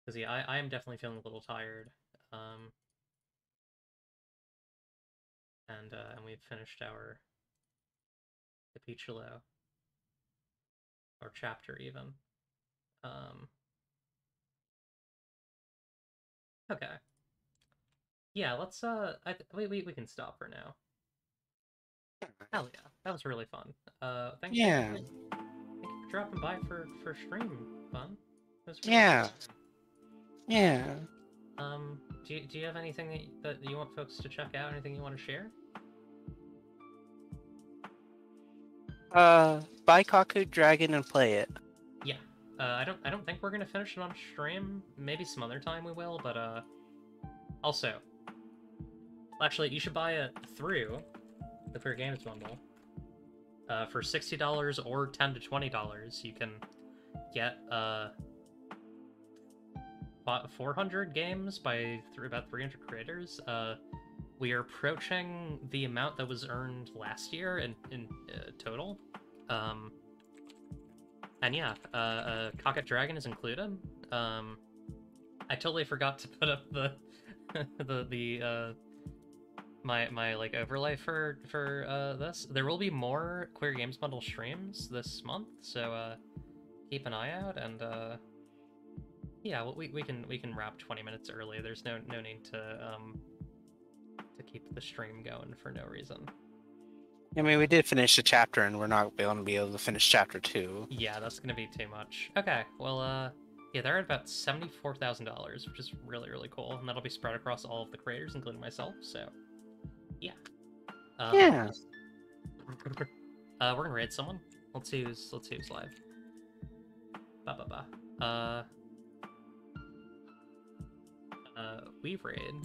S1: Because yeah, I am definitely feeling a little tired. And we've finished our capitulo. Or chapter even. Okay. Yeah, let's we can stop for now. Hell yeah, that was really fun. Thank you for dropping by for stream fun. It was really fun.
S3: Yeah.
S1: Do you have anything that you want folks to check out? Anything you want to share?
S3: Buy Coquette Dragoon and play it.
S1: Yeah. I don't think we're gonna finish it on stream. Maybe some other time we will, but also, actually, you should buy it through the Queer Games bundle. For $60 or $10 to $20, you can get 400 games by about 300 creators. We are approaching the amount that was earned last year in total. And yeah, Coquette Dragoon is included. I totally forgot to put up the my like overlay for this. There will be more Queer Games Bundle streams this month, so keep an eye out. And yeah, well, we can wrap 20 minutes early. There's no need to keep the stream going for no reason.
S3: I mean, we did finish the chapter, and we're not going to be able to finish chapter 2.
S1: Yeah, that's going to be too much. Okay, well, yeah, they're at about $74,000, which is really, really cool, and that'll be spread across all of the creators, including myself, so, yeah.
S3: Yeah.
S1: We're gonna raid someone. Let's see who's live. We've raid.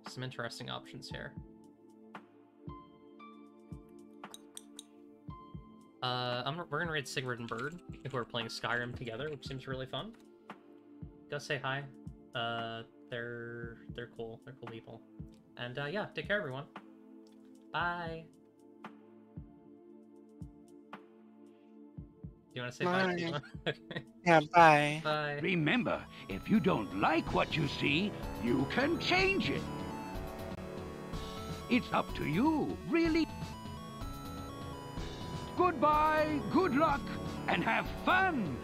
S1: Some interesting options here. We're gonna raid Sigurd and Bird, who are playing Skyrim together, which seems really fun. Go say hi. They're cool. They're cool people. And yeah, take care, everyone. Bye. Do you want to say bye? Okay.
S3: Yeah, bye.
S1: Bye.
S5: Remember, if you don't like what you see, you can change it. It's up to you, really. Goodbye, good luck, and have fun!